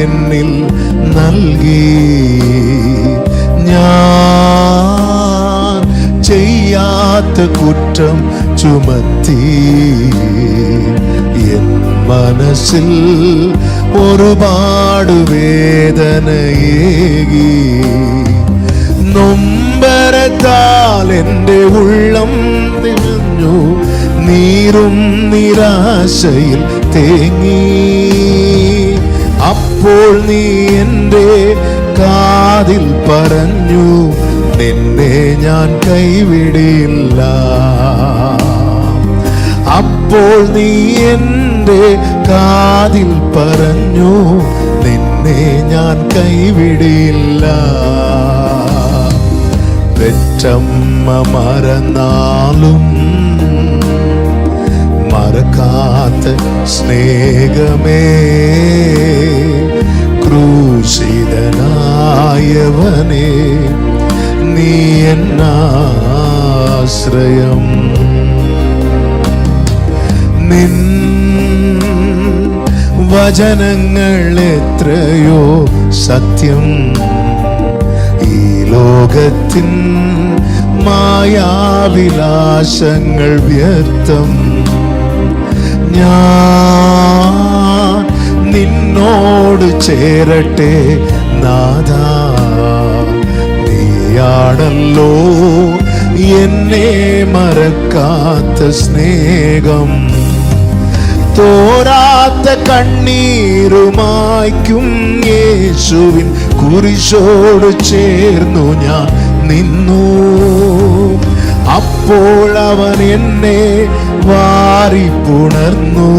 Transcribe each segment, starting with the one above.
എന്നിൽ നൽകി. ഞാൻ ചെയ്യാത്ത കുറ്റം ചുമത്തി എൻ മനസ്സിൽ ഒരുപാട് വേദനയേകി. നൊമ്പരത്താൽ എൻ്റെ ഉള്ളം നിറഞ്ഞു, നീറും നിരാശയിൽ തേങ്ങി. അപ്പോൾ നീ എൻ്റെ കാതിൽ പറഞ്ഞു, നിന്നെ ഞാൻ കൈവിടില്ല. അപ്പോൾ നീ എൻ്റെ കാതിൽ പറഞ്ഞു, നിന്നെ ഞാൻ കൈവിടില്ല. പെറ്റമ്മ മറന്നാലും മറക്കാത്ത സ്നേഹമേ, ക്രൂശിതനായവനേ, നീ എന്നാശ്രയം. നിൻ വചനങ്ങൾ എത്രയോ സത്യം, ഈ ലോകത്തിൻ മായാവിലാസങ്ങൾ വ്യർത്ഥം. ഞാൻ നിന്നോട് ചേരട്ടെ നാഥാ, നീയാണല്ലോ എന്നെ മറക്കാത്ത സ്നേഹം. തോരാത്ത കണ്ണീരുമായ്ക്കും യേശുവിൻ കുരിശോട് ചേർന്നു ഞാൻ നിന്നു. അപ്പോൾ അവൻ എന്നെ വാരിപ്പുണർന്നു,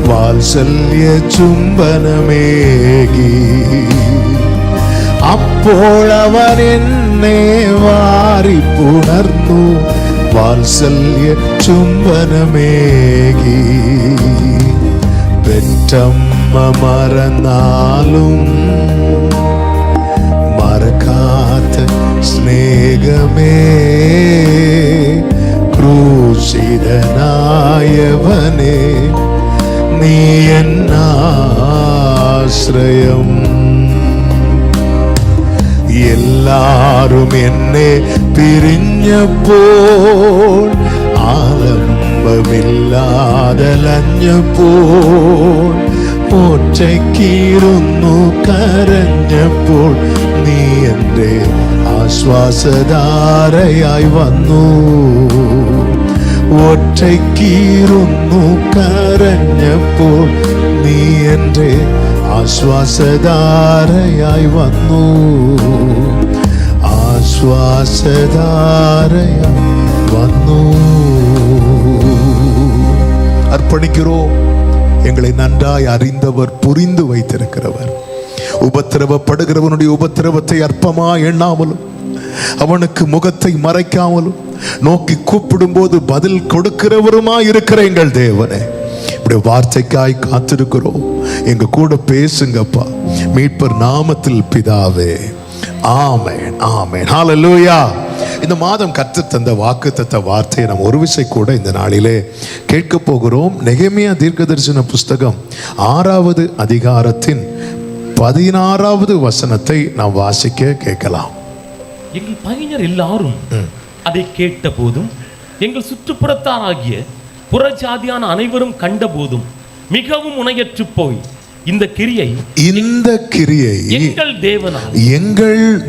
വാത്സല്യ ചുംബനമേകി. അപ്പോൾ അവൻ എന്നെ വാരിപ്പുണർന്നു, വാത്സല്യ ചുംബനമേകി. പെറ്റമ്മ മറന്നാലും മറക്കാത്ത സ്നേഹമേ, ക്രൂശിതനായവനേ, നീ എന്നാശ്രയം. എല്ലാരും എന്നെ പിരിഞ്ഞപ്പോൾ, ആലംബമില്ലാതലഞ്ഞപ്പോൾ, ഒറ്റയ്ക്കിരുന്നു കരഞ്ഞപ്പോൾ, നീ എൻ്റെ ആശ്വാസധാരയായി വന്നു. ഒറ്റയ്ക്കിരുന്നു കരഞ്ഞപ്പോൾ, നീ എൻ്റെ ആശ്വാസധാരയായി വന്നു. ആശ്വാസധാരയായി വന്നു. அர்ப்பணிக்கிறோம். எங்களை நன்றாய் அறிந்தவர், புரிந்து வைத்திருக்கிறவர். உபத்திரவப்படுகிறவனுடைய உபத்திரவத்தை அற்பமாய் எண்ணாமலும், அவனுக்கு முகத்தை மறைக்காமலும், நோக்கி கூப்பிடும் போது பதில் கொடுக்கிறவருமாய் இருக்கிற எங்கள் தேவனே, இப்படி வார்த்தைக்காய் காத்திருக்கிறோம். எங்க கூட பேசுங்கப்பா, மீட்பர் நாமத்தில் பிதாவே, ஆமென், ஆமென், ஹல்லேலூயா. இந்த மாதம் கர்த்தர் தந்த வாக்குத்தத்த வார்த்தையை நாம் ஒரு விசை கூட இந்த நாளிலே கேட்க போகிறோம். நெகேமியா தீர்க்கதரிசன புஸ்தகம் 6வது அதிகாரத்தின் 16வது வசனத்தை நாம் வாசிக்க கேட்கலாம். எங்கள் பகைஞர் எல்லாரும் அதை கேட்ட போதும், எங்கள் சுற்றுப்புறத்தாராகிய புறஜாதியான அனைவரும் கண்ட போதும் மிகவும் முனையற்று போய், இந்த கிரியை எங்கள்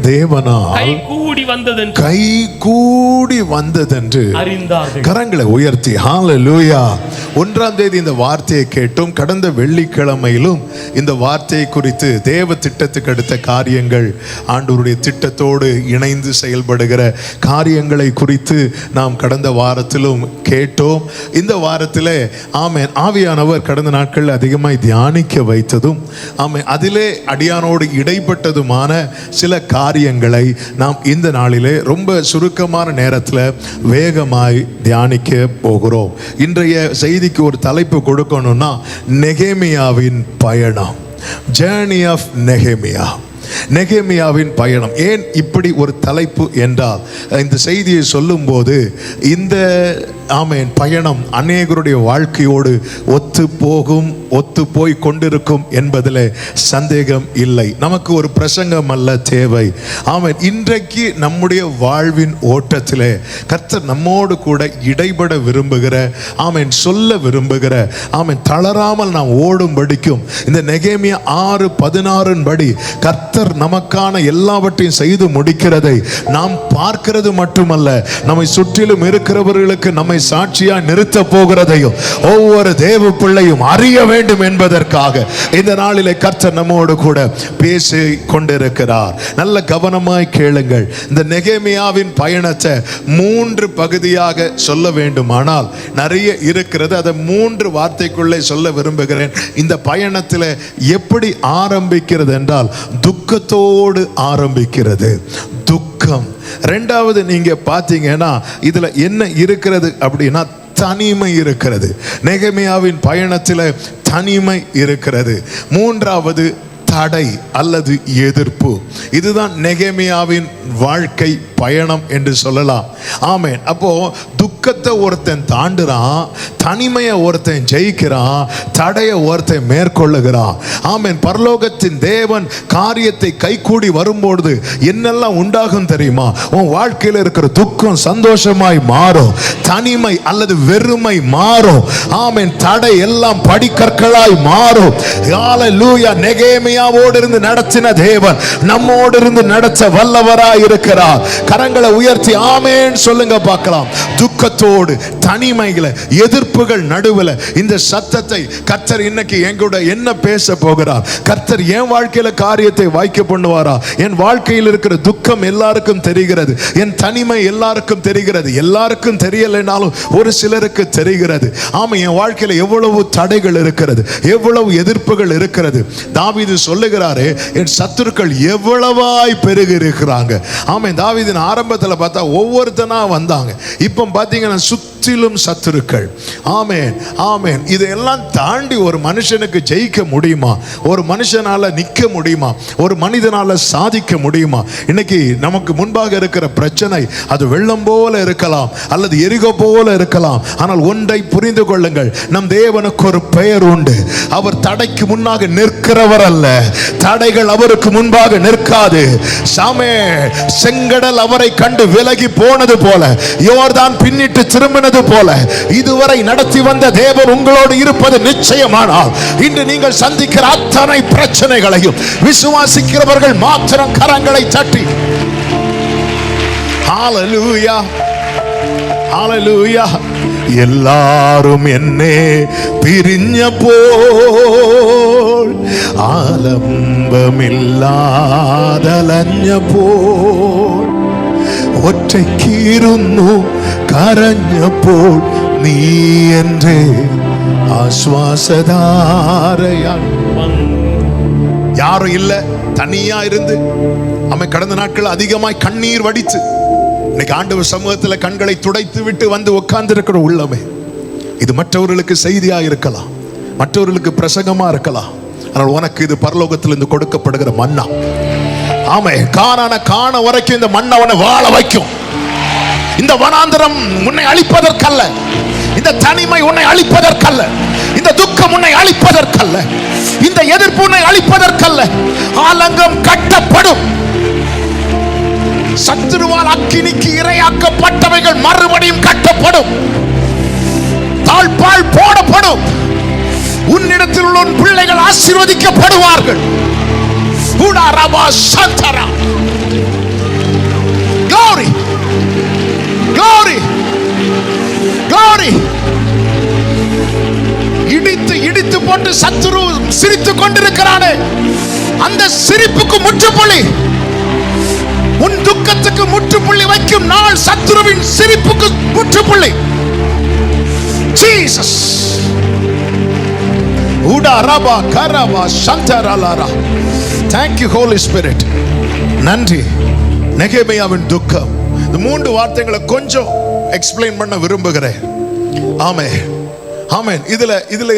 தேவனால் கைகூடி வந்ததென்று அறிந்தார்கள். கரங்களை உயர்த்தி ஹல்லேலூயா. 1ஆம் தேதி இந்த வார்த்தையை கேட்டோம். கடந்த வெள்ளிக்கிழமையிலும் இந்த வார்த்தையை குறித்து தேவ திட்டத்துக்கு அடுத்த காரியங்கள், ஆண்டவருடைய திட்டத்தோடு இணைந்து செயல்படுகிற காரியங்களை குறித்து நாம் கடந்த வாரத்திலும் கேட்டோம். இந்த வாரத்திலே ஆமென், ஆவியானவர் கடந்த நாட்கள் அதிகமாய் தியானிக்க வைத்ததும், ஆமென், அதிலே அடியானோடு இடைப்பட்டதுமான சில காரியங்களை நாம் இந்த நாளிலே ரொம்ப சுருக்கமான நேரத்தில் வேகமாய் தியானிக்க போகிறோம். இன்றைய செய்திக்கு ஒரு தலைப்பு கொடுக்கணும்னா, நெகேமியாவின் பயணம், ஜேர்னி ஆஃப் நெகேமியா. நெகேமியாவின் பயணம். ஏன் இப்படி ஒரு தலைப்பு என்றால், இந்த செய்தியை சொல்லும்போது இந்த ஆமென் பயணம் அநேகருடைய வாழ்க்கையோடு ஒத்து போய் கொண்டிருக்கும் என்பதில் சந்தேகம் இல்லை. நமக்கு ஒரு பிரசங்கம் அல்ல தேவை. ஆமென். இன்றைக்கு நம்முடைய வாழ்வின் ஓட்டத்திலே கர்த்தர் நம்மோடு கூட இடைபட விரும்புகிற, ஆமென், சொல்ல விரும்புகிற, ஆமென், தளராமல் நாம் ஓடும்படிக்கும் இந்த நெகேமியா 6:16 படி கர்த்தர் நமக்கான எல்லாவற்றையும் செய்து முடிக்கிறதை நாம் பார்க்கிறது மட்டுமல்ல, நம்மை சுற்றிலும் இருக்கிறவர்களுக்கு நம்மை சாட்சியா நிறுத்த போகிறதையும் ஒவ்வொரு தேவ பிள்ளையும் அறிய வேண்டும் என்பதற்காக இந்த நாளிலே கர்த்தர் நம்மோடு கூட பேசி கொண்டிருக்கிறார். நல்ல கவனமாய் கேளுங்கள். இந்த நெகேமியாவின் பயணத்தை 3 பகுதியாக சொல்ல வேண்டுமானால் நிறைய இருக்கிறது. அதை 3 வார்த்தைக்குள்ளே சொல்ல விரும்புகிறேன். இந்த பயணத்தில் எப்படி ஆரம்பிக்கிறது என்றால் துக்கத்தோடு ஆரம்பிக்கிறது. துக்கம். 2வது நீங்க பார்த்தீங்கன்னா இதுல என்ன இருக்கிறது அப்படின்னா தனிமை இருக்கிறது. நெகேமியாவின் பயணத்தில் தனிமை இருக்கிறது. 3வது தடை அல்லது எதிர்ப்பு. இதுதான் நெகேமியாவின் வாழ்க்கை பயணம் என்று சொல்லலாம். ஆமென். அப்போ துக்கத்தை ஒருத்தன் தாண்டுறான், தனிமையை ஒருத்தன் ஜெயிக்கிறான், தடையை ஒருத்தன் மேற்கொள்ளுகிறான். ஆமென். பரலோகத்தின் தேவன் காரியத்தை கைகூடி வரும்பொழுது என்னெல்லாம் உண்டாகும் தெரியுமா? உன் வாழ்க்கையில் இருக்கிற துக்கம் சந்தோஷமாய் மாறும், தனிமை அல்லது வெறுமை மாறும். ஆமென். தடை எல்லாம் படிக்கற்களாய் மாறும். ஹல்லேலூயா. நெகேமியாவோடு இருந்து நடத்தின தேவன் நம்மோடு இருந்து நடத்த வல்லவராய் இருக்கிறார். கரங்களை உயர்த்தி ஆமென் சொல்லுங்க பார்க்கலாம். துக்கத்தோடு, தனிமைகளை, எதிர்ப்புகள் நடுவில் இந்த சத்தத்தை கர்த்தர் இன்னைக்கு எங்கூட என்ன பேச போகிறார்? கர்த்தர் என் வாழ்க்கையில காரியத்தை வாய்க்க பண்ணுவாரா? என் வாழ்க்கையில் இருக்கிற துக்கம் எல்லாருக்கும் தெரிகிறது, என் தனிமை எல்லாருக்கும் தெரிகிறது. எல்லாருக்கும் தெரியலைனாலும் ஒரு சிலருக்கு தெரிகிறது. ஆமா, என் வாழ்க்கையில எவ்வளவு தடைகள் இருக்கிறது, எவ்வளவு எதிர்ப்புகள் இருக்கிறது. தாவீது சொல்லுகிறாரே, என் சத்துருக்கள் எவ்வளவாய் பெருகி இருக்கிறாங்க. ஆமா, தாவீதின் ஆரம்பத்தில் பார்த்தா ஒவ்வொருத்தனா வந்தாங்க. இப்போ பார்த்தீங்கன்னா சுற்றிலும் சத்துருக்கள். ஆமென், ஆமென். இதையெல்லாம் தாண்டி ஒரு மனுஷனுக்கு ஜெயிக்க முடியுமா? ஒரு மனுஷனால நிற்க முடியுமா? ஒரு மனிதனால சாதிக்க முடியுமா? இன்னைக்கு நமக்கு முன்பாக இருக்கிற பிரச்சனை அது வெள்ளம் போல இருக்கலாம் அல்லது எரிகோ போல இருக்கலாம். ஆனால் ஒன்றை புரிந்து கொள்ளுங்கள், நம் தேவனுக்கு ஒரு பெயர் உண்டு. அவர் தடைக்கு முன்னாக நிற்கிறவர் அல்ல, தடைகள் அவருக்கு முன்பாக நிற்காது. சாமே, செங்கடல் அவரை கண்டு விலகி போனது போல, யோர்தான் பின்னிட்டு திரும்பினது போல இதுவரை நடத்தி வந்த தேவன் உங்களோடு இருப்பது நிச்சயமானால் இன்று நீங்கள் சந்திக்கிற அத்தனை பிரச்சனைகளையும் விசுவாசிக்கிறவர்கள் மாத்திரம் கரங்களை தட்டி ஹல்லேலூயா, ஹல்லேலூயா. எல்லாரும் என்னே பிரிஞ்ச போல், ആലംബമില്ലാതലഞ്ഞ പോൽ, ഒറ്റയ്ക്കിരുന്നു കരഞ്ഞപ്പോൾ നീ എൻ്റെ ஆஸ்வாசதாரையாய். யாரும் இல்ல, தனியா இருந்து அவன் கடந்த நாட்கள் அதிகமாய் கண்ணீர் வடித்து இன்னைக்கு ஆண்டவர் சமூகத்தில் கண்களை துடைத்து விட்டு வந்து உட்கார்ந்து இருக்கிற உள்ளமே, இது மற்றவர்களுக்கு செய்தியா இருக்கலாம், மற்றவர்களுக்கு பிரசங்கமா இருக்கலாம். ஆனால் உனக்கு இது பரலோகத்திலிருந்து கொடுக்கப்படுகிற மன்னா. ஆமே, காண வரைக்கும் இந்த மண்ணை உன்னை வாழ வைக்கும். இந்த வனாந்தரம் உன்னை அழிப்பதற்கல்ல, இந்த தனிமை உன்னை அழிப்பதற்கல்ல, இந்த துக்கம் உன்னை அழிப்பதற்கல்ல, இந்த எதிர்ப்பு உன்னை அழிப்பதற்கல்ல. ஆலங்கம் கட்டப்படும். சத்துருவால் அக்கினிக்கு இரையாக்கப்பட்டவைகள் மறுபடியும் கட்டப்படும், தாழ்பால் போடப்படும். உன்னிடத்தில் உள்ள உன் பிள்ளைகள் ஆசீர்வதிக்கப்படுவார்கள். Glory, glory, glory. இடித்து போட்டு சத்துரு சிரித்துக் கொண்டிருக்கிறானே, அந்த சிரிப்புக்கு முற்றுப்புள்ளி, உன் துக்கத்துக்கு முற்றுப்புள்ளி வைக்கும் நாள் சத்துருவின் சிரிப்புக்கு முற்றுப்புள்ளி. ஜீசஸ். உடரபா கரபா சந்தரலாரா. Thank you Holy Spirit. நன்றி. நெகேமியாவின் துக்கம். இந்த 3 வார்த்தைகளை கொஞ்சம் எக்ஸ்பிளைன் பண்ண விரும்புகிறேன். ஆமென், ஆமென். இதுல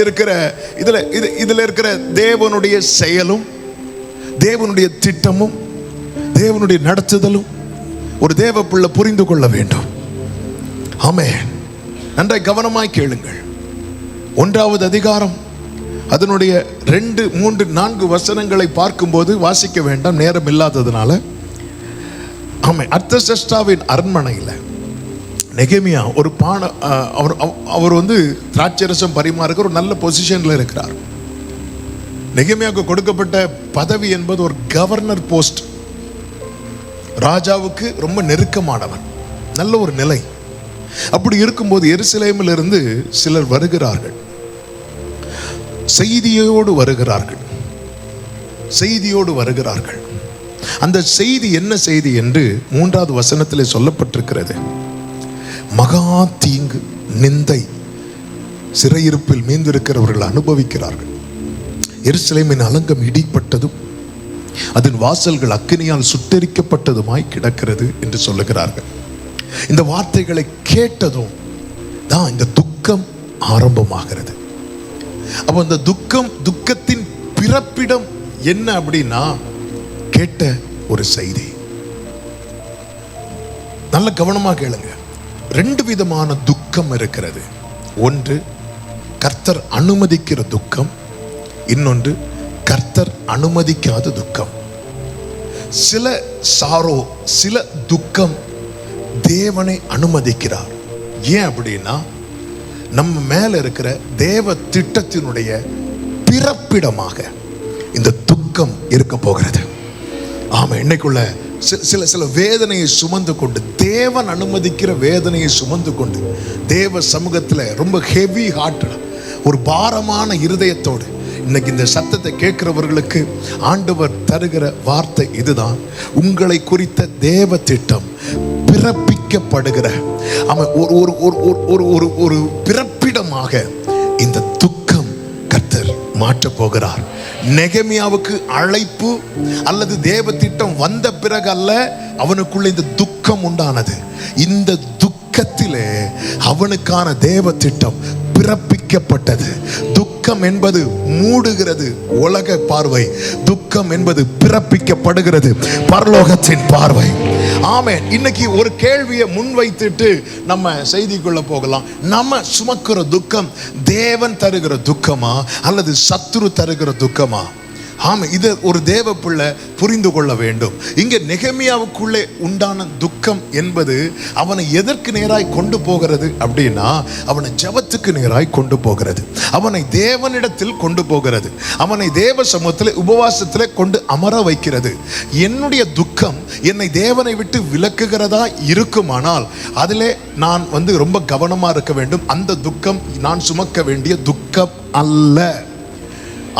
இருக்கிற தேவனுடைய செயலும், தேவனுடைய திட்டமும், தேவனுடைய நடத்துதலும் ஒரு தேவ பிள்ளை புரிந்து கொள்ள வேண்டும். ஆமென். நன்றாய் கவனமாய் கேளுங்கள். 1வது அதிகாரம் அதனுடைய 2, 3, 4 வசனங்களை பார்க்கும்போது வாசிக்க வேண்டாம், நேரம் இல்லாததுனால. ஆமாம், அர்த்தசஷ்டாவின் அரண்மனையில் நெகேமியா ஒரு அவர் திராட்சரசம் பரிமாறுகிற ஒரு நல்ல பொசிஷன்ல இருக்கிறார். நெகேமியாவுக்கு கொடுக்கப்பட்ட பதவி என்பது ஒரு கவர்னர் போஸ்ட். ராஜாவுக்கு ரொம்ப நெருக்கமானவன், நல்ல ஒரு நிலை. அப்படி இருக்கும்போது எருசலேமில் இருந்து சிலர் வருகிறார்கள், செய்தியோடு வருகிறார்கள். அந்த செய்தி என்ன செய்தி என்று 3வது வசனத்திலே சொல்லப்பட்டிருக்கிறது. மகா தீங்கு, நிந்தை, சிறையிருப்பில் மீந்திருக்கிறவர்கள் அனுபவிக்கிறார்கள். எருசலேமின் அலங்கம் இடிப்பட்டதும் அதன் வாசல்கள் அக்கினியால் சுட்டெரிக்கப்பட்டதுமாய் கிடக்கிறது என்று சொல்லுகிறார்கள். இந்த வார்த்தைகளை கேட்டதும் தான் இந்த துக்கம் ஆரம்பமாகிறது. அப்ப இந்த துக்கத்தின் பிறப்பிடம் என்ன அப்படின்னா, கேட்ட ஒரு செய்தி. நல்ல கவனமா கேளுங்க. 2 விதமான துக்கம் இருக்கிறது. ஒன்று கர்த்தர் அனுமதிக்கிற துக்கம், இன்னொன்று கர்த்தர் அனுமதிக்காத துக்கம். சில துக்கம் தேவனை அனுமதிக்கிறார். ஏன் அப்படின்னா, நம்ம மேல இருக்கிற தேவ திட்டத்தினுடைய பிறப்பிடமாக இந்த துக்கம் இருக்க போகிறது. ஆமா, இன்னைக்குள்ள சில வேதனையை சுமந்து கொண்டு, தேவன் அனுமதிக்கிற வேதனையை சுமந்து கொண்டு, தேவ சமூகத்தில் ரொம்ப ஹெவி ஹார்ட், ஒரு பாரமான இருதயத்தோடு இன்னைக்கு இந்த சத்தத்தை கேட்கிறவர்களுக்கு ஆண்டவர் தருகிற வார்த்தை இதுதான். உங்களை குறித்த தேவ திட்டம் பிறப்பிக்கப்படுகிற ஒரு பிறப்பிடமாக இந்த துக்கம் கர்த்தர் மாற்றப் போகிறார். நெகேமியாவுக்கு அழைப்பு அல்லது தேவ திட்டம் வந்த பிறகு அல்ல, அவனுக்குள்ள இந்த துக்கம் உண்டானது. இந்த துக்கத்திலே அவனுக்கான தேவ திட்டம் பிறப்பிக்கப்பட்டது. துக்கம் என்பது மூடுகிறது உலக பார்வை, துக்கம் என்பது பிறப்பிக்கப்படுகிறது பரலோகத்தின் பார்வை. ஆமென். இன்னைக்கு ஒரு கேள்வியை முன்வைத்துட்டு நம்ம செய்திக்குள்ள போகலாம். நம்ம சுமக்கிற துக்கம் தேவன் தருகிற துக்கமா அல்லது சத்துரு தருகிற துக்கமா? ஆமா, இது ஒரு தேவ பிள்ளை புரிந்து கொள்ள வேண்டும். இங்க நெகேமியாவுக்குள்ளே உண்டான துக்கம் என்பது அவனை எதற்கு நேராய் கொண்டு போகிறது அப்படின்னா, அவனை ஜெபத்துக்கு நேராய் கொண்டு போகிறது, அவனை தேவனிடத்தில் கொண்டு போகிறது, அவனை தேவ சமூகத்தில் உபவாசத்தில் கொண்டு அமர வைக்கிறது. என்னுடைய துக்கம் என்னை தேவனை விட்டு விலக்குகிறதா இருக்குமானால் அதிலே நான் ரொம்ப கவனமா இருக்க வேண்டும். அந்த துக்கம் நான் சுமக்க வேண்டிய துக்கம் அல்ல.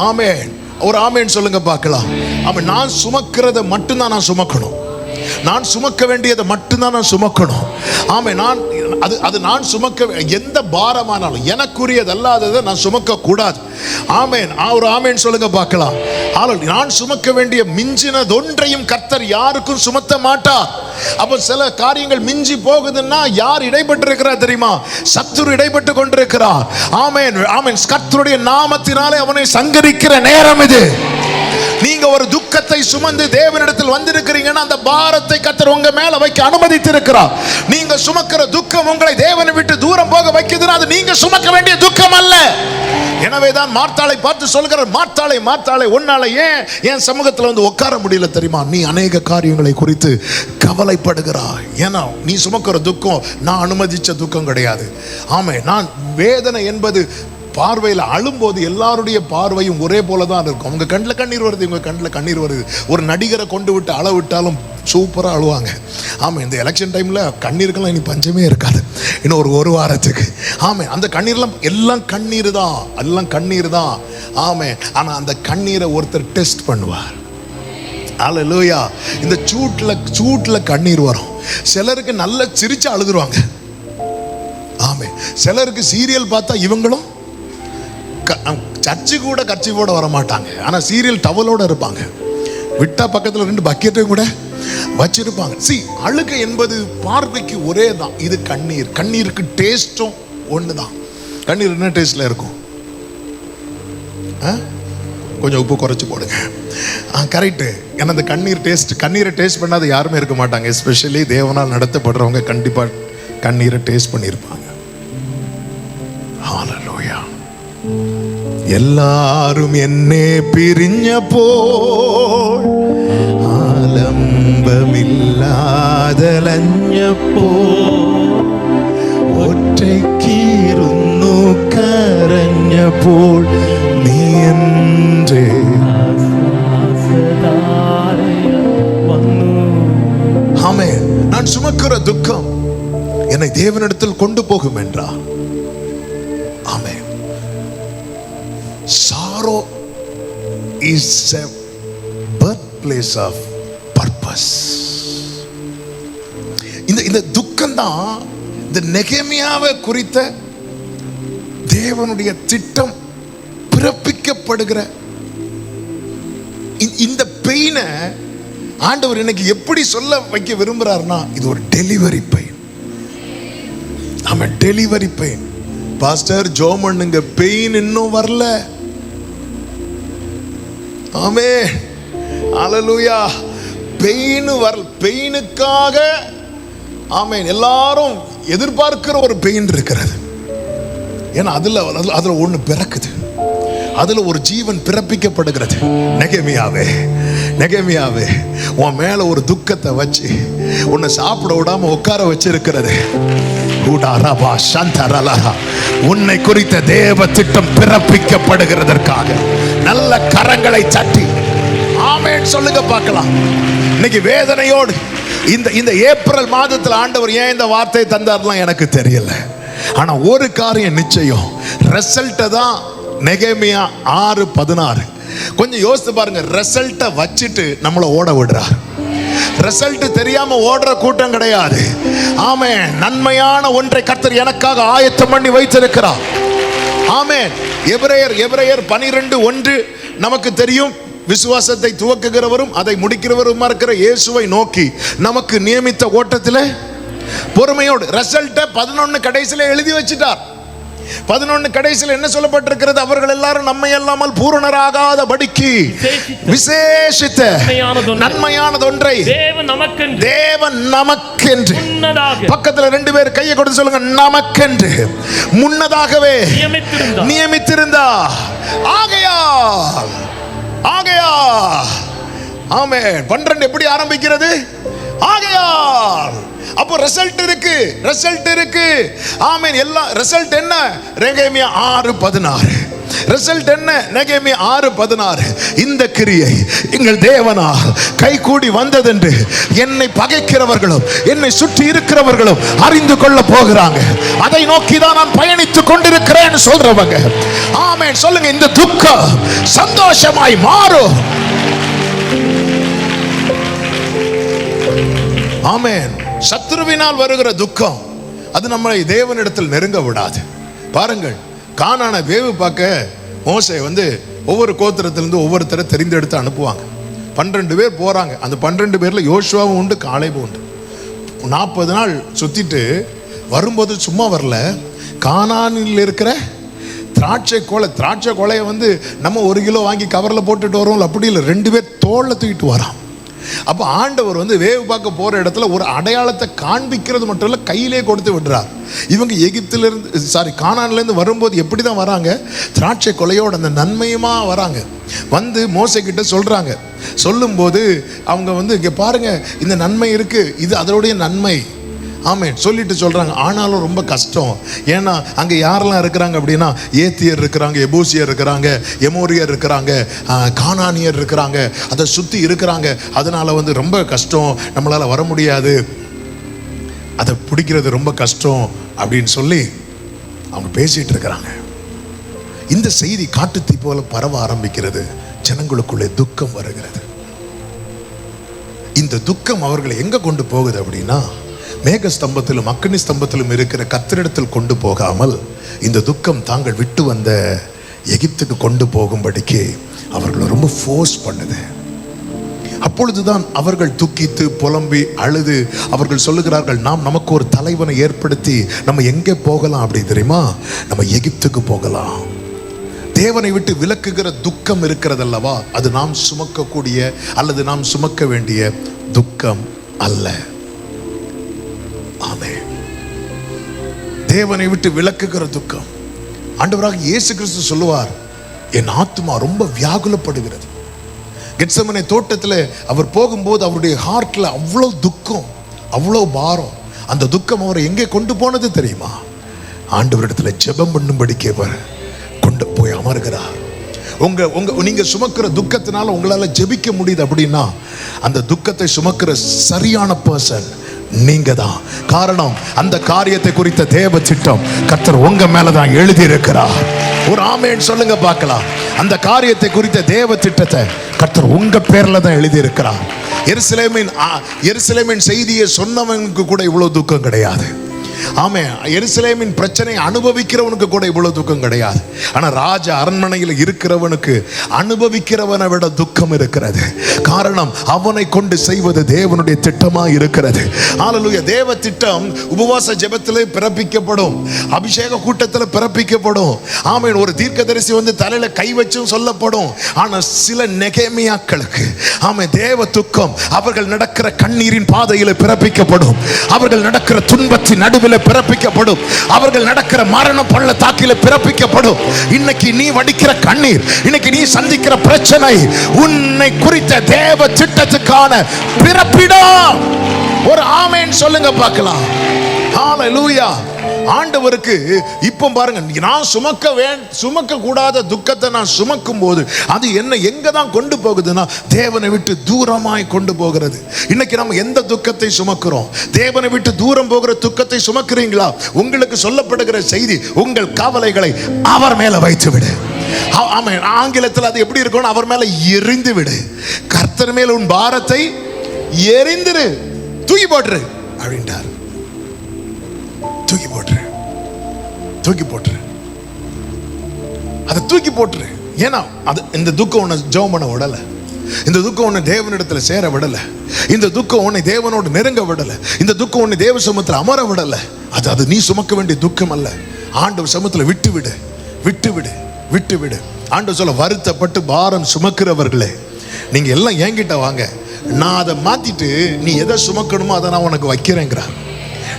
ஆமென். ஒரு ஆமென் சொல்லுங்க பார்க்கலாம். ஆமென். நான் சுமக்கிறத மட்டும்தான் நான் சுமக்கணும். நான் சுமக்க வேண்டியதை மட்டும்தான் நான் சுமக்கணும். ஆமென். நான் சுமக்க எந்த பாரமானாலும் எனக்குரியது அல்லாததை நான் சுமக்க கூடாது. ஆமென். ஒரு ஆமென் சொல்லுங்க பார்க்கலாம். நான் சுமக்க வேண்டிய மிஞ்சினதொன்றையும் கர்த்தர் யாருக்கும் சுமத்த மாட்டார். அப்ப சில காரியங்கள் மிஞ்சி போகுதுன்னா யார் இடைப்பட்டு இருக்கிறார் தெரியுமா? சத்துரு இடைப்பட்டு கொண்டிருக்கிறார். ஆமென். ஆமென். கர்த்தருடைய நாமத்தினாலே அவனை சங்கரிக்கிற நேரம் இது. நீங்க ஒரு துக்கத்தை சுமந்து தேவனிடத்தில் வந்திருக்கிறீங்கன்னா அந்த பாரத்தை கர்த்தர் உங்க மேல வைக்க அனுமதித்திருக்கிறார். நீங்க சுமக்கிற துக்கம் உங்களை தேவனை விட்டு தூரம் போக வைக்குதுன்னா அது நீங்க சுமக்க வேண்டிய துக்கம் அல்ல. எனவேதான் மார்த்தாளை பார்த்து சொல்கிறார், மார்த்தாளை மார்த்தாளை, உன்னால ஏன் சமூகத்தில் உட்கார முடியல தெரியுமா? நீ அநேக காரியங்களை குறித்து கவலைப்படுகிறாய். ஏன்னா நீ சுமக்கிற துக்கம் நான் அனுமதிச்ச துக்கம் கிடையாது. ஆமே, நான் வேதனை என்பது பார்வையில் அழும்போது எல்லாருடைய பார்வையும் ஒரே போல தான் இருக்கும். அவங்க கண்ணில் கண்ணீர் வருது, இவங்க கண்ணில் கண்ணீர் வருது. ஒரு நடிகரை கொண்டு விட்டு அள விட்டாலும் சூப்பராக அழுவாங்க. ஆமாம், இந்த எலெக்ஷன் டைமில் கண்ணீருக்கெல்லாம் இனி பஞ்சமே இருக்காது இன்னும் ஒரு வாரத்துக்கு. ஆமாம், அந்த கண்ணீர்லாம் எல்லாம் கண்ணீர் தான், எல்லாம் கண்ணீர் தான். ஆமாம், ஆனால் அந்த கண்ணீரை ஒருத்தர் டெஸ்ட் பண்ணுவார். அல்லேலூயா. இந்த சூட்டில் கண்ணீர் வரும். சிலருக்கு நல்லா சிரிச்சு அழுதுருவாங்க. ஆமாம், சிலருக்கு சீரியல் பார்த்தா இவங்களும் சர்ச்சு கூட கர்ச்சியோட வர மாட்டாங்க, ஆனா சீரியல் டவலோட இருப்பாங்க. விட்டா பக்கத்துல 2 பக்கெட்டும் கூட வச்சிருப்பாங்க. அழுகை என்பது பார்வைக்கு ஒரே தான். இது கண்ணீர். கண்ணீருக்கு டேஸ்டும் ஒண்ணுதான். கண்ணீர் என்ன டேஸ்ட்ல இருக்கும்? கொஞ்சம் உப்பு குறைச்சு போடுங்க. கரெக்டு. ஏன்னா அந்த கண்ணீரை டேஸ்ட் பண்ணாத யாருமே இருக்க மாட்டாங்க. எஸ்பெஷலி தேவனால் நடத்தப்படுறவங்க கண்டிப்பா கண்ணீரை டேஸ்ட் பண்ணியிருப்பாங்க. எல்லாரும் என்னே പിരിഞ്ഞപ്പോൾ ആലംബമില്ലാതലഞ്ഞപ്പോൾ ഒറ്റയ്ക്കിരുന്നു കരഞ്ഞപ്പോൾ നീ എൻ്റെ ஆமென். நான் சுமக்கிற துக்கம் என்னை தேவனிடத்தில் கொண்டு போகும் என்றார். ஆமென். Sorrow is a birthplace of purpose. இந்த துக்கம் தான் இந்த நெகேமியாவை குறித்த தேவனுடைய திட்டம் பிறப்பிக்கப்படுகிற இந்த பெயினை ஆண்டவர் எனக்கு எப்படி சொல்ல வைக்க விரும்புறாருன்னா, இது ஒரு டெலிவரி பெயின். ஆமா, டெலிவரி பெயின். பாஸ்டர் ஜோமண்ணுங்க, பெயின் இன்னும் வரல. ஆமே, அல்லேலூயா. பெயின் வரல. பெயினுக்காக ஆமென் எல்லாரும் எதிர்பார்க்கிற ஒரு பெயின் இருக்கிறது. ஏன்னா அதுல ஒண்ணு பிறக்குது, அதுல ஒரு ஜீவன் பிறப்பிக்கப்படுகிறது. நெகேமியாவே உன் மேல ஒரு துக்கத்தை வச்சு உன்னை சாப்பிட விடாம உட்கார வச்சிருக்கிறது. உன்னை குறித்த தேவ திட்டம் பிறப்பிக்கப்படுகிறதற்காக நல்ல கரங்களை தட்டி ஆமென் சொல்லுங்க பார்க்கலாம். இன்னைக்கு வேதனையோடு இந்த ஏப்ரல் மாதத்தில் ஆண்டவர் ஏன் இந்த வார்த்தையை தந்தார்லாம் எனக்கு தெரியல. ஆனா ஒரு காரியம் நிச்சயம், ரிசல்ட்டை தான் நெகேமியா 6:16. கொஞ்சம் யோசித்து பாருங்க. ரிசல்ட்டை வச்சுட்டு நம்மளை ஓட விடுறார். ரிசல்ட் தெரியாம ஓடுற கூட்டம் கிடையாது. ஆமென். நன்மையான ஒன்றை கர்த்தர் எனக்காக ஆயத்தம் பண்ணி வைத்திருக்கிறார். ஆமென். எபிரேயர் 12:1 நமக்கு தெரியும். விசுவாசத்தை துவக்குகிறவரும் அதை முடிக்கிறவருமா இருக்கிற இயேசுவை நோக்கி நமக்கு நியமித்த ஓட்டத்தில் பொறுமையோடு. ரிசல்ட்டை 11 கடைசியில் எழுதி வச்சிட்டார். 11 கடைசியில் என்ன சொல்லப்பட்டிருக்கிறது? அவர்கள் எல்லாரும் நம்மை அல்லாமல் பூரணராகாத படிக்கு விசேஷித்த நன்மையானதொன்றை தேவன் நமக்கென்று, பக்கத்தில் 2 பேர் கையை கொடுத்து சொல்லுங்க, நமக்கென்று முன்னதாகவே நியமித்திருந்தா. ஆகையால் ஆமென். 12 எப்படி ஆரம்பிக்கிறது? ஆகையால். அப்போ ரிசல்ட் இருக்கு. ஆமென். எல்லாம் ரிசல்ட் என்ன? நெகேமியா 6:16. ரிசல்ட் என்ன? நெகேமியா 6:16. இந்த கிரியை எங்கள் தேவனால் கைகூடி வந்ததென்று என்னை பகைக்கிறவர்களும் என்னை சுற்றி இருக்கிறவர்களும் அறிந்து கொள்ள போகிறாங்க. அதை நோக்கி தான் நான் பயணித்துக் கொண்டிருக்கிறேன் சொல்றவங்க ஆமென் சொல்லுங்க. இந்த துக்கம் சந்தோஷமாய் மாறும். ஆமென். சத்துருவினால் வருகிற துக்கம் அது நம்மளை தேவனிடத்தில் நெருங்க விடாது. பாருங்கள், கானானை வேவு பார்க்க மோசே ஒவ்வொரு கோத்திரத்திலிருந்து ஒவ்வொருத்தரை தெரிந்தெடுத்து அனுப்புவாங்க. 12 பேர் போறாங்க. அந்த 12 பேர்ல யோசுவாவும் உண்டு, காலேபும் உண்டு. 40 நாள் சுத்திட்டு வரும்போது சும்மா வரல. கானானில் இருக்கிற திராட்சை கொலையை நம்ம 1 கிலோ வாங்கி கவர்ல போட்டுட்டு வரோம், அப்படி இல்லை, 2 பேர் தோல்ல தூக்கிட்டு வரான். அப்போ ஆண்டவர் வேவு பார்க்க போற இடத்துல ஒரு அடையாளத்தை காண்பிக்கிறது மட்டும் இல்லை, கையிலே கொடுத்து விடுறார். இவங்க கானான்லேருந்து வரும்போது எப்படி தான் வராங்க? திராட்சை கொலையோட அந்த நன்மையுமா வராங்க. மோசே கிட்ட சொல்றாங்க. சொல்லும்போது அவங்க இங்க பாருங்க, இந்த நன்மை இருக்கு, இது அதனுடைய நன்மை. ஆமென் சொல்லிட்டு சொல்றாங்க. ஆனாலும் ரொம்ப கஷ்டம். ஏன்னா அங்க யாரெல்லாம் இருக்கிறாங்க அப்படின்னா, ஏத்தியர் இருக்கிறாங்க, எபூசியர் இருக்கிறாங்க, எமோரியர் இருக்கிறாங்க, கானானியர் இருக்கிறாங்க, அதை சுத்தி இருக்கிறாங்க. அதனால ரொம்ப கஷ்டம், நம்மளால வர முடியாது, அதை பிடிக்கிறது ரொம்ப கஷ்டம் அப்படின்னு சொல்லி அவங்க பேசிட்டு இருக்கிறாங்க. இந்த செய்தி காட்டுத்தீ போல பரவ ஆரம்பிக்கிறது. ஜனங்களுக்குள்ளே துக்கம் வருகிறது. இந்த துக்கம் அவர்களை எங்க கொண்டு போகுது அப்படின்னா, மேக ஸ்தம்பத்திலும் அக்கினி ஸ்தம்பத்திலும் இருக்கிற கர்த்தரிடத்தில் கொண்டு போகாமல் இந்த துக்கம் தாங்கள் விட்டு வந்த எகிப்துக்கு கொண்டு போகும்படிக்கு அவர்களை ரொம்ப ஃபோர்ஸ் பண்ணுது. அப்பொழுதுதான் அவர்கள் துக்கித்து புலம்பி அழுது அவர்கள் சொல்லுகிறார்கள், நமக்கு ஒரு தலைவனை ஏற்படுத்தி நம்ம எங்கே போகலாம் அப்படி தெரியுமா? நம்ம எகிப்துக்கு போகலாம். தேவனை விட்டு விலக்குகிற துக்கம் இருக்கிறதல்லவா, அது நாம் சுமக்கக்கூடிய அல்லது நாம் சுமக்க வேண்டிய துக்கம் அல்ல. ஆமென். தேவனை விட்டு விலக்குகிற துக்கம். ஆண்டவராக இயேசு கிறிஸ்து சொல்லுவார், என் ஆத்துமா ரொம்ப வியாகுலப்படுகிறது. கெத்செமனே தோட்டத்தில் அவர் போகும்போது அவருடைய ஹார்ட்ல அவ்வளோ துக்கம், அவ்வளோ பாரம். அந்த துக்கம் அவரை எங்கே கொண்டு போனது தெரியுமா? ஆண்டவரிடத்துல ஜெபம் பண்ணும்படிக்கே கொண்டு போய் அமர்கிறார். நீங்க சுமக்கிற துக்கத்தினால உங்களால ஜெபிக்க முடியுது அப்படின்னா அந்த துக்கத்தை சுமக்கிற சரியான பர்சன் நீங்க தான். காரணம், அந்த காரியத்தை குறித்த தேவ திட்டம் கர்த்தர் உங்க மேலதான் எழுதி இருக்கிறார். ஒரு ஆமென் சொல்லுங்க பார்க்கலாம். அந்த காரியத்தை குறித்த தேவ திட்டத்தை கர்த்தர் உங்க பேர்ல தான் எழுதி இருக்கிறார். எருசலேமின் செய்தியை சொன்னவனுக்கு கூட இவ்வளவு துக்கம் கிடையாது. ஆமே, எருசலேமின் பிரச்சனை அனுபவிக்கிறவனுக்கு கூட இவ்வளவு துக்கம் கிடையாது. ஆனா ராஜ அரண்மனையில் இருக்கிறவனுக்கு அனுபவிக்கிறவனை விட துக்கம் இருக்கிறது. காரணம், அவனை கொண்டு செய்வது தேவனுடைய திட்டமா இருக்கிறது. ஹல்லேலூயா. தேவ திட்டம் உபவாச ஜெபத்திலே பிறப்பிக்கப்படும், அபிஷேக கூட்டத்தில் பிறப்பிக்கப்படும். ஆமென். ஒரு தீர்க்கதரிசி வந்து தலையில கை வச்சும் சொல்லப்படும். ஆனா சில நெகேமியாக்களுக்கு தேவ துக்கம் அவர்கள் நடக்கிற கண்ணீரின் பாதையில் பிறப்பிக்கப்படும், அவர்கள் நடக்கிற துன்பத்தின் நடுவில் பிறப்பிக்கப்படும், அவர்கள் நடக்கிற மரண பள்ளத்தாக்கில பிறப்பிக்கப்படும். இன்னைக்கு நீ வடிக்கிற கண்ணீர், இன்னைக்கு நீ சந்திக்கிற பிரச்சனை உன்னை குறித்த தேவ திட்டத்துக்கான பிறப்பிடம். ஒரு ஆமென் சொல்லுங்க பார்க்கலாம். ஹல்லேலூயா. ஆண்டவருக்கு இப்போ பாருங்க, நான் சுமக்க கூடாத துக்கத்தை நான் சுமக்கும் போது அது என்ன எங்க தான் கொண்டு போகுதுன்னா தேவனை விட்டு தூரமாய் கொண்டு போகிறது. இன்னைக்கு நம்ம எந்த துக்கத்தை சுமக்கிறோம்? தேவனை விட்டு தூரம் போகிற துக்கத்தை சுமக்கிறீங்களா? உங்களுக்கு சொல்லப்படுகிற செய்தி, உங்கள் கவலைகளை அவர் மேல வைத்து விடு. ஆங்கிலத்தில் அது எப்படி இருக்கும்? அவர் மேல எரிந்து விடு. கர்த்தர் மேல உன் பாரத்தை எரிந்துரு, தூக்கி போட்டுரு அப்படின்றார். தூக்கி போட்டுரு, தூக்கி போட்டுரு, அதை தூக்கி போட்டுரு. ஏன்னா அது இந்த துக்கம் உன்னை ஜெபம் பண்ண விடல, இந்த துக்கம் உன்னை தேவனிடத்துல சேர விடல, இந்த துக்கம் உன்னை தேவனோடு நெருங்க விடல, இந்த துக்கம் உன்னை தேவ சமூகத்தில் அமர விடல. அது நீ சுமக்க வேண்டிய துக்கம் அல்ல. ஆண்டவர் சமூகத்தில் விட்டு விடு, விட்டு விடு, விட்டு விடு. ஆண்டவர் சொல்ல, வருத்தப்பட்டு பாரம் சுமக்கிறவர்களே நீங்க எல்லாம் என்கிட்ட வாங்க, நான் அதை மாத்திட்டு நீ எதை சுமக்கணுமோ அதை நான் உனக்கு வைக்கிறேங்கிறார்.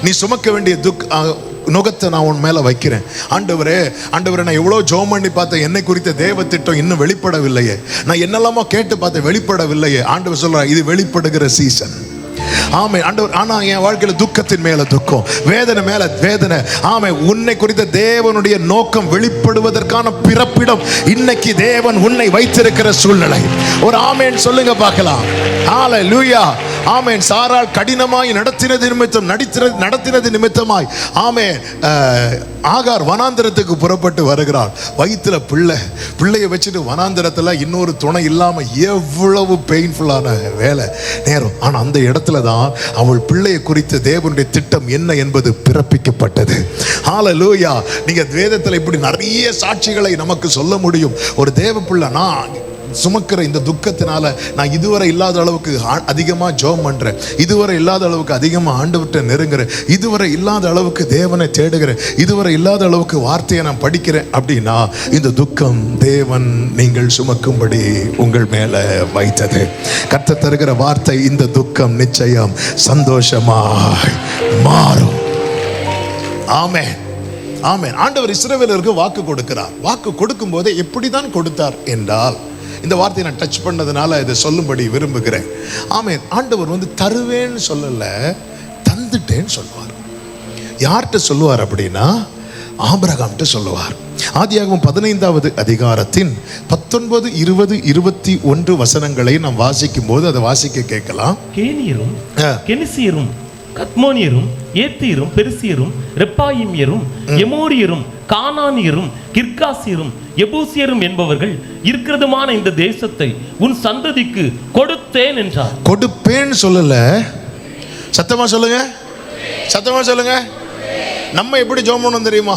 நீ சுமக்க வேண்டிய நுகத்தை நான் உன் மேல வைக்கிறேன். ஆண்டவரே, ஆண்டவரே, நான் எவ்வளவு ஜெபம் பண்ணி பார்த்தேன், என்னை குறித்த தேவ திட்டம் இன்னும் வெளிப்படவில்லையே, நான் என்னெல்லாமோ கேட்டு பார்த்தேன் வெளிப்படவில்லையே. ஆண்டவர் சொல்றார், இது வெளிப்படுகிற சீசன். ஆமே ஆண்டவர். ஆனா என் வாழ்க்கையில துக்கத்தின் மேல துக்கம், வேதனை மேல வேதனை. ஆமே, உன்னை குறித்த தேவனுடைய நோக்கம் வெளிப்படுவதற்கான பிறப்பிடம் இன்னைக்கு தேவன் உன்னை வைத்திருக்கிற சூழ்நிலை. ஒரு ஆமேன் சொல்லுங்க பார்க்கலாம். ஹல்லேலூயா. ஆமேன். சாராள் கடினமாய் நடத்தினது நிமித்தமாய் ஆமேன் ஆகார் வனாந்திரத்துக்கு புறப்பட்டு வருகிறாள். வயிற்றுல பிள்ளையை வச்சுட்டு வனாந்திரத்துல இன்னொரு துணை இல்லாம எவ்வளவு பெயின்ஃபுல்லான வேலை நேரம். ஆனா அந்த இடத்துல தான் அவள் பிள்ளையை குறித்த தேவனுடைய திட்டம் என்ன என்பது பிறப்பிக்கப்பட்டது. ஹல்லேலூயா. நீங்க வேதத்துல இப்படி நிறைய சாட்சிகளை நமக்கு சொல்ல முடியும். ஒரு தேவ பிள்ளை, நான் சுமக்கிற இந்த துக்கத்தினால நான் இதுவரை இல்லாத அளவுக்கு அதிகமா ஜெபம் பண்றேன், இதுவரை இல்லாத அளவுக்கு அதிகமா ஆண்டவர்கிட்ட நெருங்குறேன், இதுவரை இல்லாத அளவுக்கு தேவனை தேடுகிறேன், இதுவரை இல்லாத அளவுக்கு வார்த்தையை நான் படிக்கிறேன் அப்படின்னா இந்த துக்கம் தேவன் நீங்கள் சுமக்கும்படி உங்கள் மேல வைத்தது. கர்த்தர் தருகிற வார்த்தை, இந்த துக்கம் நிச்சயம் சந்தோஷமாய் மாறும். ஆமென், ஆமென். ஆண்டவர் இஸ்ரவேலருக்கு வாக்கு கொடுக்கிறார். வாக்கு கொடுக்கும் போதே எப்படிதான் கொடுத்தார் என்றால், இந்த வார்த்தையை நான் டச் பண்ணதுனால இதை சொல்லும்படி விரும்புகிறேன். ஆமென். ஆண்டவர் வந்து தருவேன்னு சொல்லல, தந்துட்டேன்னு சொல்லுவார். யார்கிட்ட சொல்லுவார் அப்படின்னா ஆபிரகாம்கிட்ட சொல்லுவார். ஆதியாகமம் 15வது அதிகாரத்தின் 19, 20, 21 வசனங்களை நாம் வாசிக்கும் போது அதை வாசிக்க கேட்கலாம். கேனியரும் கெனிசியரும் கத்மோனியரும் ஏத்தியரும் பெருசியரும் ரெப்பாயிமியரும் எமோரியரும் கானானியரும் கிர்காசியரும் எபூசியரும் என்பவர்கள் இருக்கிறதுமான இந்த தேசத்தை உன் சந்ததிக்கு கொடுத்தேன் என்றார். கொடுப்பேன்னு சொல்லல, சத்தமா சொல்லுங்க, சத்தமா சொல்லுங்க. நம்ம எப்படி ஜெபம் பண்ணணும் தெரியுமா?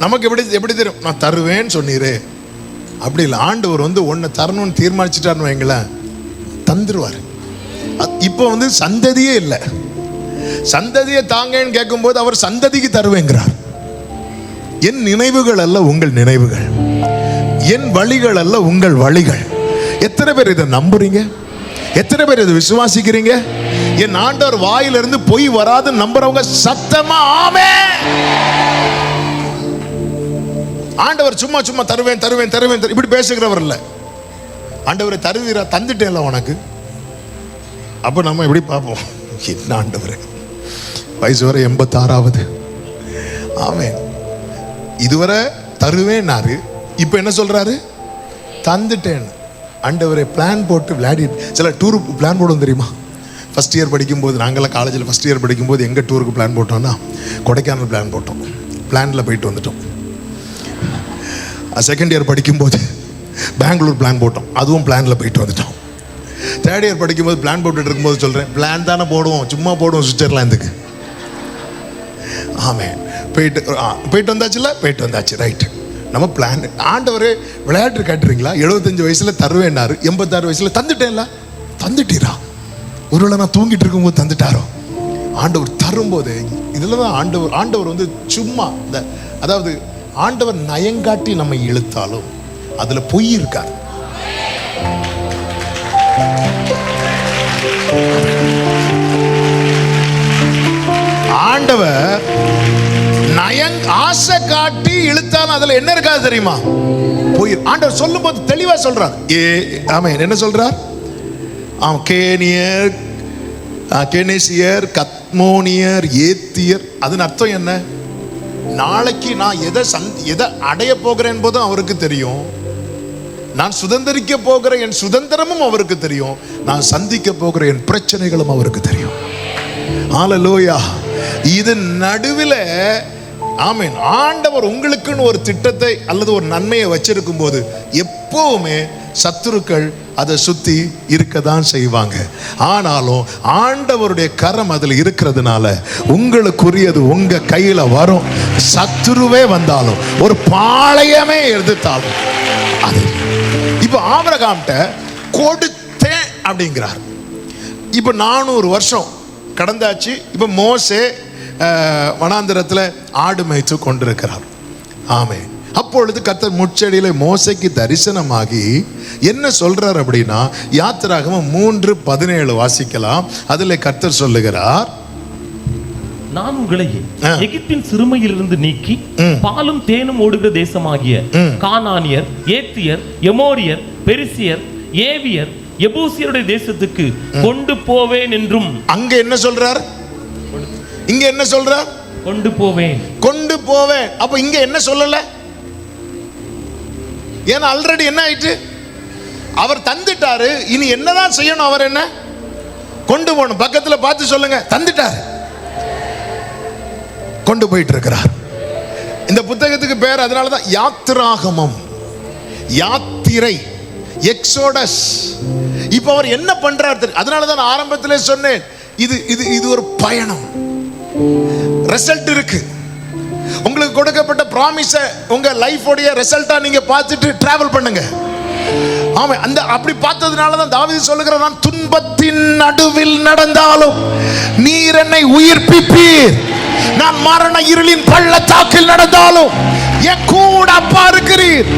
நமக்கு எப்படி தெரியும்? நான் தருவேன்னு சொன்னீரே, அப்படி இல்லை. ஆண்டவர் வந்து ஒன்னு தரணும்னு தீர்மானிச்சுட்டாருன்னு வைங்களேன், தந்துருவார். இப்போ வந்து சந்ததியே இல்லை, சந்ததியை தாங்கன்னு கேட்கும்போது அவர் சந்ததிக்கு தருவேங்கிறார். என் நினைவுகள் அல்ல உங்கள் நினைவுகள், என் வழிகள் அல்ல உங்கள் வழிகள். எத்தனை பேர் இதை நம்புறீங்க? எத்தனை பேர் இதை விசுவாசிக்கிறீங்க? என் ஆண்டவர் வாயிலிருந்து பொய் வராது நம்புறவங்க சத்தமா ஆமென். ஆண்டவர் சும்மா சும்மா தருவேன் தருவேன் தருவேன் இப்படி பேசுகிறவர் இல்லை. ஆண்டவரை தருவீரா? தந்துட்டேன்ல உனக்கு. அப்போ நம்ம எப்படி பார்ப்போம், என்ன ஆண்டவர், வயசு வரை 86ஆவது. ஆமென். இதுவரை தருவேன்னாரு, இப்போ என்ன சொல்றாரு? தந்துட்டேன். ஆண்டவரை பிளான் போட்டு விளையாடி. சில டூருக்கு பிளான் போடுவோம் தெரியுமா? ஃபஸ்ட் இயர் படிக்கும்போது, நாங்களாம் காலேஜில் ஃபஸ்ட் இயர் படிக்கும்போது எங்கே டூருக்கு பிளான் போட்டோம்னா கொடைக்கானல் பிளான் போட்டோம். பிளானில் போயிட்டு வந்துட்டோம். செகண்ட் இயர் படிக்கும்போது பெங்களூர் பிளான் போட்டோம், அதுவும் பிளானில் போயிட்டு வந்துட்டோம். தேர்ட் இயர் படிக்கும்போது பிளான் போட்டுட்டு இருக்கும்போது சொல்கிறேன், பிளான் தானே போடுவோம், சும்மா போடுவோம் சுவிட்சர்லாந்துக்கு. ஆமாம், போயிட்டு வந்தாச்சுல்ல, போயிட்டு வந்தாச்சு, ரைட்டு. நம்ம பிளான். ஆண்டவர் விளையாட்டு காட்டுறீங்களா? 75 வயசில் தருவேன்னாரு, 86 வயசில் தந்துட்டேன்ல. தந்துட்டீரா? ஒருவேளை நான் தூங்கிட்டு இருக்கும்போது தந்துட்டாரோ? ஆண்டவர் தரும்போது இதில் தான் ஆண்டவர் வந்து சும்மா அதாவது ஆண்டவர் நயங்காட்டி நம்ம இழுத்தாலும் அதுல பொய் இருக்காது. ஆண்டவர் ஆசை காட்டி இழுத்தாலும் அதுல என்ன இருக்காது தெரியுமா? பொய். ஆண்டவர் சொல்லும் போது தெளிவா சொல்றார். ஆமென். என்ன சொல்றார்? கேனியர், கெனேசியர், கத்மோனியர், ஏத்தியர். அதன் அர்த்தம் என்ன? நாளைக்கு நான் எதை அடைய போகிறேன் என்பதும் அவருக்கு தெரியும். நான் சுதந்திரிக்க போகிற என் சுதந்திரமும் அவருக்கு தெரியும். நான் சந்திக்க போகிற என் பிரச்சனைகளும் அவருக்கு தெரியும். ஹல்லேலூயா. இது நடுவில் ஆமென். ஆண்டவர் உங்களுக்குன்னு ஒரு திட்டத்தை அல்லது ஒரு நன்மையை வச்சிருக்கும் போது எப்பவுமே சத்துருக்கள் அதை சுத்தி இருக்கதான் செய்வாங்க. ஆனாலும் ஆண்டவருடைய கரம் அதில் இருக்கிறதுனால உங்களுக்குரியது உங்க கையில வரும். சத்துருவே வந்தாலும், ஒரு பாளையமே எதிர்த்தாலும் அது. இப்ப ஆபிரகாம்கிட்ட கொடுத்தேன் அப்படிங்கிறார். இப்ப 400 வருஷம் கடந்தாச்சு. இப்ப மோசே வனாந்திரத்தில் ஆடு மேய்த்து கொண்டிருக்கிறார். ஆமே. அப்பொழுது கர்த்தர் முட்செடியில மோசைக்கு தரிசனமாகி என்ன சொல்றார் அப்படின்னா, யாத்திராகமம் 3:17 வாசிக்கலாம். அதுல கர்த்தர் சொல்லுகிறார், நான் உங்களை எகிப்தின் சிறுமையிலிருந்து நீக்கி பாலும் தேனும் ஓடுகிற தேசமாகிய கானானியர், ஏத்தியர், எமோரியர், பெரிசியர், ஏவியர், எபூசியருடைய தேசத்துக்கு கொண்டு போவேன் என்றும். அங்க என்ன சொல்றார்? இங்க என்ன சொல்றார்? கொண்டு போவேன், கொண்டு போவேன். அப்ப இங்க என்ன சொல்லல? ஏன்னா ஆல்ரெடி என்ன ஆயிட்டு, அவர் தந்துட்டாரு. இனி என்னதான் செய்யணும்? அவர் என்ன கொண்டு போகணும். பக்கத்துல பார்த்து சொல்லுங்க, தந்துட்டாரு, கொண்டு போயிட்டு இருக்கிறார். இந்த புத்தகத்துக்கு பேர் அதனாலதான் யாத்திராகமம், யாத்திரை, எக்ஸோடஸ். இப்ப அவர் என்ன பண்றாரு? அதனாலதான் நான் ஆரம்பத்திலே சொன்னேன், இது ஒரு பயணம். ரிசல்ட் இருக்கு. உங்களுக்கு கொடுக்கப்பட்ட ப்ராமிஸ உங்க லைஃபோடைய ரிசல்ட்டா நீங்க பார்த்துட்டு டிராவல் பண்ணுங்க. ஆமா, அந்த அப்படி பார்த்ததுனால தான் தாவீது சொல்லுகிறார், நான் துன்பத்தின் நடுவில் நடந்தாலும் நீர் என்னை உயிர்ப்பிப்பீர், நான் மரண இருளின் பள்ளத்தாக்கில் நடந்தாலும் என் கூட அப்பா இருக்கிறீர்.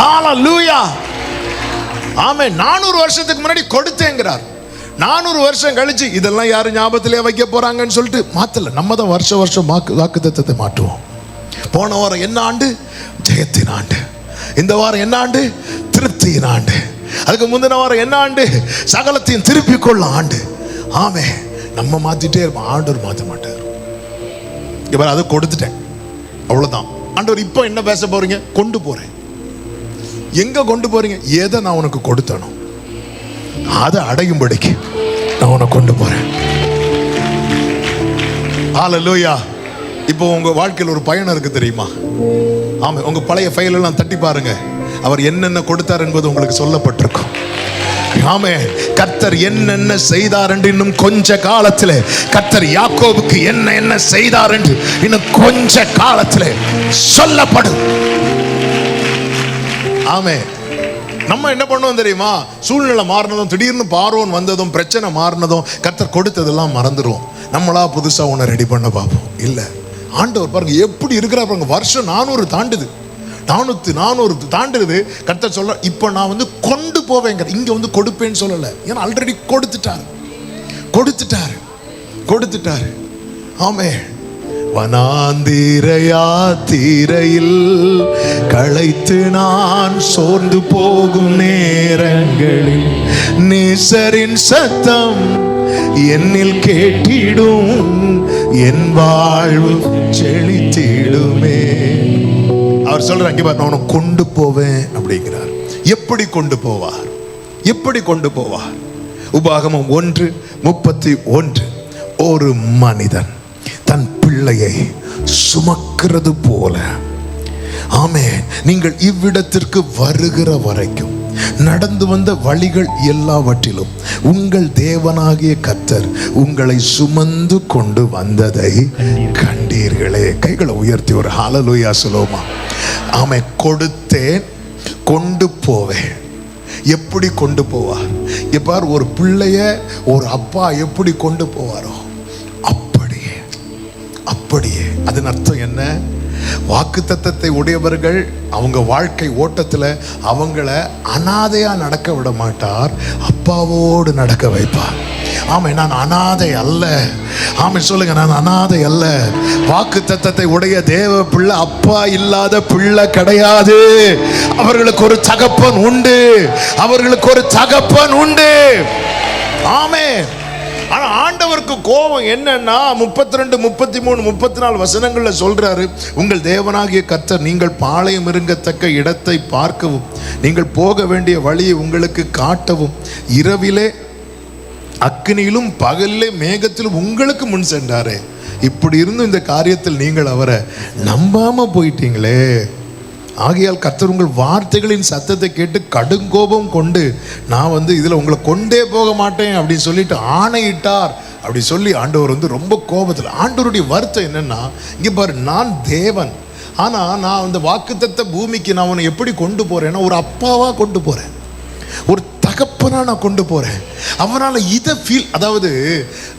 ஹல்லேலூயா. ஆமென். 400 வருஷத்துக்கு முன்னாடி கொடுத்தேங்கிறார். 400 வருஷம் கழிச்சு இதெல்லாம் யாரும் ஞாபகத்திலே வைக்க போறாங்கன்னு சொல்லிட்டு மாத்தல. நம்ம தான் வருஷம் வருஷம் வாக்குத்தத்தத்தை மாற்றுவோம். போன வாரம் என்ன ஆண்டு? ஜெயத்தின் ஆண்டு. இந்த வாரம் என்ன ஆண்டு? திருப்தியின் ஆண்டு. அதுக்கு முந்தின வாரம் என்ன ஆண்டு? சகலத்தையும் திருப்பிக் கொள்ள ஆண்டு. ஆமே. நம்ம மாத்திட்டே இருப்போம், ஆண்டவர் மாற்ற மாட்டார். இவர் அதை கொடுத்துட்டேன், அவ்வளவுதான். ஆண்டவர் இப்போ என்ன பேச போறீங்க? கொண்டு போறேன். எங்க கொண்டு போறீங்க? எதை நான் உனக்கு கொடுத்தனும் அதை அடையும்படிக்கு நான் உன்னை கொண்டு போறேன். ஹல்லேலூயா. இப்போ உங்க வாழ்க்கையில் ஒரு பயணம் இருக்கு தெரியுமா? ஆமா, உங்க பழைய ஃபைல் எல்லாம் தட்டி பாருங்க. அவர் என்னென்ன கொடுத்தார் என்பது உங்களுக்கு சொல்லப்பட்டிருக்கும். ஆமே. கர்த்தர் என்னென்ன செய்தார் என்று இன்னும் கொஞ்ச காலத்தில், கர்த்தர் யாக்கோபுக்கு என்ன செய்தார் என்று இன்னும் கொஞ்ச காலத்தில் சொல்லப்படும். ஆமே. நம்ம என்ன பண்ணுவோம் தெரியுமா? சூழ்நிலை மாறினதும், திடீர்னு பார்வோன் வந்ததும், பிரச்சனை மாறினதும், கர்த்தர் கொடுத்ததெல்லாம் மறந்துடுவோம். நம்மளா புதுசா ஒன்று ரெடி பண்ண பார்ப்போம். இல்லை, ஆண்டவர் பாருங்க எப்படி இருக்கிறார் பாருங்க. வருஷம் 400 தாண்டுது, 400 தாண்டுது. கர்த்தர் சொல்ல, இப்போ நான் வந்து கொண்டு போவேங்க. இங்க வந்து கொடுப்பேன்னு சொல்லலை, ஏன்னா ஆல்ரெடி கொடுத்துட்டாரு. ஆமே. வனாந்திர யாத்திரையில் களைத்து நான் சோர்ந்து போகும் நேரங்களில் நேசரின் சத்தம் என்னில் கேட்டிடும், என் வாழ்வு செழித்திடுமே. அவர் சொல்றார், இங்க பாரு, நான் உன்னை கொண்டு போவேன் அப்படிங்கிறார். எப்படி கொண்டு போவார்? எப்படி கொண்டு போவார்? உபாகமம் 1:31. ஒரு மனிதன் தன் பிள்ளையை சுமக்கிறது போல, ஆமென், நீங்கள் இவ்விடத்திற்கு வருகிற வரைக்கும் நடந்து வந்த வழிகள் எல்லாவற்றிலும் உங்கள் தேவனாகிய கர்த்தர் உங்களை சுமந்து கொண்டு வந்ததை கண்டீர்களே. கைகளை உயர்த்தி ஒரு ஹல்லேலூயா சொல்லுவோமா? ஆமென். கொடுத்தேன், கொண்டு போவேன். எப்படி கொண்டு போவார்? இப்ப ஒரு பிள்ளைய ஒரு அப்பா எப்படி கொண்டு போவாரோ அப்படியே அப்படியே. அதன் அர்த்தம் என்ன? வாக்குத்தத்தத்தை உடையவர்கள் அவங்க வாழ்க்கை ஓட்டத்தில் அவங்கள அனாதையா நடக்க விட மாட்டார், அப்பாவோடு நடக்க வைப்பார். ஆமை, நான் அனாதை அல்ல. ஆமை சொல்லுங்க, நான் அனாதை அல்ல. வாக்குத்தத்தத்தை உடைய தேவ பிள்ளை அப்பா இல்லாத பிள்ளை கிடையாது. அவர்களுக்கு ஒரு தகப்பன் உண்டு, அவர்களுக்கு ஒரு தகப்பன் உண்டு. ஆமே. ஆனா ஆண்டவருக்கு கோபம் என்னன்னா 32, 33, 34 வசனங்கள்ல சொல்றாரு, உங்கள் தேவனாகிய கர்த்தர் நீங்கள் பாளையம் இறங்கத்தக்க இடத்தை பார்க்கவும் நீங்கள் போக வேண்டிய வழியை உங்களுக்கு காட்டவும் இரவிலே அக்கினியிலும் பகலிலே மேகத்திலும் உங்களுக்கு முன் சென்றாரே. இப்படி இருந்தும் இந்த காரியத்தில் நீங்கள் அவரை நம்பாம போயிட்டீங்களே. ஆகையால் கர்த்தர் உங்கள் வார்த்தைகளின் சத்தத்தை கேட்டு கடுங்கோபம் கொண்டு நான் இதில் உங்களை கொண்டே போக மாட்டேன் அப்படின்னு சொல்லிட்டு ஆணையிட்டார். அப்படி சொல்லி ஆண்டவர் ரொம்ப கோபத்தில். ஆண்டவருடைய வருத்தம் என்னன்னா, இங்கே பாரு, நான் தேவன், ஆனால் நான் அந்த வாக்குத்தத்த பூமிக்கு நான் அவனை எப்படி கொண்டு போறேன்னா ஒரு அப்பாவா கொண்டு போறேன், ஒரு தகப்பனா நான் கொண்டு போறேன். அவரால் இதை ஃபீல், அதாவது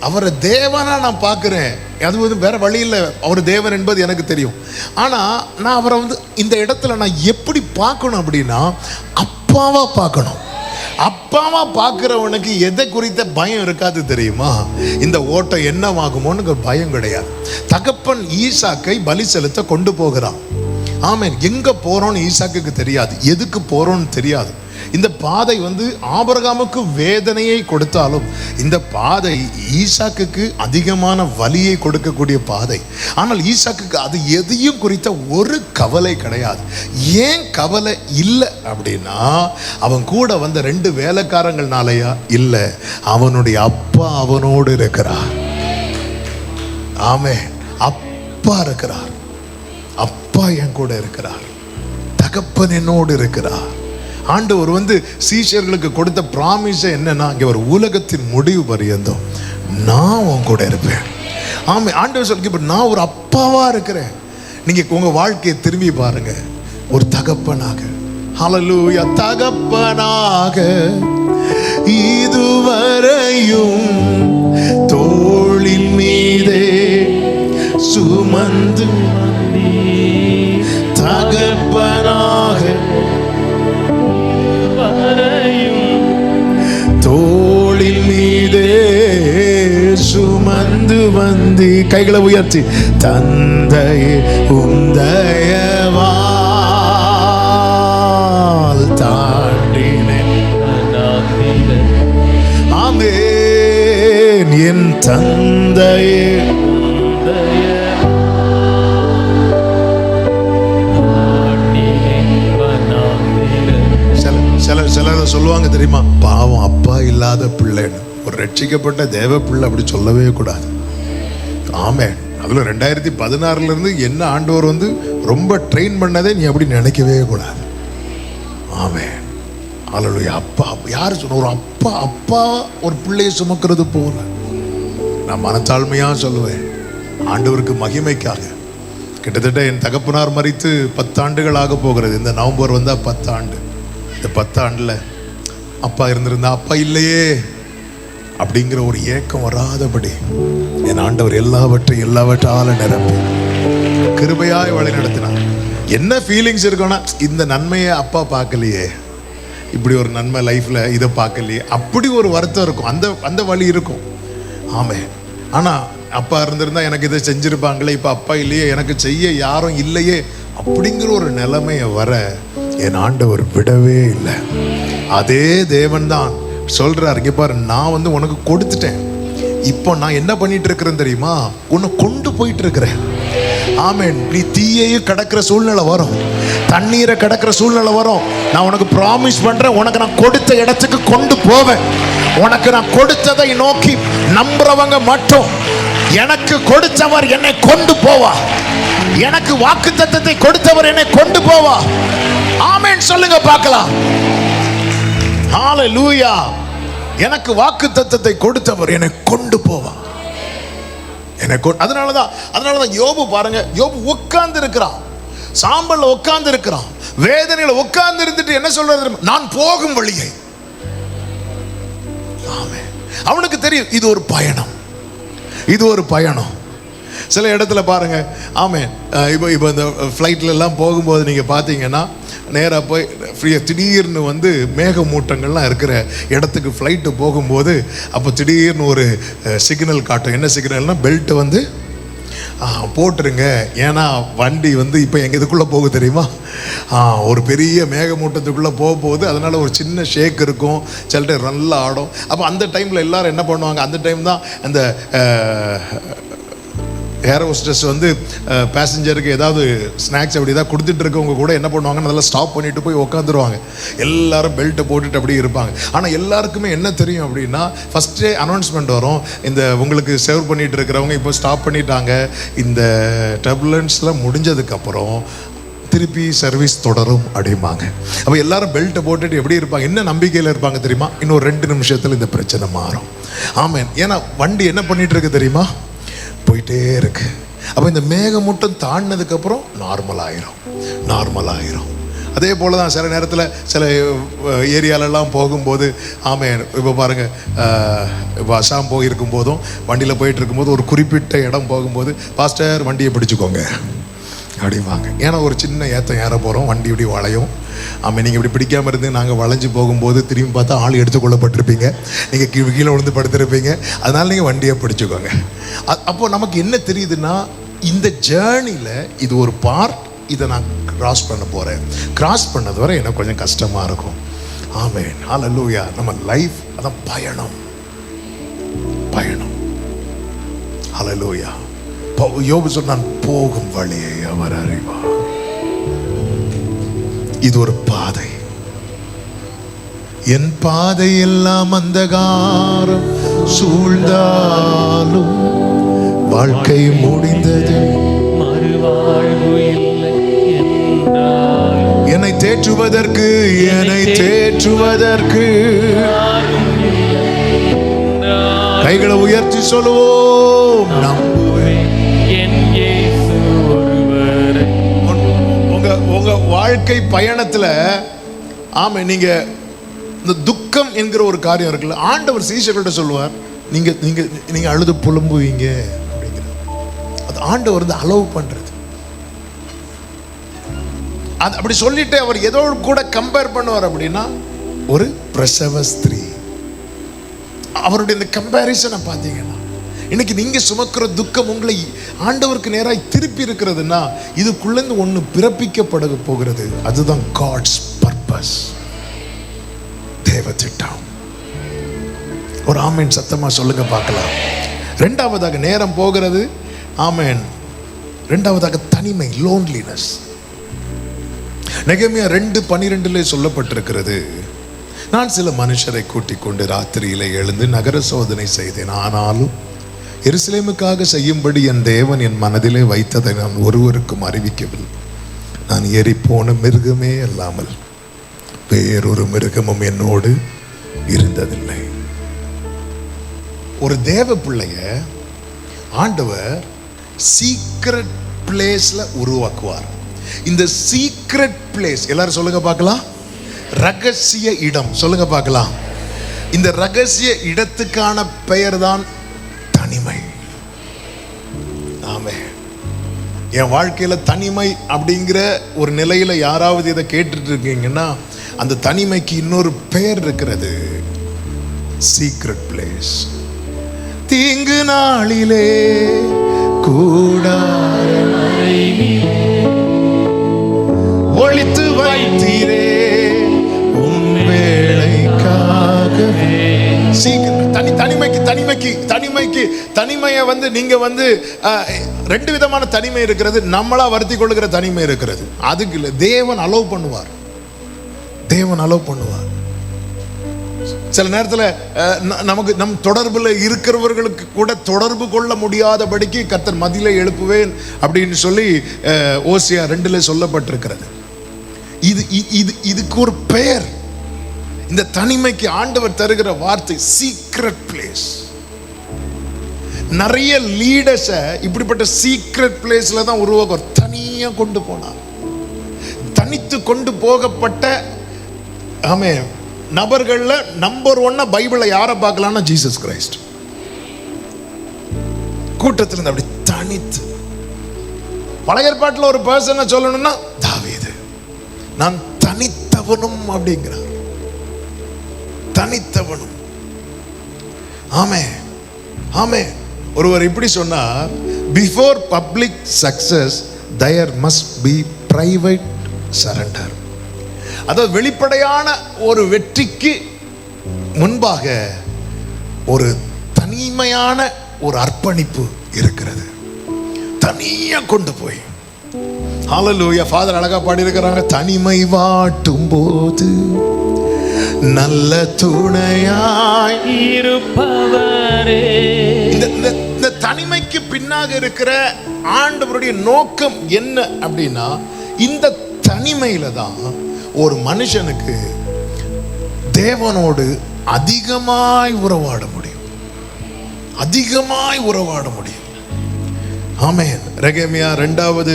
அவரை தேவனா நான் பார்க்குறேன். அது வேற வழி இல்லை, அவர் தேவன் என்பது எனக்கு தெரியும். ஆனால் நான் அவரை இந்த இடத்துல நான் எப்படி பார்க்கணும் அப்படின்னா அப்பாவா பார்க்கணும். அப்பாவா பார்க்கிறவனுக்கு எதை குறித்த பயம் இருக்காது தெரியுமா? இந்த ஓட்டம் என்னவாகுமோன்னு பயம் கிடையாது. தகப்பன் ஈசாக்கை பலி செலுத்த கொண்டு போகிறான். ஆமென். எங்க போறோம்னு ஈசாக்குக்கு தெரியாது, எதுக்கு போறோம்னு தெரியாது. இந்த பாதை ஆபிரகாமுக்கு வேதனையை கொடுத்தாலும் இந்த பாதை ஈசாக்குக்கு அதிகமான வலியை கொடுக்கக்கூடிய பாதை. ஆனால் ஈசாக்குக்கு அது எதையும் குறித்த ஒரு கவலை கிடையாது. ஏன் கவலை இல்லை அப்படின்னா, அவன் கூட வந்த 2 வேலைக்காரங்கள்னாலயா இல்லை, அவனுடைய அப்பா அவனோடு இருக்கிறார். ஆமே, அப்பா இருக்கிறார், அப்பா என் கூட இருக்கிறார், தகப்பன் என்னோடு இருக்கிறார். ஆண்டவர் சீஷர்களுக்கு கொடுத்த பிராமிஸ் என்னன்னா, இங்க ஒரு உலகத்தின் முடிவு பரியந்தம் நான் உன் கூட இருப்பேன். ஆமா, ஆண்டவர் சொல்ல, நான் ஒரு அப்பாவா இருக்கிறேன். நீங்க உங்க வாழ்க்கையை திரும்பி பாருங்க, ஒரு தகப்பனாக. ஹல்லேலூயா. தகப்பனாக இதுவரையும் தோளின் மீதே சுமந்து தகப்பனாக தோளின் மீதே சுமந்து வந்தி. கைகளை உயர்த்தி, தந்தையே உந்தயவால் தாண்டினேன். ஆமென். என் தந்தையே சிலர் சொல்லுவாங்க தெரியுமா, பாவம் அப்பா இல்லாத பிள்ளைன்னு. ஒரு ரட்சிக்கப்பட்ட தேவ பிள்ளை அப்படி சொல்லவே கூடாது. ஆமே. அதுல 2016 இருந்து என்ன ஆண்டவர் ரொம்ப ட்ரெயின் பண்ணதே நீ அப்படி நினைக்கவே கூடாது. ஆமே. அல்லேலூயா. அப்பா யாரு சொன்ன, ஒரு அப்பா அப்பா ஒரு பிள்ளையை சுமக்கிறது போல. நான் மனத்தாழ்மையா சொல்லுவேன், ஆண்டவருக்கு மகிமைக்காக. கிட்டத்தட்ட என் தகப்பனார் மரித்து 10 ஆண்டுகள் ஆக போகிறது. இந்த நவம்பர் வந்தா 10 ஆண்டு. இந்த 10 ஆண்டுல அப்பா இருந்திருந்தா, அப்பா இல்லையே அப்படிங்கிற ஒரு ஏக்கம் வராதபடி என் ஆண்டவர் எல்லாவற்றால நிரப்பி கிருபையாய் வழி நடத்தினார். என்ன ஃபீலிங்ஸ் இருக்குன்னா, இந்த நன்மையை அப்பா பார்க்கலையே, இப்படி ஒரு நன்மை லைஃப்ல இதை பார்க்கலையே, அப்படி ஒரு வருத்தம் இருக்கும், அந்த வழி இருக்கும். ஆமே. ஆனா அப்பா இருந்திருந்தா எனக்கு இதை செஞ்சிருப்பாங்களே, இப்ப அப்பா இல்லையே, எனக்கு செய்ய யாரும் இல்லையே அப்படிங்கிற ஒரு நிலைமையை வர என் ஆண்டவர் விடவே இல்லை. அதே தேவன் தான் சொல்றாரு, இங்க பாரு, நான் உனக்கு கொடுத்துட்டேன், இப்போ நான் என்ன பண்ணிட்டு இருக்கிறேன் தெரியுமா, உன்னை கொண்டு போயிட்டு இருக்கிறேன். ஆமென். நீ தீயையும் கடக்கிற சூழ்நிலை வரும், தண்ணீரை கடக்கிற சூழ்நிலை வரும். நான் உனக்கு ப்ராமிஸ் பண்றேன், உனக்கு நான் கொடுத்த இடத்துக்கு கொண்டு போவேன். உனக்கு நான் கொடுத்ததை நோக்கி நம்புறவங்க மட்டும், எனக்கு கொடுத்தவர் என்னை கொண்டு போவா, எனக்கு வாக்குத்தத்தத்தை கொடுத்தவர் என்னை கொண்டு போவா. ஆமென் சொல்லுங்க பார்க்கலாம். ஹல்லேலூயா. எனக்கு வாக்குத்தத்தத்தை கொடுத்தவர் என்னை கொண்டு போவா. அதனாலதான் யோபு பாருங்க, யோபு உட்கார்ந்து இருக்கிறான், சாம்பல்ல உட்கார்ந்து இருக்கிறான், வேதனையில உட்கார்ந்து இருந்துட்டு என்ன சொல்றது, நான் போகும் வழியை. ஆமென். அவனுக்கு தெரியும் இது ஒரு பயணம், இது ஒரு பயணம். சில இடத்துல பாருங்க, ஆமென், இப்போ இந்த ஃப்ளைட்ல எல்லாம் போகும்போது நீங்க பார்த்தீங்கன்னா நேராக போய் ஃப்ரீயாக திடீர்னு மேகமூட்டங்கள்லாம் இருக்கிற இடத்துக்கு ஃப்ளைட்டு போகும்போது அப்போ திடீர்னு ஒரு சிக்னல் காட்டும். என்ன சிக்னல்னா, பெல்ட்டு போட்டுருங்க, ஏன்னா வண்டி இப்போ எங்கள் இதுக்குள்ளே போக தெரியுமா, ஒரு பெரிய மேகமூட்டத்துக்குள்ளே போகும்போது, அதனால் ஒரு சின்ன ஷேக் இருக்கும், சில டைம் நல்லா ஆடும். அப்போ அந்த டைமில் எல்லோரும் என்ன பண்ணுவாங்க, அந்த டைம் தான் அந்த ஏர் ஹோஸ்டஸ் பேசஞ்சருக்கு ஏதாவது ஸ்நாக்ஸ் அப்படி ஏதாவது கொடுத்துட்டு இருக்கவங்க கூட என்ன பண்ணுவாங்கன்னு அதெல்லாம் ஸ்டாப் பண்ணிட்டு போய் உட்காந்துருவாங்க. எல்லாரும் பெல்ட்டை போட்டுட்டு அப்படியே இருப்பாங்க. ஆனால் எல்லாருக்குமே என்ன தெரியும் அப்படின்னா, ஃபஸ்ட்டே அனௌன்ஸ்மெண்ட் வரும், இந்த உங்களுக்கு சர்வ் பண்ணிட்டு இருக்கிறவங்க இப்போ ஸ்டாப் பண்ணிட்டாங்க, இந்த டர்புலன்ஸ்லாம் முடிஞ்சதுக்கப்புறம் திருப்பி சர்வீஸ் தொடரும் அப்படிம்பாங்க. அப்போ எல்லாரும் பெல்ட்டை போட்டுட்டு எப்படி இருப்பாங்க, என்ன நம்பிக்கையில் இருப்பாங்க தெரியுமா, இன்னொரு 2 நிமிஷத்தில் இந்த பிரச்சனை மாறும். ஆமென். ஏன்னா வண்டி என்ன பண்ணிட்டு இருக்கு தெரியுமா, போயிட்டே இருக்கு. அப்போ இந்த மேகமூட்டம் தாண்டினதுக்கப்புறம் நார்மல் ஆயிரும். அதே போல தான் சில நேரத்தில் சில ஏரியாலெல்லாம் போகும்போது, ஆமென், இப்போ பாருங்கள், இப்போ அசாம் போயிருக்கும் போதும் வண்டியில் போயிட்டு இருக்கும்போது ஒரு குறிப்பிட்ட இடம் போகும்போது, பாஸ்டர் வண்டியை பிடிச்சிக்கோங்க அப்படிவாங்க. ஏன்னா ஒரு சின்ன ஏற்றம் ஏற போகிறோம், வண்டி இப்படி வளையும். ஆமாம், நீங்கள் இப்படி பிடிக்காமல் இருந்து நாங்கள் வளைஞ்சு போகும்போது திரும்பி பார்த்தா ஆள் எடுத்துக்கொள்ளப்பட்டிருப்பீங்க, நீங்கள் கீழே விழுந்து படுத்திருப்பீங்க, அதனால் நீங்கள் வண்டியை பிடிச்சிக்கோங்க. அப்போது நமக்கு என்ன தெரியுதுன்னா, இந்த ஜேர்னியில் இது ஒரு பார்ட், இதை நான் கிராஸ் பண்ண போகிறேன், கிராஸ் பண்ணது வரை எனக்கு கொஞ்சம் கஷ்டமாக இருக்கும். ஆமென். ஹல்லேலூயா. நம்ம லைஃப் அதான் பயணம். ஹல்லேலூயா. யோபு சொன்னான், போகும் வழியை அவர் அறிவார். இது ஒரு பாதை. என் பாதை எல்லாம் அந்தகாரம் சூழ்ந்தாலும் வாழ்க்கை முடிந்தது, மறுவாழ்வு இல்லை என்றாலும் என்னை தேற்றுவதற்கு கைகளை உயர்த்தி சொல்லுவோம், நம்புவேன் என் இயேசு ஒருவரை. உங்க வாழ்க்கை பயணத்துல, ஆமா, நீங்க இந்த துக்கம் என்கிற ஒரு காரியம் இருக்குல்ல, ஆண்டவர் சீஷர்கள்ட்ட சொல்லுவார், நீங்க நீங்க நீங்க அழுது புலம்புவீங்க அப்படிங்கிற, அது ஆண்டவர் அலோவ் பண்றது. அது அப்படி சொல்லிட்டு அவர் ஏதோ கூட கம்பேர் பண்ணுவார் அப்படின்னா, ஒரு பிரசவ ஸ்திரீ. அவருடைய இந்த கம்பேரிசனை பார்த்தீங்கன்னா, இன்னைக்கு நீங்க சுமக்கிற துக்கம் உங்களை ஆண்டவருக்கு நேராக திருப்பி இருக்கிறதுனா, இதுக்குள்ளேருந்து ஒன்று பிறப்பிக்கப்பட போகிறது. அதுதான் காட்ஸ் பர்பஸ், தேவ திட்டம். ஒரு ஆமேன் சத்தமா சொல்லுங்க பார்க்கலாம். 2வது நேரம் போகிறது. ஆமேன். 2வது தனிமை, லோன்லினஸ். நெகேமியா 2:12 சொல்லப்பட்டிருக்கிறது, நான் சில மனுஷரை கூட்டிக் கொண்டு ராத்திரியிலே எழுந்து நகர சோதனை செய்தேன், ஆனாலும் எருசலேமுக்காக செய்யும்படி என் தேவன் என் மனதிலே வைத்ததை நான் ஒருவருக்கும் அறிவிக்கவில்லை. நான் ஏறிப்போன மிருகமே அல்லாமல் வேறொரு மிருகமும் என்னோடு இருந்ததில்லை. ஒரு தேவ பிள்ளைய ஆண்டவர் சீக்ரெட் பிளேஸ்ல உருவாக்குவார். இந்த சீக்ரெட் பிளேஸ் எல்லாரும் சொல்லுங்க பார்க்கலாம், ரகசிய இடம். சொல்லுங்க பார்க்கலாம். இந்த ரகசிய இடத்துக்கான பெயர் தான் தனிமை. ஆமே. என் வாழ்க்கையில தனிமை அப்படிங்கிற ஒரு நிலையில யாராவது இதை கேட்டுட்டு இருக்கீங்கன்னா, அந்த தனிமைக்கு இன்னொரு பெயர் இருக்கிறது, சீக்ரெட் பிளேஸ். தீங்கு நாளிலே கூடார ஒளித்து வைத்தீரே உம் வேளைக்காகவே. சீக்கிரம் தனிமையை வந்து நீங்க வந்து ரெண்டு விதமான தனிமை இருக்கிறது. நம்மளா வருத்தி கொள்ளுகிற தனிமை இருக்கிறது. அதுக்கு இல்லை, தேவன் அலோவ் பண்ணுவார். சில நேரத்தில் நமக்கு நம் தொடர்பில் இருக்கிறவர்களுக்கு கூட தொடர்பு கொள்ள முடியாதபடிக்கு கர்த்தர் மதிலை எழுப்புவேன் அப்படின்னு சொல்லி ஓசியா 2 சொல்லப்பட்டிருக்கிறது. இதுக்கு ஒரு பெயர். இந்த தனிமைக்கு ஆண்டவர் தருகிற வார்த்தை சீக்ரெட் பிளேஸ். நிறைய லீடர்ஸை இப்படிப்பட்ட சீக்ரெட் பிளேஸ்ல தான் உருவாக்க தனியா கொண்டு போனார். தனித்து கொண்டு போகப்பட்ட நபர்கள்ல நம்பர் 1 பைபிளை யாரை பார்க்கலாம்னா ஜீசஸ் கிரைஸ்ட். கூட்டத்தில் இருந்து அப்படி தனித்து. பழைய ஏற்பாட்டில் ஒரு பர்சனை சொல்லணும்னா தாவீது, நான் தனித்தவனும் அப்படிங்கிறார். தனித்தவனும். ஆமே. ஒருவர் இப்படி சொன்னார், before public success there must be private surrender. அதாவது வெளிப்படையான ஒரு வெற்றிக்கு முன்பாக ஒரு தனிமையான ஒரு அர்ப்பணிப்பு இருக்கிறது. தனியா கொண்டு போய் ஹல்லேலூயா. ஃபாதர் அழகா பாடி இருக்கிறாங்க, தனிமை வாட்டும் போது நல்ல துணையாய் இருப்பவரே. இந்த தனிமைக்கு பின்னாக இருக்கிற ஆண்டவருடைய நோக்கம் என்ன அப்படின்னா, இந்த தனிமையில தான் ஒரு மனுஷனுக்கு தேவனோடு அதிகமாய் உறவாட முடியும். ஆமென். ரெகேமியா 2வது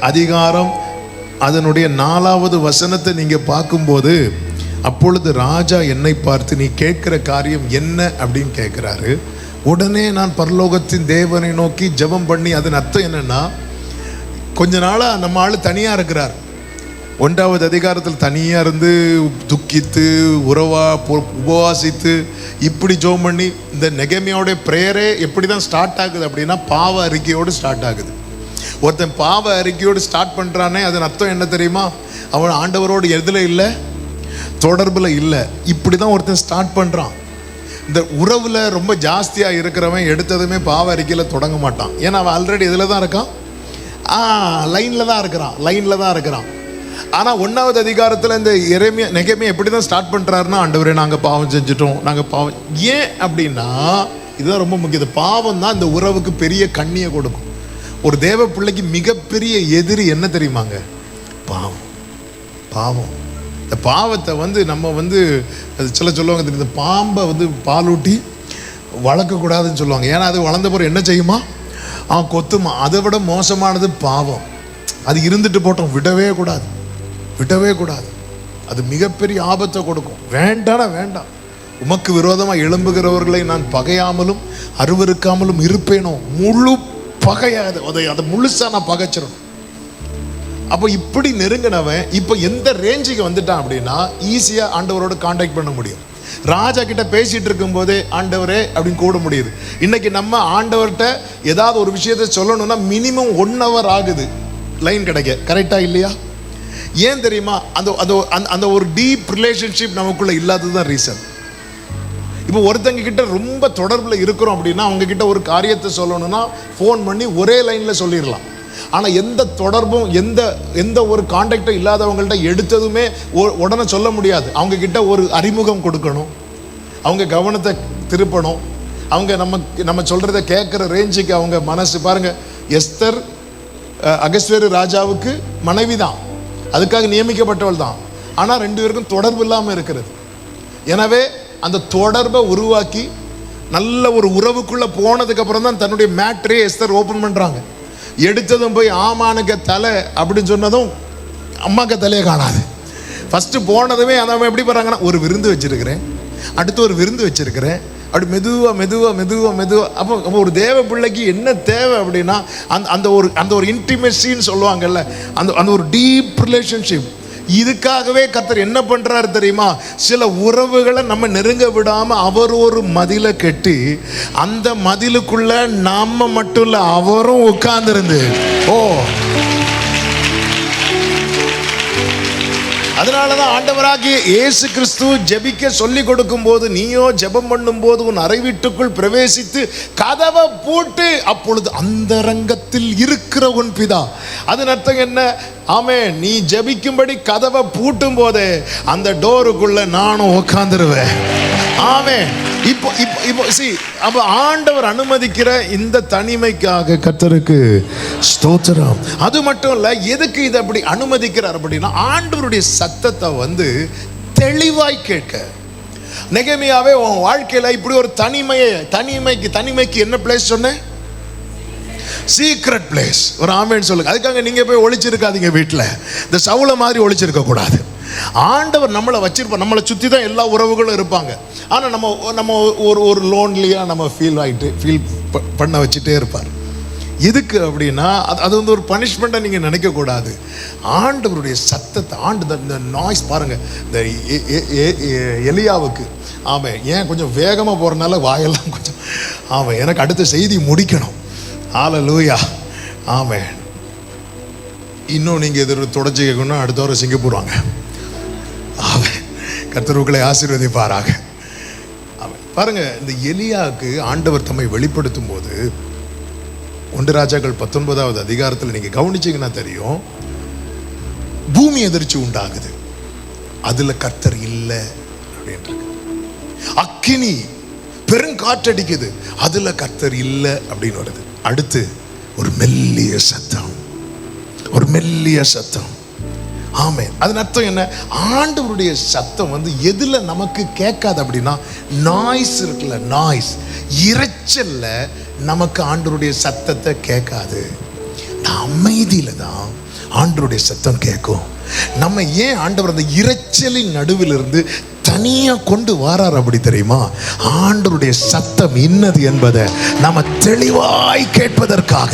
அதிகாரம் அதனுடைய 4வது வசனத்தை நீங்க பார்க்கும்போது, அப்பொழுது ராஜா என்னை பார்த்து, நீ கேட்கிற காரியம் என்ன அப்படின்னு கேட்கிறாரு. உடனே நான் பரலோகத்தின் தேவனை நோக்கி ஜெபம் பண்ணி, அதன் அர்த்தம் என்னன்னா, கொஞ்ச நாளா நம்ம ஆளு தனியா இருக்கிறார். 1வது அதிகாரத்தில் தனியா இருந்து துக்கித்து உபவாசித்து இப்படி ஜெபம் பண்ணி, இந்த நெகேமியாவோட பிரேயரே எப்படி தான் ஸ்டார்ட் ஆகுது அப்படின்னா, பாவ அறிக்கையோடு ஸ்டார்ட் ஆகுது. ஒருத்தன் பாவ அறிக்கையோடு ஸ்டார்ட் பண்றானே, அதன் அர்த்தம் என்ன தெரியுமா? அவன் ஆண்டவரோடு எதுல இல்லை, தொடர்புல இல்லை. இப்படி தான் ஒருத்தன் ஸ்டார்ட் பண்றான். இந்த உறவுல ரொம்ப ஜாஸ்தியா இருக்கிறவன் எடுத்ததுமே பாவ அறிக்கையில தொடங்க மாட்டான். ஏன்னா அவன் ஆல்ரெடி இதில் தான் இருக்கான், லைன்ல தான் இருக்கிறான். ஆனா 1வது அதிகாரத்தில் இந்த நெகேமியா எப்படி தான் ஸ்டார்ட் பண்றாருன்னா, ஆண்டவரே நாங்க பாவம் செஞ்சுட்டோம், ஏன் அப்படின்னா, இதுதான் ரொம்ப முக்கியம். பாவம் தான் இந்த உறவுக்கு பெரிய கண்ணியை கொடுக்கும். ஒரு தேவ பிள்ளைக்கு மிகப்பெரிய எதிரி என்ன தெரியுமாங்க? பாவம். இந்த பாவத்தை வந்து நம்ம வந்து சொல்லுவாங்க, இந்த பாம்பை வந்து பாலூட்டி வளர்க்கக்கூடாதுன்னு சொல்லுவாங்க. ஏன்னா அது வளர்ந்த பிறகு என்ன செய்யுமா? கொத்துமா. அதை விட மோசமானது பாவம். அது இருந்துட்டு போட்டோம், விடவே கூடாது. அது மிகப்பெரிய ஆபத்தை கொடுக்கும். வேண்டாம். உமக்கு விரோதமாக எழும்புகிறவர்களை நான் பகையாமலும் அருவருக்காமலும் இருப்பேனோ. முழு பகையாது, அதை முழுசா நான் பகைச்சிடணும். அப்போ இப்படி நெருங்கினவன் இப்போ எந்த ரேஞ்சுக்கு வந்துட்டான் அப்படின்னா, ஈஸியா ஆண்டவரோட கான்டாக்ட் பண்ண முடியும். ராஜா கிட்ட பேசிட்டு இருக்கும் போதே ஆண்டவரே அப்படின்னு கூட முடியுது. இன்னைக்கு நம்ம ஆண்டவர்கிட்ட ஏதாவது ஒரு விஷயத்தை சொல்லணும்னா மினிமம் 1 hour ஆகுது லைன் கிடைக்க. கரெக்டா இல்லையா? ஏன் தெரியுமா? அந்த ஒரு டீப் ரிலேஷன்ஷிப் நமக்குள்ள இல்லாததுதான் ரீசன். இப்போ ஒருத்தங்க கிட்ட ரொம்ப தொடர்புல இருக்கிறோம் அப்படின்னா, அவங்க கிட்ட ஒரு காரியத்தை சொல்லணும்னா ஃபோன் பண்ணி ஒரே லைன்ல சொல்லிடலாம். ஆனா எந்த தொடர்பும் எந்த ஒரு கான்டாக்டும் இல்லாதவங்கள்ட்ட எடுத்ததுமே உடனே சொல்ல முடியாது. அவங்க கிட்ட ஒரு அறிமுகம் கொடுக்கணும், அவங்க கவனத்தை திருப்பணும், அவங்க நம்ம சொல்றதை கேட்குற ரேஞ்சுக்கு அவங்க மனசு. பாருங்க, எஸ்தர் அகஸ்வேரு ராஜாவுக்கு மனைவி தான், அதுக்காக நியமிக்கப்பட்டவள் தான். ஆனால் 2 பேருக்கும் தொடர்பு இல்லாமல் இருக்கிறது. எனவே அந்த தொடர்பை உருவாக்கி நல்ல ஒரு உறவுக்குள்ள போனதுக்கு அப்புறம் தான் தன்னுடைய மேட்ரே எஸ்தர் ஓப்பன் பண்றாங்க. எடுத்ததும் போய் ஆமானுக்கு தலை அப்படின்னு சொன்னதும் அம்மாக்கு தலையை காணாது. ஃபர்ஸ்ட் போனதுமே அவன் எப்படி போறாங்கன்னா, ஒரு விருந்து வச்சிருக்கிறேன், அடுத்து ஒரு விருந்து வச்சிருக்கிறேன், அப்படி மெதுவா. அப்போ ஒரு தேவ பிள்ளைக்கு என்ன தேவை அப்படின்னா, அந்த ஒரு இன்டிமேசின்னு சொல்லுவாங்கல்ல, அந்த ஒரு டீப் ரிலேஷன்ஷிப். இதுக்காகவே கர்த்தர் என்ன பண்றாரு தெரியுமா? சில உறவுகளை நம்ம நெருங்க விடாம அவர் ஒரு மதிலை கட்டி அந்த மதிலுக்குள்ள நாம மட்டும் இல்ல அவரும் உட்கார்ந்திருந்து அதனாலதான் ஆண்டவராகிய இயேசு கிறிஸ்து ஜெபிக்க சொல்லி கொடுக்கும் போது, நீயோ ஜெபம் பண்ணும் போது உன் அறை வீட்டுக்குள் பிரவேசித்து கதவை பூட்டு, அப்பொழுது அந்த ரங்கத்தில் இருக்கிற உன் பிதா. அதன் அர்த்தம் என்ன? ஆமென். நீ ஜெபிக்கும்படி கதவை பூட்டும் போதே அந்த டோருக்குள்ள நானும் உட்கார்ந்துருவேன். ஆமென். இப்போ ஆண்டவர் அனுமதிக்கிற இந்த தனிமைக்காக கர்த்தருக்கு ஸ்தோத்திரம். அது மட்டும் இல்ல, எதுக்கு இதை அப்படி அனுமதிக்கிறார் அப்படின்னா ஆண்டவருடைய சத்தத்தை வந்து தெளிவாய் கேட்க. நெகேமியாவே உன் வாழ்க்கையில இப்படி ஒரு தனிமைக்கு என்ன பிளேஸ் சொன்னேன்? Secret place. ஒரு ஆமென் சொல்லுங்க. அதுக்காக நீங்க போய் ஒளிச்சிருக்காதீங்க வீட்டில். இந்த சவுளை மாதிரி ஒளிச்சிருக்க கூடாது. ஆண்டவர் நம்மளை வச்சிருப்போம். நம்மளை சுற்றி தான் எல்லா உறவுகளும் இருப்பாங்க. ஆனால் நம்ம ஒரு லோன்லியாக நம்ம ஃபீல் பண்ண வச்சுட்டே இருப்பார். எதுக்கு அப்படின்னா அது வந்து ஒரு பனிஷ்மெண்ட்டை நீங்கள் நினைக்கக்கூடாது. ஆண்டவருடைய சத்தத்தை இந்த நாய்ஸ் பாருங்க. இந்த எலியாவுக்கு ஏன் கொஞ்சம் வேகமாக போகிறனால வாயெல்லாம் கொஞ்சம் எனக்கு அடுத்த செய்தி முடிக்கணும். ஹல்லேலூயா. இன்னும் நீங்கள் எதிர தொடர்ச்சி கேட்கணும். அடுத்த வாரம் சிங்கப்பூர் வாங்க. கர்த்தருக்களை ஆசீர்வதிப்பாராக. பாருங்க, இந்த எலியாவுக்கு ஆண்டவர் தம்மை வெளிப்படுத்தும் போது 1 ராஜாக்கள் 19வது அதிகாரத்தில் நீங்க கவனிச்சீங்கன்னா தெரியும், பூமி எதிர்ச்சி உண்டாகுது. அதுல கர்த்தர் இல்லை அப்படின்ட்டு. அக்கினி பெருங்காற்றடிக்குது, அதுல கர்த்தர் இல்லை அப்படின்னு வருது. அடுத்து ஒரு மெல்லிய சத்தம். ஆமென். அதன் அர்த்தம் என்ன? ஆண்டவருடைய சத்தம் வந்து எதுல நமக்கு கேட்காது அப்படின்னா நாய்ஸ் இருக்குல்ல, நாய்ஸ், இரைச்சல்ல நமக்கு ஆண்டவருடைய சத்தத்தை கேட்காது. அமைதியில தான் ஆண்டவருடைய சத்தம் கேட்கும். நம்ம ஏன் ஆண்டவர் அந்த இரைச்சலின் நடுவில் இருந்து தனியா கொண்டு வரார் அப்படி தெரியுமா? ஆண்டவருடைய சத்தம் இன்னது என்பதை நம்ம தெளிவாய் கேட்பதற்காக.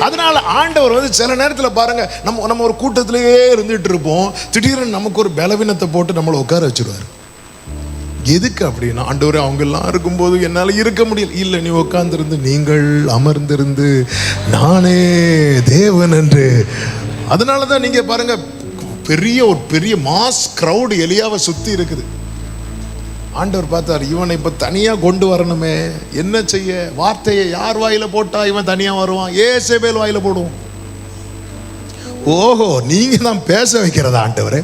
அதனால ஆண்டவர் வந்து சில நேரத்தில் பாருங்க, நம்ம ஒரு கூட்டத்திலேயே இருந்துட்டு இருப்போம், திடீர்னு நமக்கு ஒரு பலவீனத்தை போட்டு நம்மளை உட்கார வச்சிருவார். எதுக்கு அப்படின்னா, ஆண்டவர் அவங்க எல்லாம் இருக்கும்போது என்னால் இருக்க முடியல. இல்லை, நீ உட்கார்ந்திருந்து, நீங்கள் அமர்ந்திருந்து நானே தேவன் என்று. அதனால தான் நீங்க பாருங்க, ஒரு பெரிய மாஸ் கிரவுட் எலியாவை சுத்தி இருக்குது. ஆண்டவர் பார்த்தார், இவனை இப்ப தனியா கொண்டு வரணுமே, என்ன செய்ய? வார்த்தையை யார் வாயில போட்டா இவன் தனியா வருவான்? ஏசபேல் வாயில போடுவோம். ஓஹோ, நீங்க தான் பேச வைக்கிறதா ஆண்டவரே?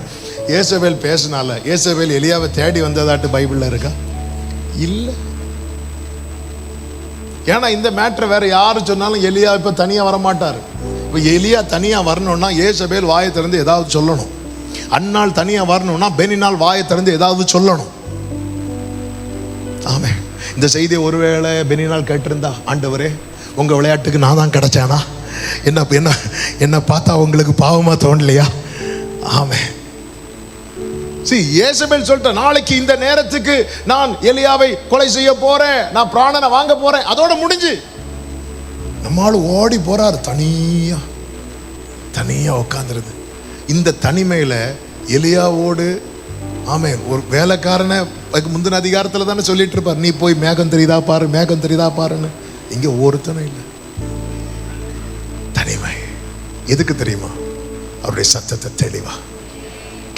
ஏசபேல் பேசினால ஏசபேல் எலியாவை தேடி வந்ததாட்டு பைபிள்ல இருக்கா? இல்ல. ஏன்னா இந்த மேட்டரை வேற யாரு சொன்னாலும் எலியா இப்ப தனியா வர மாட்டாரு. இப்ப எலியா தனியா வரணும்னா ஏசபேல் வாயை திறந்து ஏதாவது சொல்லணும். அன்னாள் தனியா வரணும்னா பெனினால் வாயை திறந்து ஏதாவது சொல்லணும். ஆமே. இந்த செய்தியை ஒருவேளை பெனினால் கேட்டிருந்தா, ஆண்டவரே உங்க விளையாட்டுக்கு நான் தான் கிடைச்சானா? என்ன பார்த்தா உங்களுக்கு பாவமா தோணலையா? ஆமே. ஏசபேல் சொல்லிட்ட, நாளைக்கு இந்த நேரத்துக்கு நான் எலியாவை கொலை செய்ய போறேன், நான் பிராணனை வாங்க போறேன், அதோட முடிஞ்சு. நம்மால் ஓடி போறார் தனியா உட்கார்ந்துருது. இந்த தனிமையில எலியாவோடு ஒரு வேலைக்காரனை முந்தின அதிகாரத்தில் தானே சொல்லிட்டு இருப்பார், நீ போய் மேகம் தெரியுதா பாருன்னு. இங்க ஒருத்தனும் இல்லை. தனிமை. எதுக்கு தெரியுமா? அவருடைய சத்தத்தை தெளிவா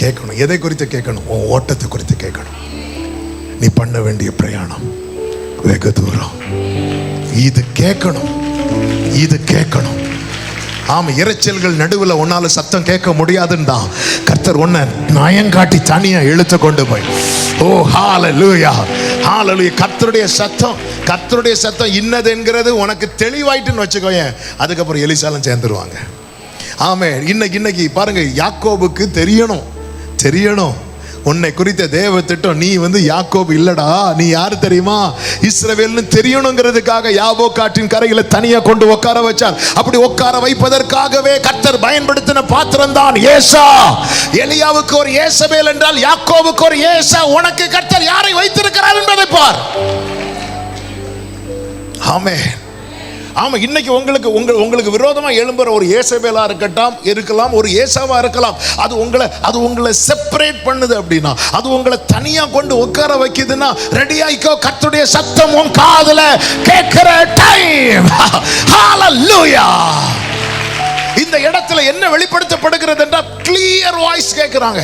கேட்கணும். எதை குறித்து கேட்கணும்? உன் ஓட்டத்தை குறித்து கேட்கணும். நீ பண்ண வேண்டிய பிரயாணம் வெகு தூரம். இது கேட்கணும். ஆமா, இரைச்சல்கள் நடுவில் உன்னால சத்தம் கேட்க முடியாதுன்னா கர்த்தர் உன்னை நயங்காட்டி தனியா இழுத்து கொண்டு போய், ஓ ஹல்லேலூயா, கர்த்தருடைய சத்தம் இன்னது என்கிறது உனக்கு தெளிவாயிட்டுன்னு வச்சுக்கோயேன். அதுக்கப்புறம் எலிசாலும் சேர்ந்துருவாங்க. ஆமே. இன்னைக்கு பாருங்க, யாக்கோபுக்கு தெரியணும் உன்னை குறித்த தேவ திட்டம். நீ வந்து யாக்கோபு இல்லடா, நீ யாரு தெரியுமா? இஸ்ரவேல்னு தெரியணுங்கிறதுக்காக யாபோக்காற்றின் கரையில தனியா கொண்டு உட்கார வச்சார். அப்படி உட்கார வைப்பதற்காகவே கர்த்தர் பயன்படுத்தின பாத்திரம் தான் ஏசா. எலியாவுக்கு ஒரு ஏசபேல் என்றால் யாக்கோபுக்கு ஒரு ஏசா. உனக்கு கர்த்தர் யாரை வைத்திருக்கிறார் என்பதை பார். ஆமென். ஆமா, இன்னைக்கு உங்களுக்கு விரோதமா எழும்புற ஒரு ஏசபேலா இருக்கலாம், ஒரு ஏசாவா இருக்கலாம். அது உங்களை செப்பரேட் பண்ணுது அப்படின்னா, அது உங்களை தனியா கொண்டு உட்கார வைக்குதுன்னா, ரெடியாய்க்கோ. கர்த்தருடைய சத்தம் உன் காதுல கேட்கிற டைம். ஹalleluya. இந்த இடத்துல என்ன வெளிப்படுத்தப்படுகிறது என்றால், கிளியர் வாய்ஸ் கேட்கிறாங்க,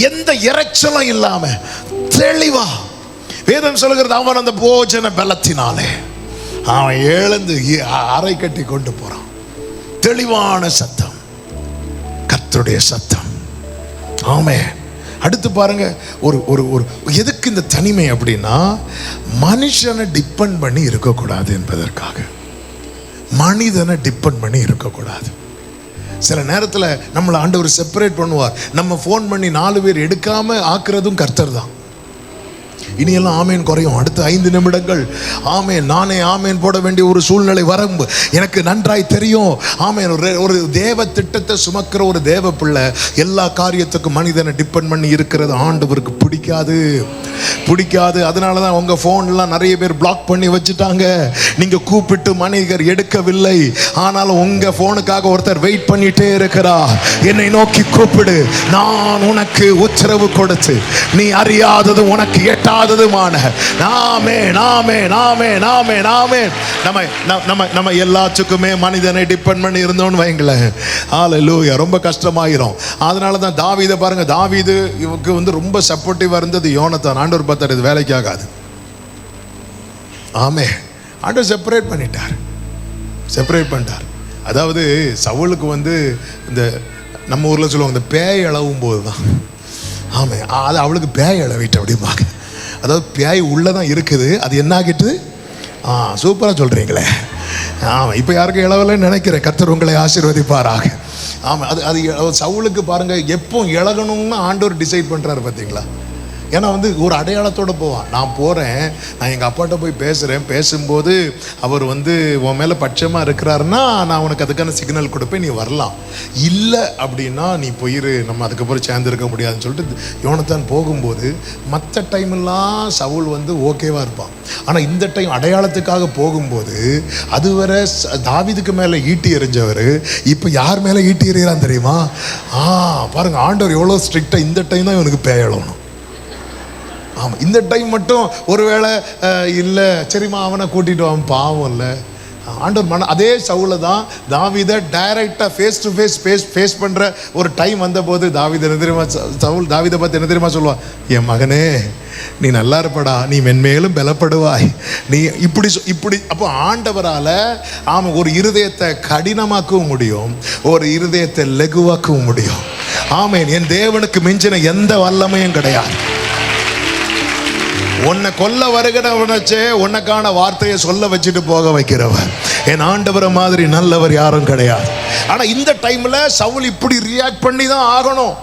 எந்த இரைச்சலும் இல்லாம தெளிவா. வேதம் சொல்லுகிறது, அவன் அந்த போஜன பலத்தினாலே அவன் எழுந்து அறை கட்டி கொண்டு போறான். தெளிவான சத்தம், கர்த்தருடைய சத்தம். ஆமென். அடுத்து பாருங்க, ஒரு எதுக்கு இந்த தனிமை அப்படின்னா, மனுஷனை டிபெண்ட் பண்ணி இருக்கக்கூடாது என்பதற்காக. மனிதனை டிபெண்ட் பண்ணி இருக்கக்கூடாது. சில நேரத்தில் நம்மளை ஆண்டவர் செப்பரேட் பண்ணுவார். நம்ம ஃபோன் பண்ணி 4 பேர் எடுக்காம ஆக்குறதும் கர்த்தர் தான். இனியெல்லாம் ஆமேன் குறையும். அடுத்த 5 நிமிடங்கள் ஆமேன், நானே ஆமேன் போட வேண்டிய ஒரு சூழ்நிலை வரும். எனக்கு நன்றாய் தெரியும். ஆமேன். ஒரு தேவ திட்டத்தை சுமக்கிற ஒரு தேவ பிள்ளை எல்லா காரியத்துக்கும் மனிதனை டிபெண்ட் பண்ணி இருக்கிறது ஆண்டவருக்கு பிடிக்காது. அதனால தான் உங்க ஃபோன்லாம் நிறைய பேர் பிளாக் பண்ணி வச்சுட்டாங்க. நீங்க கூப்பிட்டு மனிதர் எடுக்கவில்லை, ஆனாலும் உங்க ஃபோனுக்காக ஒருத்தர் வெயிட் பண்ணிட்டே இருக்கிறார். என்னை நோக்கி கூப்பிடு, நான் உனக்கு உத்தரவு கொடுத்து நீ அறியாதது உனக்கு எட்டாததுமான. நம்ம எல்லாத்துக்குமே மனிதனை டிபெண்ட் பண்ணி இருந்தோம்னு வைங்களேன், ஹalleluya, ரொம்ப கஷ்டமாயிரும். அதனால தான் தாவீதை பாருங்க, தாவீது இவருக்கு ரொம்ப சப்போர்ட்டிவா இருந்தது யோனத்தான். ஆண்டவர் பார்த்தார், இது வேலைக்கு ஆகாது. ஆமே, ஆண்டவர் செப்பரேட் பண்ணிட்டார். அதாவது சவுலுக்கு இந்த நம்ம ஊர்ல சொல்லுவாங்க, இந்த பேய் இழவும் போது தான். ஆமே, அது அவளுக்கு பேய் இழவிட்டு அப்படிம்பாங்க. அதாவது பேய் உள்ளதான் இருக்குது, அது என்ன ஆகிட்டு. சூப்பரா சொல்றீங்களே. ஆமா, இப்ப யாருக்கும் இழவலைன்னு நினைக்கிறேன். கர்த்தர் உங்களை ஆசீர்வதிப்பாராக. ஆமா, அது சவுலுக்கு பாருங்க, எப்போ இழகணும்னு ஆண்டவர் டிசைட் பண்றாரு பார்த்தீங்களா. ஏன்னா ஒரு அடையாளத்தோடு போவான். நான் போகிறேன், நான் எங்கள் அப்பாட்ட போய் பேசும்போது அவர் உன் மேலே பட்சமாக இருக்கிறாருன்னா நான் உனக்கு அதுக்கான சிக்னல் கொடுப்பேன், நீ வரலாம். இல்லை அப்படின்னா நீ போயிரு, நம்ம அதுக்கப்புறம் சேர்ந்துருக்க முடியாதுன்னு சொல்லிட்டு யோனத்தான் போகும்போது மற்ற டைமெல்லாம் சவுல் ஓகேவாக இருப்பான். ஆனால் இந்த டைம் அடையாளத்துக்காக போகும்போது அதுவரை தாவீதுக்கு மேலே ஈட்டி எறிஞ்சவர் இப்போ யார் மேலே ஈட்டி எறிகிறான் தெரியுமா? பாருங்க, ஆண்டவர் எவ்வளோ ஸ்ட்ரிக்டாக. இந்த டைம் தான் இவனுக்கு பேயணும். ஆமாம், இந்த டைம் மட்டும் ஒருவேளை இல்லை, சரிம்மா அவனை கூட்டிகிட்டு வான், பாவம் இல்லை. ஆண்டவர் அதே சவுல தான் தாவீதை டைரக்டாக ஃபேஸ் டு ஃபேஸ் பண்ணுற ஒரு டைம் வந்தபோது தாவீதை என்ன தெரியுமா, சவுல் தாவீதை பார்த்து என்ன தெரியுமா சொல்லுவான்? என் மகனே, நீ நல்லா இருப்படா, நீ மென்மேலும் பலப்படுவாய், நீ இப்படி. அப்போ ஆண்டவரால் ஒரு இருதயத்தை கடினமாக்கவும் முடியும், ஒரு இருதயத்தை லகுவாக்கவும் முடியும். ஆமேன். என் தேவனுக்கு மிஞ்சின எந்த வல்லமையும் கிடையாது. உன்னை கொல்ல வருகிறவனச்சே உனக்கான வார்த்தையை சொல்ல வச்சுட்டு போக வைக்கிறவர் என் ஆண்டவரை மாதிரி நல்லவர் யாரும் கிடையாது. ஆனா இந்த டைம்ல சவுல் இப்படி ரியாக்ட் பண்ணி தான் ஆகணும்.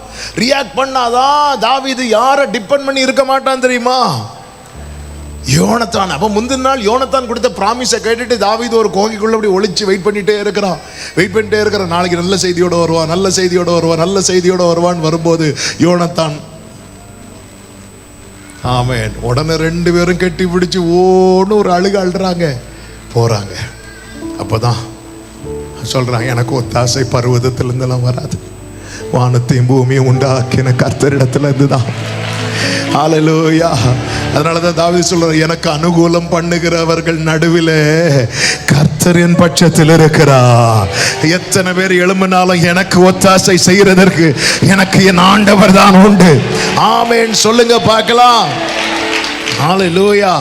ரியாக்ட் பண்ணாதான் தாவீது யாரை டிபெண்ட் பண்ணி இருக்க மாட்டான் தெரியுமா? யோனத்தான். அப்ப முந்தின நாள் யோனத்தான் கொடுத்த ப்ராமிஸை கேட்டுட்டு தாவீது ஒரு கோகைக்குள்ள அப்படி ஒளிச்சு வெயிட் பண்ணிட்டே இருக்கிறான். நாளைக்கு நல்ல செய்தியோட வருவான் வரும்போது யோனத்தான் ஆமென். உடனே 2 பேரும் கட்டி பிடிச்சு ஓன்னு ஒரு அழுறாங்க, போறாங்க. அப்பதான் சொல்றாங்க, எனக்கு ஒத்தாசை பர்வதத்திலிருந்தெல்லாம் வராது, வானத்தையும் பூமியும் உண்டாக்கின கர்த்தரிடத்துல இருந்துதான். ஹல்லேலூயா. அதனாலதான் தாவீது சொல்றார், எனக்கு அனுகூலம் பண்ணுகிறவர்கள் நடுவிலே கர்த்தர் என் பட்சத்தில் இருக்கிறார். எத்தனை பேர் எழும்பினாலும் எனக்கு ஒத்தாசை செய்யறதற்கு எனக்கு என் ஆண்டவர் தான் உண்டு. ஆமென் சொல்லுங்க பார்க்கலாம். ஹல்லேலூயா.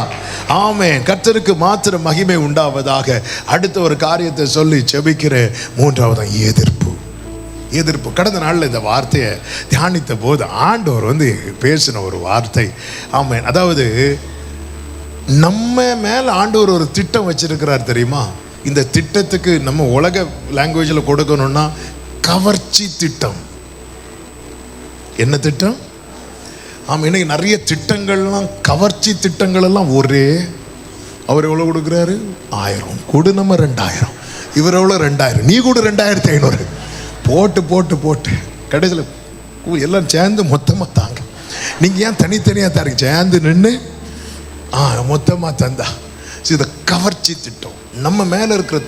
ஆமென். கர்த்தருக்கு மாத்திரம் மகிமை உண்டாவதாக. அடுத்த ஒரு காரியத்தை சொல்லி ஜெபிக்கிறேன். 3வது எதிர்ப்பு. கடந்த நாளில் இந்த வார்த்தையை தியானித்த போது ஆண்டவர் பேசின ஒரு வார்த்தை. ஆமென். அதாவது நம்ம மேல ஆண்டவர் ஒரு திட்டம் வச்சிருக்கிறார் தெரியுமா? இந்த திட்டத்துக்கு நம்ம உலக லாங்குவேஜில் கொடுக்கணும்னா கவர்ச்சி திட்டம். என்ன திட்டம்? ஆமாம், இன்னைக்கு நிறைய திட்டங்கள்லாம் கவர்ச்சி திட்டங்கள் எல்லாம் ஒரே. அவர் எவ்வளோ கொடுக்குறாரு? 1000 கொடு, நம்ம 2000, இவர் எவ்வளோ 2000, நீ கூட 2500 போட்டு கடைசியில் எல்லாம் சேர்ந்து மொத்தமாக தாங்க. நீங்கள் ஏன் தனித்தனியாக தாங்க? சேர்ந்து நின்று மொத்தமாக தந்தா இது கவர்ச்சி திட்டம். நம்ம மேல இருக்கிற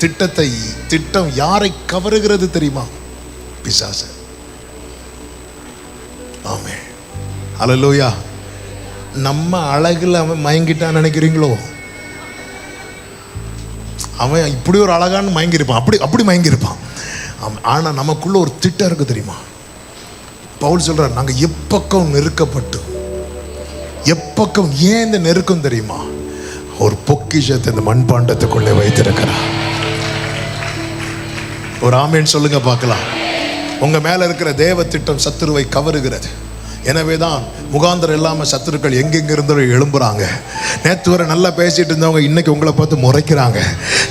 திட்டம் யாரை கவருகிறது தெரியுமா? பிசாசு. ஆமென். ஹல்லேலூயா. நம்ம அழகுல அவன் மயங்கிட்டான்னு நினைக்கிறீங்களோ? அவன் இப்படி ஒரு அழகான்னு மயங்கியிருப்பான், அப்படி மயங்கியிருப்பான். ஆனா நமக்குள்ள ஒரு திட்டம் இருக்கு தெரியுமா? பவுல் சொல்றார், நாங்க எப்பக்கம் நெருக்கப்பட்டு, எப்பக்கம் ஏன் இந்த நெருக்கம் தெரியுமா? ஒரு பொக்கிஷத்தை இந்த மண்பாண்டத்துக்குள்ளே வைத்திருக்கிறார். ஒரு ஆமேன் சொல்லுங்க பார்க்கலாம். உங்க மேல இருக்கிற தேவ திட்டம் சத்துருவை கவருகிறது. எனவேதான் முகாந்தரம் இல்லாம சத்துருக்கள் எங்கெங்க இருந்தோ எழும்புறாங்க. நேற்று வரை நல்லா பேசிட்டு இருந்தவங்க இன்னைக்கு உங்களை பார்த்து முறைக்கிறாங்க.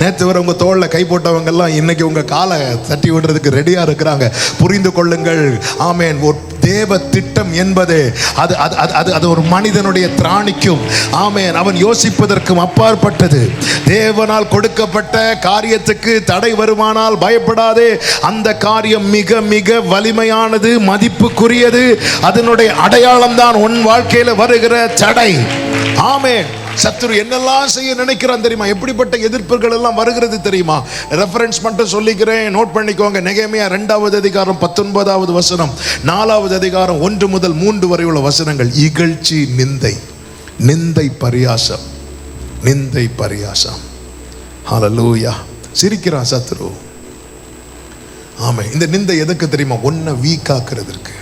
நேற்று வரை உங்க தோளில் கை போட்டவங்க எல்லாம் இன்னைக்கு உங்க காலை தட்டி விடுறதுக்கு ரெடியா இருக்கிறாங்க. புரிந்து கொள்ளுங்கள். ஆமேன். ஒரு தேவ திட்டம் என்பது அது ஒரு மனிதனுடைய திராணிக்கும், ஆமேன், அவன் யோசிப்பதற்கும் அப்பாற்பட்டது. தேவனால் கொடுக்கப்பட்ட காரியத்துக்கு தடை வருமானால் பயப்படாதே. அந்த காரியம் மிக மிக வலிமையானது, மதிப்புக்குரியது. அதனுடைய அடையாளம் தான் உன் வாழ்க்கையில வருகிற தடை. ஆமேன். சத்துரு என்னெல்லாம் செய்ய நினைக்கிறான் தெரியுமா? எப்படிப்பட்ட எதிர்ப்புகள் எல்லாம் வருகிறது தெரியுமா? ரெஃபரன்ஸ் மட்டும் சொல்லிக்கிறேன், நோட் பண்ணிக்கோங்க. நெகேமியா 2வது அதிகாரம் 19வது வசனம், 4வது அதிகாரம் 1 முதல் 3 வரை உள்ள வசனங்கள். இகழ்ச்சி, நிந்தை, பரியாசம், நிந்தை, பரியாசம். ஹல்லேலூயா. சிரிக்கிறான் சத்துரு. ஆமே. இந்த நிந்தை எதுக்கு தெரியுமா? ஒன்ன வீக் ஆக்குறதுக்கு.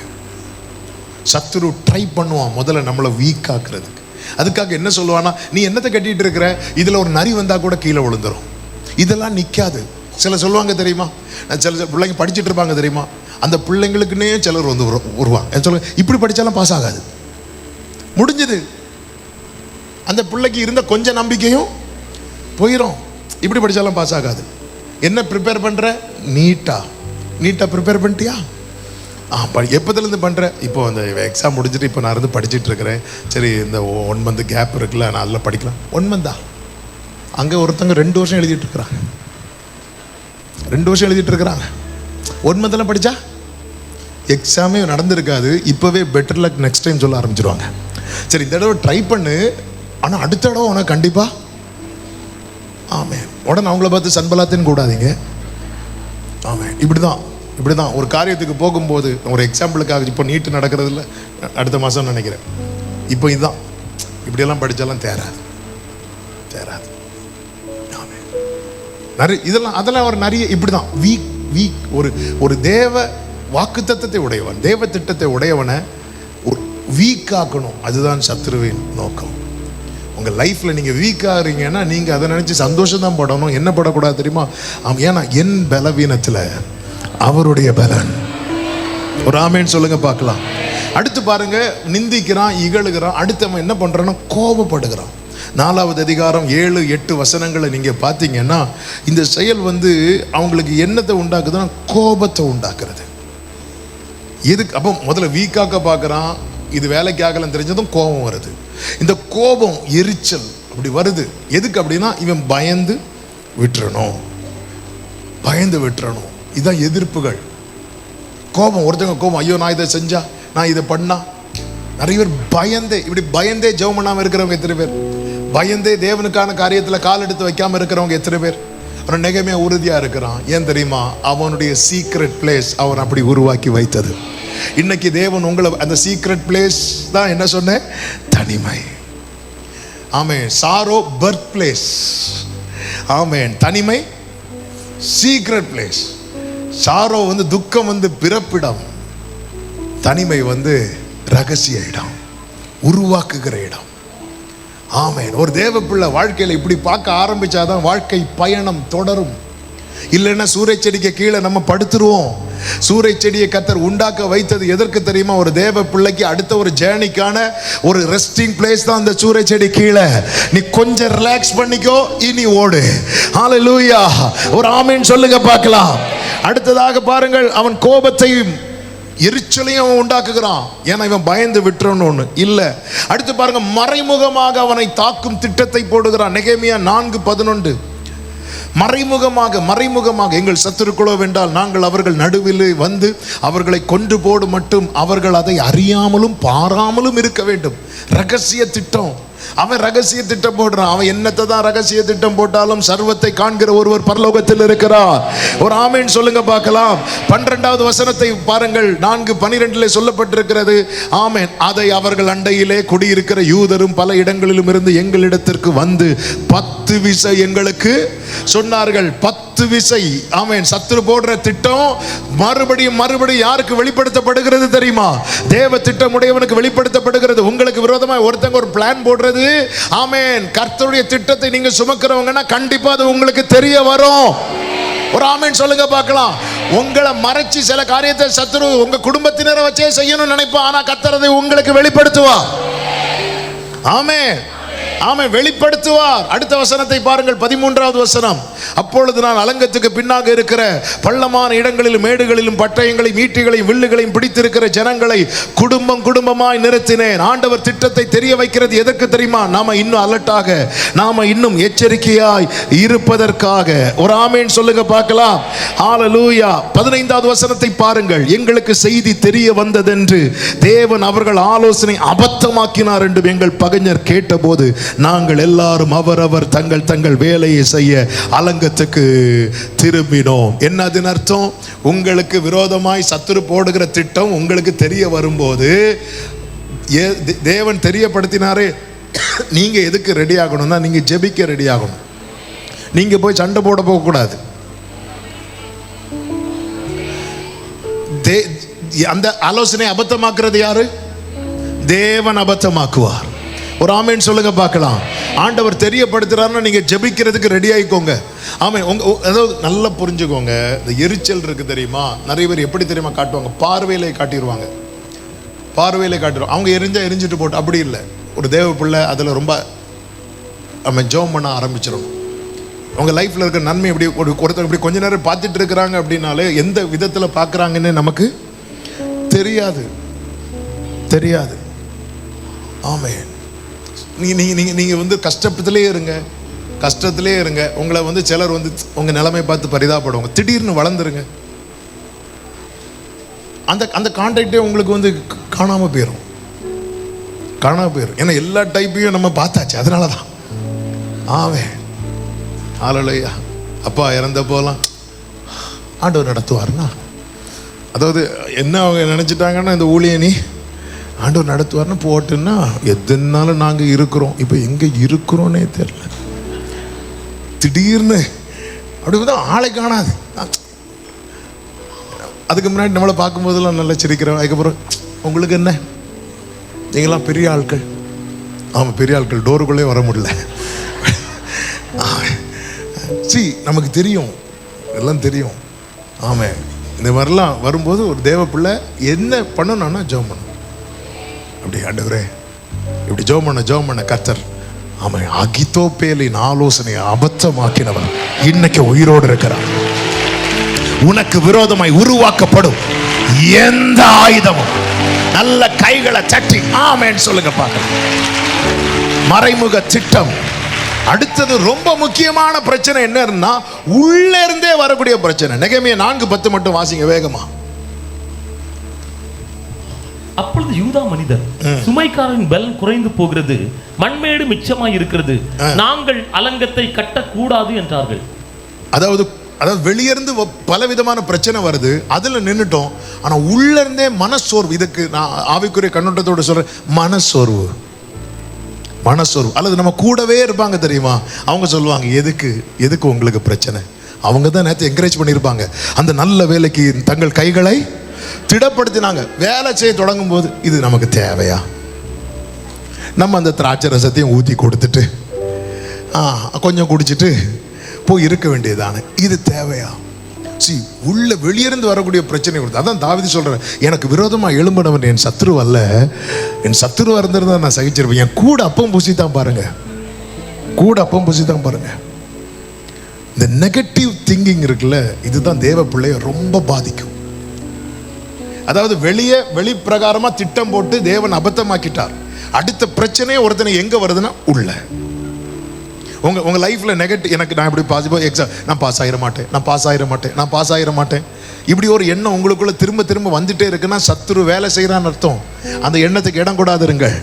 சத்துரு ட்ரை பண்ணுவான் முதல்ல நம்மளை வீக் ஆக்குறதுக்கு. அதுக்காக என்ன சொல்லுவானா, நீ என்னத்தை கட்டிட்டு இருக்கிற, இதுல ஒரு நரி வந்தா கூட கீழே விழுந்துரும், இதெல்லாம் நிக்காது. சில சொல்லுவாங்க தெரியுமா, சில பிள்ளைங்க படிச்சுட்டு இருப்பாங்க தெரியுமா, அந்த பிள்ளைங்களுக்குன்னே சிலர் வந்து வருவாங்க, சொல்லுங்க இப்படி படிச்சாலும் பாஸ் ஆகாது, முடிஞ்சது. அந்த பிள்ளைக்கு இருந்த கொஞ்சம் நம்பிக்கையும் போயிடும். இப்படி படிச்சாலும் பாஸ் ஆகாது. என்ன ப்ரிப்பேர் பண்ற? நீட்டா ப்ரிப்பேர் பண்ணிட்டியா? எப்போதுலேருந்து பண்ணுறேன். இப்போ அந்த எக்ஸாம் முடிஞ்சுட்டு இப்போ நான் இருந்து படிச்சுட்டு இருக்கிறேன். சரி, இந்த 1 மந்த் கேப் இருக்குல்ல, நான் அதில் படிக்கலாம். 1 மந்த்தா? அங்கே ஒருத்தங்க 2 வருஷம் எழுதிட்டு இருக்கிறாங்க. 2 வருஷம் எழுதிட்டு இருக்கிறாங்க. 1 மந்த்லாம் படித்தா எக்ஸாமே நடந்திருக்காது. இப்போவே பெட்டர் லக், நெக்ஸ்ட் டைம் சொல்ல ஆரம்பிச்சிருவாங்க. சரி, இந்த தடவை ட்ரை பண்ணு, ஆனால் அடுத்த தடவை உனக்கு கண்டிப்பாக. ஆமாம். உடனே அவங்கள பார்த்து சன்பலாத்தின்னு கூடாதீங்க. ஆமாம். இப்படிதான் ஒரு காரியத்துக்கு போகும்போது, ஒரு எக்ஸாம்பிளுக்காக, இப்போ நீட்டு நடக்கிறது இல்லை, அடுத்த மாதம் நினைக்கிறேன். இப்போ இதுதான், இப்படியெல்லாம் படித்தாலும் தேராது. நிறைய அதெல்லாம் ஒரு நிறைய இப்படிதான் வீக் ஒரு தேவ வாக்குத்தத்தத்தை உடையவன், தேவ திட்டத்தை உடையவனை ஒரு வீக் ஆக்கணும். அதுதான் சத்துருவின் நோக்கம். உங்க லைஃப்ல நீங்க வீக் ஆகிறீங்கன்னா நீங்க அதை நினைச்சு சந்தோஷம் தான் படணும். என்ன படக்கூடாது தெரியுமா? ஏன்னா என் பலவீனத்துல அவருடைய பலன். ஒரு ஆமேன் சொல்லுங்க பார்க்கலாம். அடுத்து பாருங்க, நிந்திக்கிறான், இகழுகிறான். அடுத்து அவன் என்ன பண்றான்னா கோபப்படுகிறான். 4வது அதிகாரம் 7-8 வசனங்களை நீங்க பார்த்தீங்கன்னா, இந்த செயல் வந்து அவங்களுக்கு என்னத்தை உண்டாக்குதுன்னா கோபத்தை உண்டாக்குறது. எதுக்கு? அப்போ முதல்ல வீக்காக்க பார்க்குறான். இது வேலைக்கு ஆகலன்னு தெரிஞ்சதும் கோபம் வருது. இந்த கோபம், எரிச்சல் அப்படி வருது. எதுக்கு அப்படின்னா இவன் பயந்து விட்டுறணும். இதுதான் எதிர்ப்புகள். கோபம், ஒருத்தங்க கோபம், ஐயோ நான் இதை செஞ்சா, நான் இதை பண்ணா. நிறைய பேர் பயந்தே ஜெபம் பண்ணாம இருக்கிறவங்க எத்தனை பேர்? பயந்தே தேவனுக்கான காரியத்துல கால் எடுத்து வைக்காம இருக்கிறவங்க எத்தனை பேர்? அவன் நெகேமியா உறுதியா இருக்கிறான். ஏன் தெரியுமா? அவனுடைய சீக்ரெட் பிளேஸ் அவன் அப்படி உருவாக்கி வைத்தது. இன்னைக்கு தேவன் உங்களை அந்த சீக்ரெட் பிளேஸ் தான் என்ன சொன்னேன்? தனிமை. ஆமென். சாரோ பர்த் பிளேஸ். ஆமென். தனிமை சீக்ரெட் பிளேஸ். சாரோ வந்து துக்கம் வந்து பிறப்பிடம், தனிமை வந்து ரகசிய இடம், உருவாக்குகிற இடம். ஆமென். ஒரு தேவ பிள்ளை வாழ்க்கையில இப்படி பார்க்க ஆரம்பிச்சாதான் வாழ்க்கை பயணம் தொடரும். இல்லைன்னா சூறை செடிக்கு கீழே நம்ம படுத்துருவோம். சூறை செடியை கர்த்தர் உண்டாக்க வைத்தது எதற்கு தெரியுமா? ஒரு தேவ பிள்ளைக்கு அடுத்த ஒரு ஜேர்னிக்கான ஒரு ரெஸ்டிங் பிளேஸ் தான் அந்த சூறை செடி கீழே. நீ கொஞ்சம் ரிலாக்ஸ் பண்ணிக்கோ, இனி ஓடு. ஹல்லேலூயா. ஒரு ஆமென் சொல்லுங்க பார்க்கலாம். அடுத்ததாக பாருங்கள், அவன் கோபத்தையும் எரிச்சலையும் அவன் உண்டாக்குகிறான். ஏன்னா இவன் பயந்து விட்டுறன்னு ஒண்ணு இல்ல. அடுத்து பாருங்க, மறைமுகமாக அவனை தாக்கும் திட்டத்தை போடுகிறான். நெகேமியா 4:11. மறைமுகமாக எங்கள் சத்துருக்களோ வென்றால் நாங்கள் அவர்கள் நடுவில் வந்து அவர்களை கொன்று போடு மட்டும் அவர்கள் அதை அறியாமலும் பாராமலும் இருக்க வேண்டும். ரகசிய திட்டம். அவன் ரகசிய திட்டம் போடுறான். அவன் என்னத்தை தான் ரகசிய திட்டம் போட்டாலும் சர்வத்தை காண்கிற ஒருவர் பரலோகத்தில் இருக்கிறார். ஒரு ஆமேன் சொல்லுங்க பார்க்கலாம். 12வது வசனத்தை பாருங்கள். 4:12 சொல்லப்பட்டிருக்கிறது. ஆமேன். அதை அவர்கள் அண்டையிலே குடியிருக்கிற யூதரும் பல இடங்களிலும் இருந்து எங்களிடத்திற்கு வந்து 10 விசை எங்களுக்கு சொன்னார்கள். 10 விசை. ஆமேன். சத்துரு போடுற திட்டம் மறுபடியும் யாருக்கு வெளிப்படுத்தப்படுகிறது தெரியுமா? தேவ திட்டம் உடையவனுக்கு வெளிப்படுத்தப்படுகிறது. உங்களுக்கு விரோதமாக ஒருத்தங்க ஒரு பிளான் போடுறது. ஆமேன். கர்த்தருடைய திட்டத்தை நீங்க சுமக்கிறவங்கன்னா கண்டிப்பா அது உங்களுக்கு தெரிய வரும். ஒரு ஆமேன் சொல்லுங்க பார்க்கலாம். உங்களை மறைச்சு சில காரியத்தை சத்துரு உங்க குடும்பத்தினரை வச்சே செய்யணும்னு நினைப்பா. ஆனா கர்த்தர் அதை உங்களுக்கு வெளிப்படுத்துவா. ஆமேன். ஆமே, வெளிப்படுத்துவார். அடுத்த வசனத்தை பாருங்கள். 13வது வசனம். அப்பொழுது நான் அலங்கத்துக்கு பின்னாக இருக்கிற பள்ளமான இடங்களிலும் மேடுகளிலும் பட்டயங்களையும் ஈட்டிகளையும் வில்லுகளையும் பிடித்திருக்கிற ஜனங்களை குடும்பமாய் நிறுத்தினேன். ஆண்டவர் திட்டத்தை தெரிய வைக்கிறது எதற்கு தெரியுமா? நாம இன்னும் அலர்ட்டாக, நாம இன்னும் எச்சரிக்கையாய் இருப்பதற்காக. ஒரு ஆமேன் சொல்லுங்க பார்க்கலாம். ஹல்லேலூயா. 15வது வசனத்தை பாருங்கள். எங்களுக்கு செய்தி தெரிய வந்ததென்று தேவன் அவர்கள் ஆலோசனை அபத்தமாக்கினார் என்று எங்கள் பகைஞர் கேட்டபோது நாங்கள் எல்லாரும் அவரவர் தங்கள் வேலையை செய்ய அலங்கத்துக்கு திரும்பினோம். என்ன அதன் அர்த்தம்? உங்களுக்கு விரோதமாய் சத்துரு போடுகிற திட்டம் உங்களுக்கு தெரிய வரும்போது தேவன் தெரியப்படுத்தினாரே, நீங்க எதுக்கு ரெடி ஆகணும்னா நீங்க ஜெபிக்க ரெடி ஆகணும். நீங்க போய் சண்டை போட போக கூடாது. அந்த ஆலோசனை அபத்தமாக்குறது யாரு? தேவன் அபத்தமாக்குவார். ஒரு ஆமேன் சொல்லுங்க பார்க்கலாம். ஆண்டவர் தெரியப்படுத்துறாருன்னா நீங்க ஜெபிக்கிறதுக்கு ரெடி ஆயிக்கோங்க. ஆமேன். அதாவது நல்லா புரிஞ்சுக்கோங்க. இந்த எரிச்சல் இருக்கு தெரியுமா? நிறைய பேர் எப்படி தெரியுமா காட்டுவாங்க? பார்வையிலே காட்டிடுவாங்க. அவங்க எரிஞ்சிட்டு போட்டு. அப்படி இல்லை. ஒரு தேவ பிள்ளை அதில் ரொம்ப நம்ம ஜெபம் பண்ண ஆரம்பிச்சிடணும். அவங்க லைஃப்ல இருக்க நன்மை எப்படி ஒருத்தர் இப்படி கொஞ்ச நேரம் பார்த்துட்டு இருக்கிறாங்க அப்படின்னாலே எந்த விதத்தில் பார்க்குறாங்கன்னு நமக்கு தெரியாது. ஆமேன். நீங்க வந்து கஷ்டத்திலே இருங்க. உங்களை வந்து சிலர் வந்து உங்க நிலைமை பார்த்து பரிதாபப்படுவாங்க. திடீர்னு வளர்ந்துருங்க. அந்த கான்டாக்டே உங்களுக்கு வந்து காணாம போயிடும். ஏன்னா எல்லா டைப்பையும் நம்ம பார்த்தாச்சு. அதனாலதான். ஆமென். ஹல்லேலூயா. அப்பா இறந்த போலாம் ஆண்டவர் நடத்துவார்னா, அதாவது என்ன அவங்க நினைச்சிட்டாங்கன்னா, இந்த ஊழியனி ஆண்டவர் நடத்துவார்னு போட்டுன்னா எதுனாலும் நாங்கள் இருக்கிறோம். இப்போ எங்கே இருக்கிறோன்னே தெரியல. திடீர்னு அப்படி வந்து ஆளை காணாது. அதுக்கு முன்னாடி நம்மளை பார்க்கும்போதெல்லாம் நல்லா சிரிக்கிறோம். அதுக்கப்புறம் உங்களுக்கு என்ன, நீங்களாம் பெரிய ஆட்கள். ஆமாம், பெரிய ஆட்கள். டோருக்குள்ளே வர முடியல. நமக்கு தெரியும், எல்லாம் தெரியும். ஆமாம், இந்த மாதிரிலாம் வரும்போது ஒரு தேவ பிள்ளை என்ன பண்ணணும்னா ஜெபம் பண்ணணும். அப்படி ஆண்டவரே இப்படி ஜெபம் பண்ண கர்த்தர். ஆமாம், அகித்தோப்பேலின் ஆலோசனையை அபத்தமாக்கினவர் இன்னைக்கு உயிரோடு இருக்கிறார். உனக்கு விரோதமாய் உருவாக்கப்படும் எந்த ஆயுதமும் நல்ல கைகளை தட்டி ஆமென் சொல்லுங்க பார்க்கலாம். மறைமுக திட்டம். அடுத்தது ரொம்ப முக்கியமான பிரச்சனை என்னன்னா, உள்ள இருந்தே வரக்கூடிய பிரச்சனை. நெகேமியா 4:10 மட்டும் வாசிங்க வேகமா. அப்பொழுது யூதா மனிதர், சுமைக்காரன் பலன் குறைந்து போகிறது, மண்மேடு மிச்சமாய் இருக்கிறது, நாங்கள் அலங்கத்தை கட்டக்கூடாது என்றார்கள். அதாவது வெளியிருந்து பலவிதமான பிரச்சனை வருது, அதுல நின்னுட்டோம். ஆனா உள்ள இருந்தே மனசோர்வு. இதுக்கு நான் ஆவிக்குரிய கண்ணோட்டத்தோடு சொல்றேன், மனசோர்வு. அல்லது நம்ம கூடவே இருப்பாங்க தெரியுமா, அவங்க சொல்லுவாங்க, எதுக்கு உங்களுக்கு பிரச்சனை. அவங்க தான் நேற்று என்கரேஜ் பண்ணியிருப்பாங்க. அந்த நல்ல வேலைக்கு தங்கள் கைகளை திடப்படுத்தினாங்க. வேலை செய்ய தொடங்கும் போது இது நமக்கு தேவையா? நம்ம அந்த திராட்சை ரசத்தையும் ஊற்றி கொடுத்துட்டு கொஞ்சம் குடிச்சிட்டு போய் இருக்க வேண்டியதானே, இது தேவையா? உள்ள வெளியிருந்து வரக்கூடிய பிரச்சனை கொடுத்து. அதான் தாவீது சொல்றேன், எனக்கு விரோதமாக எழும்பினவன் என் சத்துரு அல்ல, என் சத்துருவா இருந்திருந்தா நான் சகிச்சிருப்பேன். என் கூட அப்பம் பூசி தான் பாருங்க, இந்த நெகட்டிவ் திங்கிங் இருக்குல்ல, இதுதான் தேவ பிள்ளைய ரொம்ப பாதிக்கும். அதாவது வெளி பிரகாரமா திட்டம் போட்டு தேவன் அபத்தமாக்கிட்டார். அடுத்த பிரச்சனையே ஒருத்தனை எங்க வருதுன்னா உள்ள. உங்க லைஃப்ல நெகட்டிவ், நான் இப்படி பாசிட்டிவ் எக்ஸாம், நான் பாஸ் ஆயிர மாட்டேன் இப்படி ஒரு எண்ணம் உங்களுக்குள்ள திரும்ப வந்துட்டே இருக்குன்னா சத்துரு வேலை செய்யறான்னு அர்த்தம். அந்த எண்ணத்துக்கு இடம் கூடாதிருங்கள்.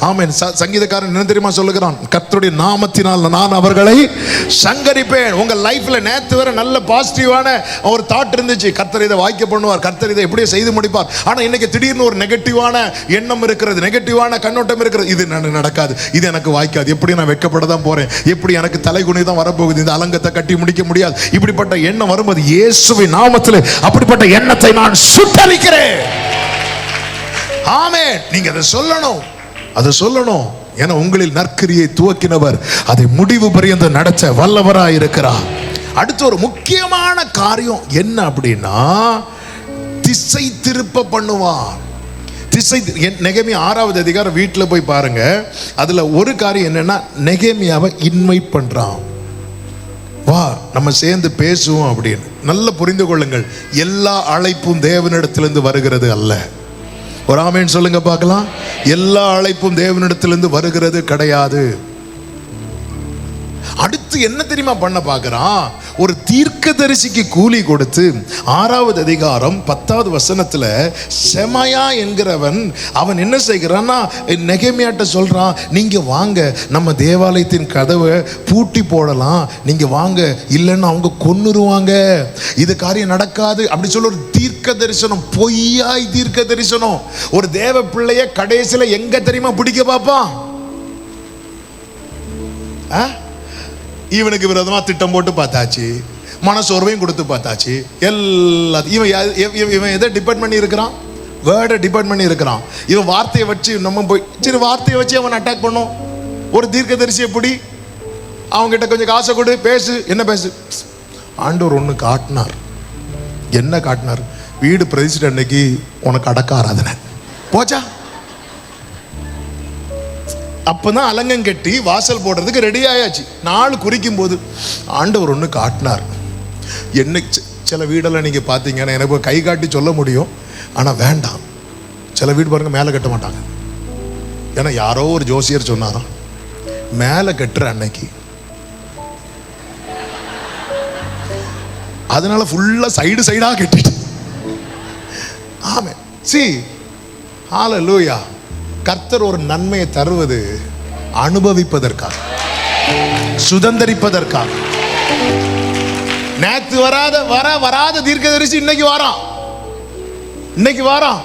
ஆமென். சங்கீதக்காரன் என்ன தெரியுமா சொல்லுகிறான்? கர்த்தருடைய நாமத்தினால் நான் அவர்களை சங்கரிப்பேன். உங்க லைஃப்ல நேத்து வரை நல்ல பாசிட்டிவான ஒரு தாட் இருந்துச்சு, கர்த்தர் இதை வாய்க்க பண்ணுவார், கர்த்தர் இதை எப்படியே செய்து முடிப்பார். ஆனா இன்னைக்கு திடீர்னு ஒரு நெகட்டிவான எண்ணம் இருக்கிறது, நெகட்டிவான கண்ணோட்டம் இருக்கிறது. இது நடக்காது, இது எனக்கு வாய்க்காது, எப்படி நான் வெட்கப்பட தான் போறேன், எப்படி எனக்கு தலைகுனி தான் வரப்போகுது, இந்த அலங்கத்தை கட்டி முடிக்க முடியாது, இப்படிப்பட்ட எண்ணம் வரும்போது இயேசுவின் நாமத்தில் அப்படிப்பட்ட எண்ணத்தை நான் சுட்டரிக்கிறேன். ஆமென். நீங்க அதை சொல்லணும், அதை சொல்லணும். ஏன்னா உங்களில் நற்கிரியை துவக்கினவர் அதை முடிவு பரியந்த நடத்த வல்லவராய் இருக்கிறார். அடுத்து ஒரு முக்கியமான காரியம் என்ன அப்படின்னா, திசை திருப்ப பண்ணுவார். நெகேமியா 6வது அதிகாரம் வீட்டில் போய் பாருங்க. அதுல ஒரு காரியம் என்னன்னா, நெகேமியாவை இன்வைட் பண்றான். வா நம்ம சேர்ந்து பேசுவோம் அப்படின்னு. நல்ல புரிந்து கொள்ளுங்கள், எல்லா அழைப்பும் தேவனிடத்திலிருந்து வருகிறது அல்ல. ஒரு ஆமென் சொல்லுங்க பார்க்கலாம். எல்லா அழைப்பும் தேவனிடத்திலிருந்து வருகிறது கிடையாது. அடுத்து என்ன தெரியுமா பண்ண பார்க்கிறான்? ஒரு தீர்க்கதரிசிக்கு கூலி கொடுத்து 6வது அதிகாரம் 10வது வசனத்துல செமாயா என்கிறவன் அவன் என்ன செய்கிறான்னா, நெகேமியாட்ட சொல்றான், நீங்க வாங்க நம்ம தேவாலயத்தின் கதவை பூட்டி போடலாம், நீங்க வாங்க, இல்லைன்னா அவங்க கொன்னுருவாங்க, இது காரியம் நடக்காது அப்படி சொல்ல ஒரு தீர்க்க தரிசனம், பொய்யாய் தீர்க்க தரிசனம். ஒரு தேவ பிள்ளைய கடைசியில எங்க தெரியுமா பிடிக்க பார்ப்பான்? இவனுக்கு விரோதமா திட்டம் போட்டு பார்த்தாச்சு, மனசோர்வையும் கொடுத்து பார்த்தாச்சு, எல்லாத்தையும் இவன் எதை டிபெண்ட் பண்ணி இருக்கிறான்? வேர்டை டிபெண்ட் பண்ணி இருக்கிறான். இவன் வார்த்தையை வச்சு நம்ம போய் சரி வார்த்தையை வச்சு அவன் அட்டாக் பண்ணும். ஒரு தீர்க்கதரிசி எப்படி? அவங்ககிட்ட கொஞ்சம் காசை கொடு, பேசு. என்ன பேசு? ஆண்டவர் ஒன்று காட்டினார். என்ன காட்டினார்? வீடு பிரதிஷ்டை அன்னைக்கு உனக்கு அடக்க ஆராதனை. போச்சா? அப்பதான் அலங்கம் கட்டி வாசல் போடுறதுக்கு ரெடி ஆயாச்சு. நாள் குறிக்கும் போது ஆண்டவர் ஒன்று காட்டினார். என்ன சில வீடெல்லாம் நீங்க பார்த்தீங்கன்னா எனக்கு கை காட்டி சொல்ல முடியும், ஆனா வேண்டாம். சில வீடு பாருங்க மேலே கட்ட மாட்டாங்க. ஏன்னா யாரோ ஒரு ஜோசியர் சொன்னாராம், மேலே கட்டுற அன்னைக்கு அதனால ஃபுல்லா சைடு சைடா கட்டிட்டு. ஆமென். see ஹalleluya. கர்த்தர் ஒரு நன்மையை தருவது அனுபவிப்பதற்காக, சுதந்தரிப்பதற்காக. நேத்து வராத தீர்க்கதரிசி இன்னைக்கு வாரான்.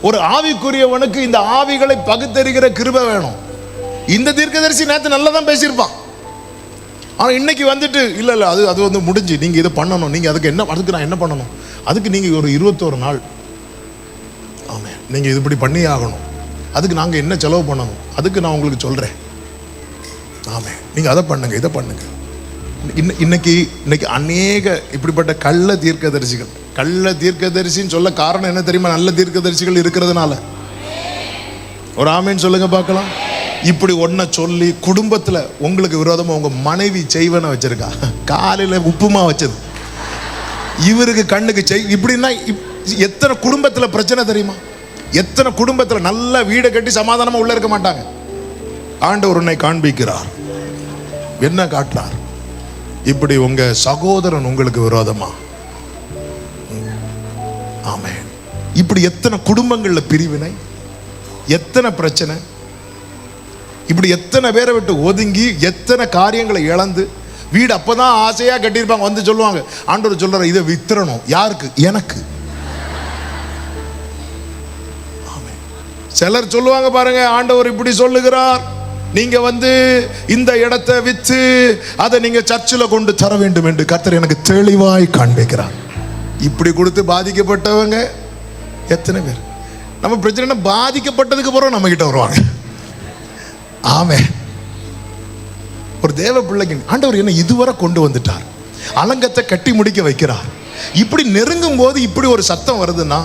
ஒரு ஆவிக்குரியவனுக்கு இந்த ஆவிகளை பகுத்தறிகிற கிருபை வேணும். இந்த தீர்க்கதரிசி நேத்து நல்லா தான் பேசியிருப்பான், ஆனா இன்னைக்கு வந்துட்டு இல்ல அது வந்து முடிஞ்சு, நீங்க இதை பண்ணணும், நீங்க அதுக்கு நான் என்ன பண்ணணும், அதுக்கு நீங்க ஒரு 21 நாள் ஆமென் நீங்க இது இப்படி பண்ணி ஆகணும், அதுக்கு நாங்கள் என்ன செலவு பண்ணணும், அதுக்கு நான் உங்களுக்கு சொல்கிறேன். ஆமாம் நீங்கள் அதை பண்ணுங்க, இதை பண்ணுங்க. இன்னைக்கு அநேக இப்படிப்பட்ட கள்ள தீர்க்கதரிசின்னு சொல்ல காரணம் என்ன தெரியுமா? நல்ல தீர்க்கதரிசிகள் இருக்கிறதுனால. ஒரு ஆமேன்னு சொல்லுங்க பார்க்கலாம். இப்படி ஒன்றை சொல்லி குடும்பத்தில் உங்களுக்கு விரோதமாக உங்கள் மனைவி செய்வனை வச்சிருக்கா, காலையில் உப்புமா வச்சது இவருக்கு கண்ணுக்கு இப்படின்னா எத்தனை குடும்பத்தில் பிரச்சனை தெரியுமா? எத்தனை குடும்பத்தில் நல்ல வீடை கட்டி சமாதானமா உள்ள இருக்க மாட்டாங்க. ஆண்டவர் உன்னை காண்பிக்கிறார். என்ன காட்டுறார்? இப்படி உங்க சகோதரன் உங்களுக்கு விரோதமா. ஆமென். இப்படி எத்தனை குடும்பங்கள்ல பிரிவினை, எத்தனை பிரச்சனை, இப்படி எத்தனை பேரை விட்டு ஒதுங்கி எத்தனை காரியங்களை இழந்து வீடு அப்பதான் ஆசையா கட்டியிருப்பாங்க. வந்து சொல்லுவாங்க, ஆண்டவர் சொல்றாரு இதை வித்துறணும். யாருக்கு? எனக்கு. சிலர் சொல்லுவாங்க பாருங்க, ஆண்டவர் இப்படி சொல்லுகிறார், நீங்க வந்து இந்த இடத்தை வித்து அதை நீங்க சர்ச்சில் கொண்டு தர வேண்டும் என்று கர்த்தர் எனக்கு தெளிவாய் காண்பிக்கிறார். இப்படி கொடுத்து பாதிக்கப்பட்டவங்க எத்தனை பேர்? நம்ம பிரச்சனை பாதிக்கப்பட்டதுக்கு பிறகு நம்ம கிட்ட வருவாங்க. ஆமென். ஒரு தேவ பிள்ளைக்கு ஆண்டவர் என்ன இதுவரை கொண்டு வந்துட்டார், அலங்கத்தை கட்டி முடிக்க வைக்கிறார். இப்படி நெருங்கும் போது இப்படி ஒரு சத்தம் வருதுன்னா,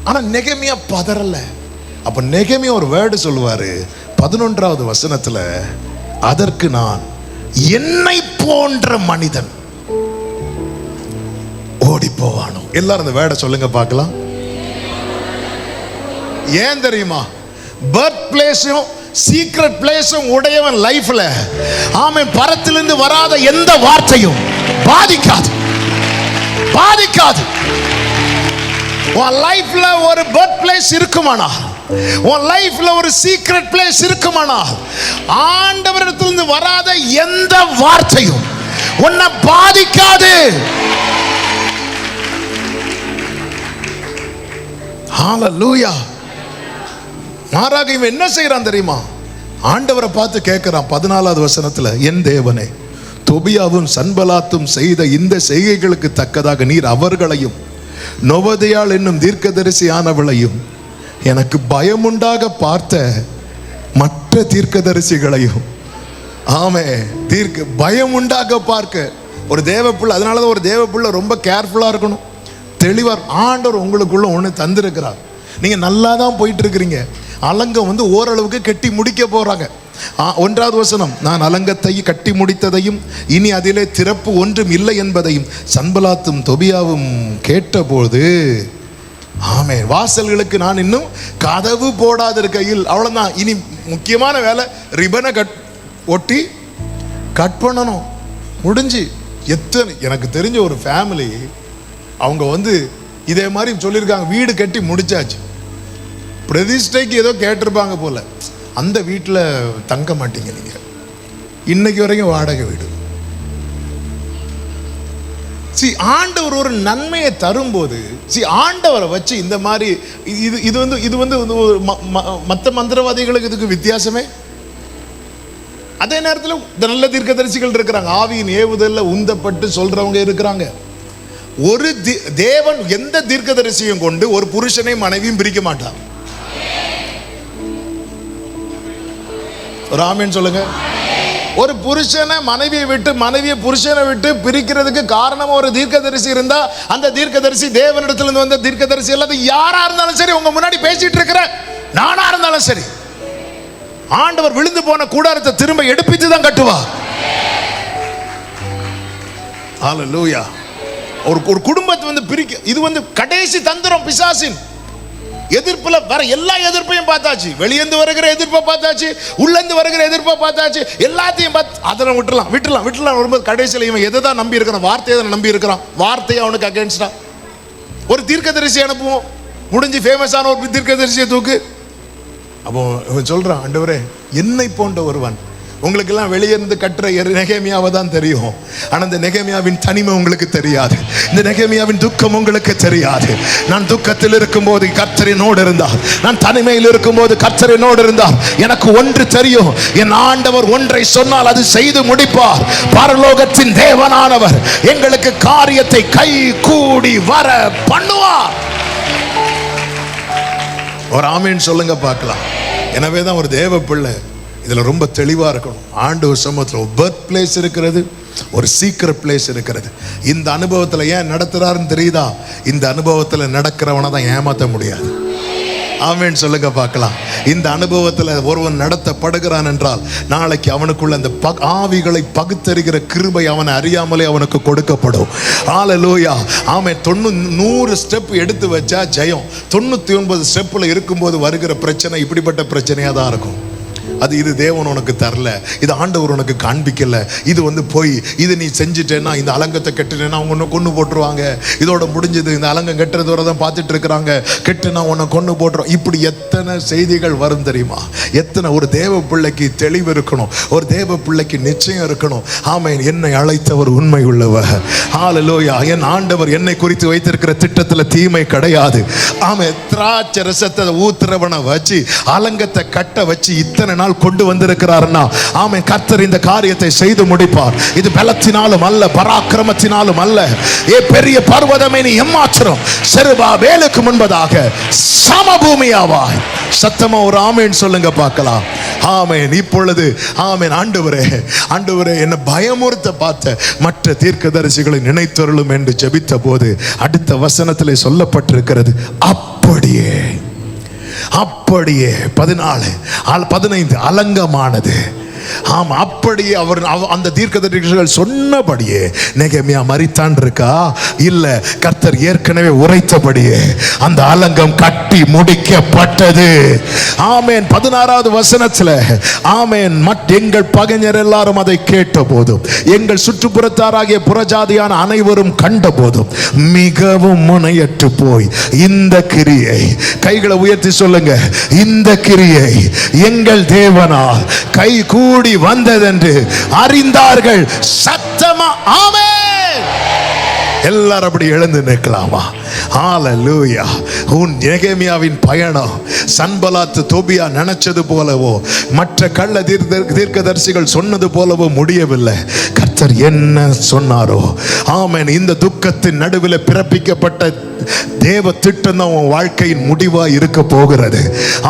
ஆனா நெகேமியா பதறல. அப்ப நெகேமியா ஒரு வேர்டு சொல்லுவாரு 11வது வசனத்துல, அதற்கு நான் என்னை போன்ற மனிதன் ஓடி போவானோ. எல்லாரும் அந்த வேர்டை சொல்லுங்க பார்க்கலாம். ஏன் தெரியுமா? பர்த் பிளேஸும் சீக்ரெட் பிளேஸும் உடையவன் லைஃப்ல ஆமென் பரத்திலிருந்து வராத எந்த வார்த்தையும் பாதிக்காது. உன் லைஃப்ல ஒரு பர்த் பிளேஸ் இருக்குமானா, உன் லைஃப்ல ஒரு சீக்ரெட் பிளேஸ் இருக்குமானா, ஆண்டவரிடத்திலிருந்து வராத எந்த வார்த்தையும் உன்னை பாதிக்காது. ஹalleluya. மாறாக இவன் என்ன செய்யறான் தெரியுமா? ஆண்டவரை பார்த்து கேட்கிறான் 14வது வசனத்துல, என் தேவனே, தொபியாவும் சன்பலாத்தும் செய்த இந்த செய்கைகளுக்கு தக்கதாக நீர் அவர்களையும் நொவதியாள் என்னும் தீர்க்கதரிசியானவளையும் எனக்கு பயமுண்டாக பார்த்த மற்ற தீர்க்கதரிசிகளையும், ஆமே, பயமுண்டாக பார்க்க ஒரு தேவப்புள்ள. அதனாலதான் ஒரு தேவப்புள்ள ரொம்ப கேர்ஃபுல்லா இருக்கணும், தெளிவார். ஆண்டவர் உங்களுக்குள்ள ஒன்று தந்திருக்கிறார். நீங்க நல்லா தான் போயிட்டு இருக்கிறீங்க. அலங்கம் ஓரளவுக்கு கட்டி முடிக்க போறாங்க. 1வது வசனம், நான் அலங்கத்தை கட்டி முடித்ததையும் இனி அதிலே திறப்பு ஒன்றும் இல்லை என்பதையும் சன்பலாத்தும் தொபியாவும் கேட்டபோது, ஆமே, வாசல்களுக்கு நான் இன்னும் கதவு போடாதிருக்கையில், அவ்வளவுதான், இனி முக்கியமான வேலை ரிபனை ஒட்டி கட் பண்ணணும், முடிஞ்சு. எத்தனை எனக்கு தெரிஞ்ச ஒரு ஃபேமிலி, அவங்க இதே மாதிரி சொல்லியிருக்காங்க, வீடு கட்டி முடிச்சாச்சு, பிரதிஷ்டைக்கு ஏதோ கேட்டிருப்பாங்க போல, அந்த வீட்டில் தங்க மாட்டீங்க நீங்க, இன்னைக்கு வரைக்கும் வாடகை வீடு. ஆண்டவர் ஒரு நன்மையை தரும்போது, ஆண்டவரை வச்சு இந்த மாதிரி இது மற்ற மந்திரவாதிகளுக்கு இதுக்கு வித்தியாசமே. அதே நேரத்தில் நல்ல தீர்க்கதரிசிகள் இருக்கிறாங்க, ஆவியின் ஏவுதல்ல உந்தப்பட்டு சொல்றவங்க இருக்கிறாங்க. ஒரு தேவன் எந்த தீர்க்கதரிசியும் கொண்டு ஒரு புருஷனை மனைவியும் பிரிக்க மாட்டார். ஒரு ஆமென் சொல்லுங்க. ஒரு புருஷனை மனைவியை விட்டு, மனைவியை புருஷனை விட்டு பிரிக்கிறதுக்கு காரணம் ஒரு தீர்க்கதரிசி இருந்தா, அந்த தீர்க்கதரிசி தேவனிடத்திலிருந்து வந்த தீர்க்கதரிசி இல்லாத யாரா இருந்தாலும் சரி, உங்க முன்னாடி பேசிட்டு இருக்கிற நானா இருந்தாலும் சரி, ஆண்டவர் விழுந்து போன கூடாரத்தை திரும்ப எடுப்பித்து தான் கட்டுவா. ஹalleluya. ஒரு குடும்பத்தை பிரிக்க, இது கடைசி தந்திரம் பிசாசின். எதிர்ப்புல வர எல்லா எதிர்ப்பையும் பார்த்தாச்சு, வெளியேந்து வருகிற எதிர்ப்பை பார்த்தாச்சு, உள்ளேந்து வருகிற எதிர்ப்பை பார்த்தாச்சு, எல்லாத்தையும் பார்த்து அதெல்லாம் விட்டுலாம் வரும்போது கடைசியில் இவன் எதை தான் நம்பி இருக்கிறான்? வார்த்தையை தான் நம்பி இருக்கிறான். வார்த்தையை அவனுக்கு அகேன்ஸ்டா. ஒரு தீர்க்கதரிசி அனுப்புவோம், முடிஞ்சு ஃபேமஸான ஒரு தீர்க்கதரிசியை தூக்கு. அப்போ இவன் சொல்றான், ஆண்டவரே, என்னை போன்ற ஒருவன், உங்களுக்கு எல்லாம் வெளியிருந்து கட்டுற நெகேமியாவை தான் தெரியும், ஆனா இந்த நெகேமியாவின் தனிமை உங்களுக்கு தெரியாது, இந்த நெகேமியாவின் துக்கம் உங்களுக்கு தெரியாது. நான் துக்கத்தில் இருக்கும்போது கர்த்தர் என்னோடு இருந்தார், நான் தனிமையில் இருக்கும்போது கர்த்தர் என்னோடு இருந்தார். எனக்கு ஒன்று தெரியும், என் ஆண்டவர் ஒன்றை சொன்னால் அது செய்து முடிப்பார். பரலோகத்தின் தேவனானவர் எங்களுக்கு காரியத்தை கை கூடி வர பண்ணுவார். ஒரு ஆமீன் சொல்லுங்க பார்க்கலாம். எனவே தான் ஒரு தேவ பிள்ளை இதுல ரொம்ப தெளிவா இருக்கணும். ஆண்டவர் சமூகத்துல ஒரு பர்த் பிளேஸ் இருக்கிறது, ஒரு சீக்ரெட் பிளேஸ் இருக்கிறது. இந்த அனுபவத்துல ஏன் நடத்துறாருன்னு தெரியுதா? இந்த அனுபவத்துல நடக்கிறவனை தான் ஏமாற்ற முடியாது. ஆமென் சொல்லுங்க பார்க்கலாம். இந்த அனுபவத்தில் ஒருவன் நடத்தப்படுகிறான் என்றால் நாளைக்கு அவனுக்குள்ள அந்த ஆவிகளை பகுத்தறிகிற கிருபை அவனை அறியாமலே அவனுக்கு கொடுக்கப்படும். ஹalleluya. ஆமென். 100 ஸ்டெப் எடுத்து வச்சா ஜெயம். 99 ஸ்டெப்ல இருக்கும்போது வருகிற பிரச்சனை இப்படிப்பட்ட பிரச்சனையா தான் இருக்கும். இது தேவன் உனக்கு தரல, இது ஆண்டவர் உனக்கு காண்பிக்கல, இது போய் இது நீ செஞ்சுட்டேன்னா, இந்த அலங்கத்தை கெட்டுனா உன்னை கொண்டு போட்டுருவாங்க, இதோட முடிஞ்சது, இந்த அலங்கம் கெட்டுறதோட தான் பார்த்துட்டு இருக்கிறாங்க, கெட்டுனா உன்னை கொண்டு போட்டுரும். இப்படி எத்தனை செய்திகள் வரும் தெரியுமா? எத்தனை. ஒரு தேவ பிள்ளைக்கு தெளிவு இருக்கணும், ஒரு தேவ பிள்ளைக்கு நிச்சயம் இருக்கணும். ஆமென். என்னை அழைத்தவர் உண்மை உள்ளவர். ஹalleluya. என் ஆண்டவர் என்னை குறித்து வைத்திருக்கிற திட்டத்தில் தீமை கிடையாது. ஆமென். திராட்சை ரசத்தை ஊத்துறவனை வச்சு அலங்கத்தை கட்ட வச்சு இத்தனை நாள் கொண்டு வந்திருக்கிறார்னா, ஆமென், கர்த்தர் இந்த காரியத்தை செய்து முடிப்பார். இது பலத்தினாலும் அல்ல, பராக்கிரமத்தினாலும் அல்ல. பெரிய பர்வதமே நீ எம்மாத்திரம் செருபாபேலுக்கு முன்பதாக சமபூமியாவாய். சத்தமா ஒரு ஆமென் சொல்லுங்க பார்க்கலாம். ஆமென். இப்பொழுது ஆமென். ஆண்டவரே, ஆண்டவரே, என்ன பயமுறுத்த பார்த்த மற்ற தீர்க்கதரிசிகளை நினைத்தருளும் என்று ஜெபித்த போது அடுத்த வசனத்திலே சொல்லப்பட்டிருக்கிறது, அப்படியே 14 15 அலங்கமானது ஆமா, அப்படியே அவர் அந்த தீர்க்கதரிசிகள் சொன்னபடியே நெகேமியா மரித்தான் இருக்கா? இல்ல, கர்த்தர் ஏற்கனவே உரைத்தபடியே அந்த அலங்கம் கட்டி முடிக்கப்பட்டது. ஆமென். 16வது வசனத்துல ஆமென், எங்கள் பகைஞர் எல்லாரும் அதை கேட்ட போதும், எங்கள் சுற்றுப்புறத்தாராகிய புறஜாதியான அனைவரும் கண்ட போதும் மிகவும் முனையற்று போய் இந்த கிரியை, கைகளை உயர்த்தி சொல்லுங்க, இந்த கிரியை எங்கள் தேவனால் கை கூடி வந்ததென்று அறிந்தார்கள். சத்தமா ஆமென். எல்லாரும் அப்படி எழுந்து நிற்கலாமா? ஹalleluya. நெகேமியாவின் பயணம் சன்பலாத் தோபியா நினைச்சது போலவோ மற்ற கள்ள தீர்க்கதரிசிகள் சொன்னது போலவோ முடியவில்லை. கர்த்தர் என்ன சொன்னாரோ ஆமென், இந்த துக்கத்தின் நடுவில் பிறப்பிக்கப்பட்ட தேவ திட்டம் தான் உன் வாழ்க்கையின் முடிவா இருக்க போகிறது.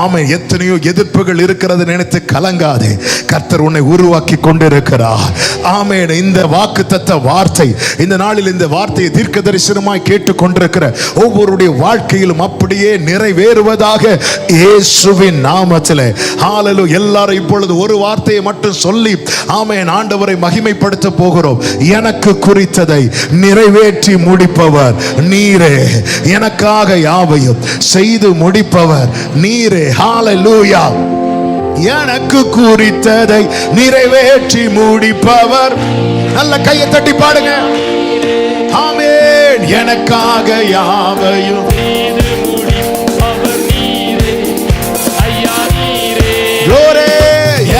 ஆமென். எத்தனையோ எதிர்ப்புகள் இருக்கிறது நினைத்து கலங்காதே. கர்த்தர் உன்னை உருவாக்கி கொண்டிருக்கிறார். ஆமென். இந்த வாக்குத்தத்த வார்த்தை, இந்த நாளில் இந்த வார்த்தையை தீர்க்க தரிசனமாய் கேட்டுக் கொண்டிருக்கிற ஒவ்வொருடைய வாழ்க்கையிலும் அப்படியே நிறைவேறுவதாக இயேசுவின் நாமத்திலே. ஹalleluya. எல்லாரும் இப்பொழுது ஒரு வார்த்தையை மட்டும் சொல்லி ஆமென், ஆண்டவரை மகிமைப்படுத்த போகிறோம். எனக்கு குறித்ததை நிறைவேற்றி முடிப்பவர் நீரே, எனக்காக யாவையும் செய்து முடிப்பவர் நீரே. ஹalleluya. எனக்கு குறித்ததை நிறைவேற்றி முடிப்பவர். நல்ல கையை தட்டி பாடுங்க. ஆமென். எனக்காக யாவையும் glory.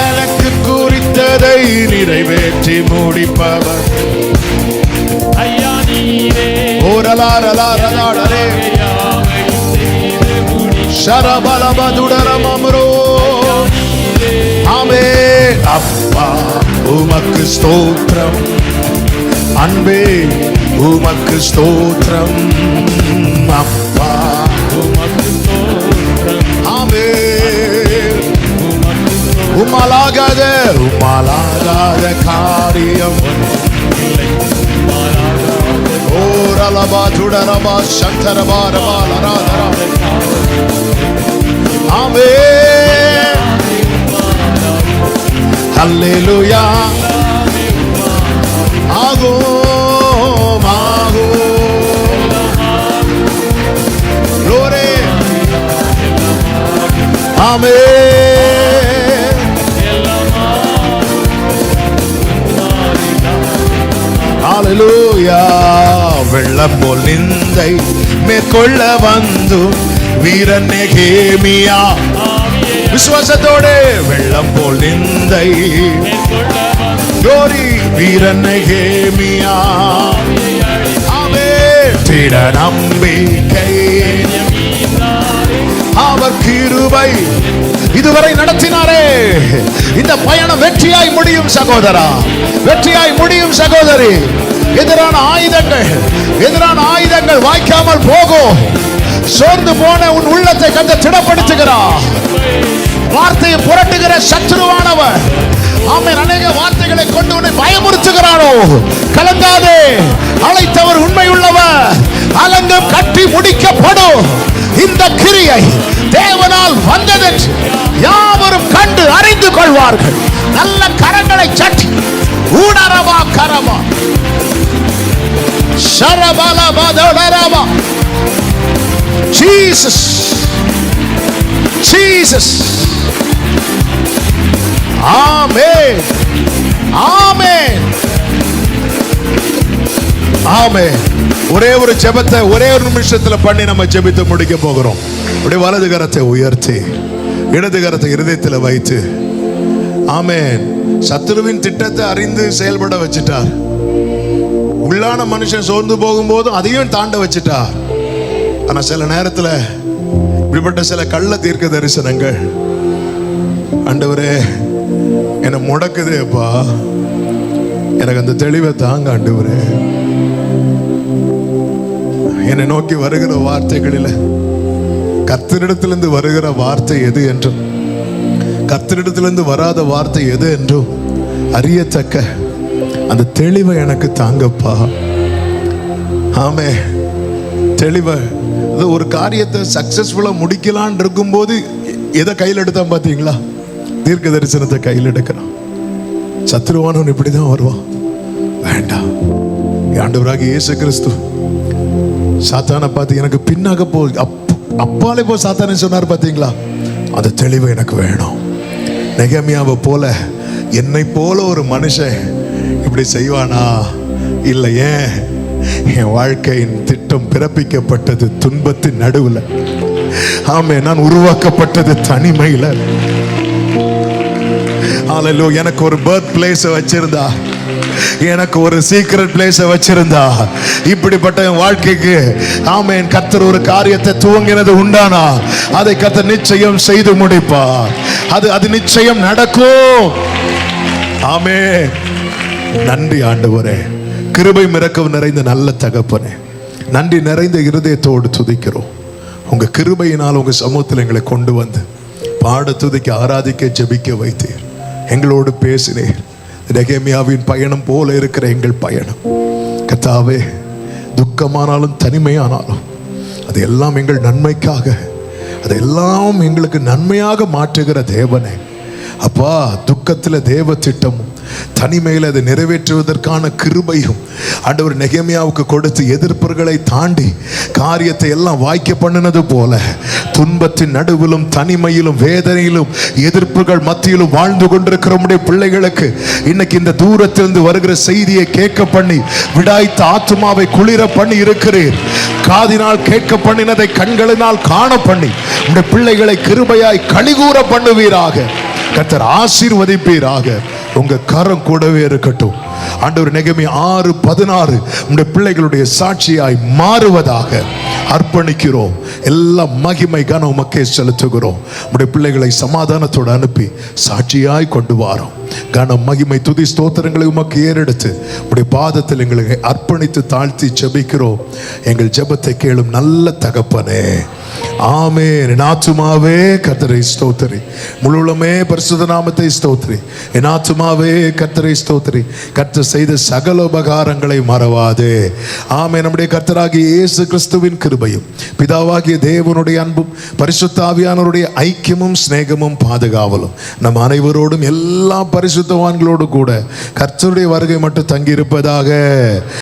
எனக்கு குறித்ததை நிறைவேற்றி முடிப்பவர் ஐயா நீரே. ஓரலாரலாரலாரே ஷரபலபதுடரமம்ரோ. ஆமென். அப்பா உமக்கு ஸ்தோத்திரம், அன்பே உமக்கு ஸ்தோத்திரம், அப்பா உமக்கு ஸ்தோத்திரம். ஆமென். உம்மாலாகாத காரியம் ஓரலபா துடரபா சந்தரபா ரபா லராதரா. ஆமென். ஹல்லேலூயா. ஆகும் ஆகும் glory. ஆமென். ஹalleluya. வெள்ளம் போல் நிந்தை மேற்கொள்ள வந்து வீரன் நெகேமியா விசுவாசத்தோடு வெள்ளம் போல் நிந்தை glory வீரன் நெகேமியா. ஆமென். திட நம்பிக்கை அவர் கிருபை இதுவரை நடத்தினாரே. இந்த பயணம் வெற்றியாய் முடியும் சகோதரா, வெற்றியாய் முடியும் சகோதரி. எதிரான ஆயுதங்கள் வாய்க்காமல் போகும். சோர்ந்து போன உன் உள்ளத்தை கர்த்தர் திடப்படுத்துகிறார். வார்த்தையை புரட்டுகிற சத்துருவானவர் ஆமென் அநேக வார்த்தைகளை கொண்டு உன்னை பயமுறுத்துகிறானோ, கலங்காதே. அழைத்தவர் உண்மை உள்ளவர். அலங்கம் கட்டி முடிக்கப்படும். இந்த கிரியை தேவனால் வந்ததென்று யாவரும் கண்டு அறிந்து கொள்வார்கள். நல்ல கரங்களை சட்டி ஊடரவா கரவா ஷரபலபதரவா. Jesus Jesus. ஆமென் ஆமென் ஆமென். ஒரே ஒரு ஜெபத்தை ஒரே ஒரு நிமிஷத்துல பண்ணி நம்ம ஜெபித்து முடிக்க போகிறோம். அப்படியே வலது கரத்தை உயர்த்தி இடது கரத்தை இருதயத்தில் வைத்து ஆமென். சத்துருவின் திட்டத்தை அறிந்து செயல்பட வச்சிட்டார். உள்ளான மனுஷன் சோர்ந்து போகும்போதும் அதையும் தாண்ட வச்சிட்டார். ஆனா சில நேரத்துல இப்படிப்பட்ட சில கள்ள தீர்க்க தரிசனங்கள் ஆண்டவரே என்னை முடக்குதேப்பா, எனக்கு அந்த தெளிவை தாங்க ஆண்டவரே. என்னை நோக்கி வருகிற வார்த்தைகளில் கர்த்தரிடத்திலிருந்து வருகிற வார்த்தை எது என்றும் கர்த்தரிடத்திலிருந்து வராத வார்த்தை எது என்றும் அறியத்தக்க அந்த தெளிவை எனக்கு தாங்கப்பா. ஆமே, தெளிவை. ஒரு காரியத்தை சக்சஸ்ஃபுல்லா முடிக்கலான் இருக்கும்போது எதை கையில் எடுத்தான் பார்த்தீங்களா? தீர்க்க தரிசனத்தை கையில் எடுக்கிறான். சத்துருவானவன் இப்படிதான் வருவான். வேண்டாம். ஆண்டவராகிய இயேசு கிறிஸ்து சாத்தானை பார்த்து எனக்கு பின்னாக போ, அப்பாலே போ சாத்தானே சொன்னார் பார்த்தீங்களா? அந்த தெளிவு எனக்கு வேணும். நெகமியாவை போல என்னை போல ஒரு மனுஷன் இப்படி செய்வானா? இல்லை. ஏன்? என் வாழ்க்கையின் திட்டம் பிறப்பிக்கப்பட்டது துன்பத்தின் நடுவில். ஆமே, நான் உருவாக்கப்பட்டது தனிமையில். ஹல்லேலூயா. எனக்கு ஒரு பர்த் பிளேஸ் வச்சிருந்தா, எனக்கு ஒரு சீக்ரெட் பிளேஸ் வச்சிருந்தா, இப்படிப்பட்ட என் வாழ்க்கைக்கு ஆமென் கர்த்தர் ஒரு காரியத்தை துவங்கினது உண்டானா அதை கர்த்தர் நிச்சயம் செய்து முடிப்பார். அது நிச்சயம் நடக்கும். ஆமென். நன்றி ஆண்டவரே. கிருபை இரக்கம் நிறைந்த நல்ல தகப்பனே, நன்றி நிறைந்த இருதயத்தோடு துதிக்கிறோம். உங்க கிருபையினால் உங்க சமூகத்தில் எங்களை கொண்டு வந்து பாட, துதிக்க, ஆராதிக்க, ஜெபிக்க வைத்தீர். எங்களோடு பேசினீர். நெகேமியாவின் பயணம் போல இருக்கிற எங்கள் பயணம் கர்த்தாவே, துக்கமானாலும் தனிமையானாலும் அதெல்லாம் எங்கள் நன்மைக்காக, அதெல்லாம் எங்களுக்கு நன்மையாக மாற்றுகிற தேவனே. அப்பா, துக்கத்தில் தேவ திட்டமும் தனிமையில் அதை நிறைவேற்றுவதற்கான கிருபையும் ஆண்டவர் நெகேமியாவுக்கு கொடுத்து எதிர்ப்புகளை தாண்டி காரியத்தை எல்லாம் வாய்க்க பண்ணினது போல துன்பத்தின் நடுவிலும் தனிமையிலும் வேதனையிலும் எதிர்ப்புகள் மத்தியிலும் வாழ்ந்து கொண்டிருக்கிற நம்முடைய பிள்ளைகளுக்கு இன்னைக்கு இந்த தூரத்திலிருந்து வருகிற செய்தியை கேட்க பண்ணி விடாய்த்த ஆத்துமாவை குளிர பண்ணி இருக்கிறீர். காதினால் கேட்க பண்ணினதை கண்களினால் காண பண்ணி நம்முடைய பிள்ளைகளை கிருபையாய் கலிகூற பண்ணுவீராக. கர்த்தர் ஆசீர்வதிப்பீராக. உங்க கரம் கூடவே இருக்கட்டும் ஆண்டவர். நெகேமியா 6:16 உங்களுடைய பிள்ளைகளுடைய சாட்சியாய் மாறுவதாக அர்ப்பணிக்கிறோம். எல்லா மகிமை கனம் உமக்கே செலுத்துகிறோம். உங்களுடைய பிள்ளைகளை சமாதானத்தோடு அனுப்பி சாட்சியாய் கொண்டு வாரோம். கனம், மகிமை, துதி, ஸ்தோத்திரங்களை உமக்கு ஏறெடுத்து உடைய பாதத்தில் எங்களை அர்ப்பணித்து தாழ்த்தி ஜெபிக்கிறோம். எங்கள் ஜெபத்தை கேளும் நல்ல தகப்பனே. ஆமென். என் ஆத்துமாவே கர்த்தரை ஸ்தோத்திரி, முழுவதுமே பரிசுத்த நாமத்தை ஸ்தோத்திரி. என் ஆத்துமாவே கர்த்தரை ஸ்தோத்திரி, கர்த்தர் செய்த சகல உபகாரங்களை மறவாதே. ஆமென். நம்முடைய கர்த்தராகிய இயேசு கிறிஸ்துவின் கிருபையும் பிதாவாகிய தேவனுடைய அன்பும் பரிசுத்த ஆவியானவருடைய ஐக்கியமும் சிநேகமும் பாதுகாவலும் நம் அனைவரோடும் எல்லா பரிசுத்தவான்களோடு கூட கர்த்தருடைய வருகை மட்டும் தங்கி இருப்பதாக.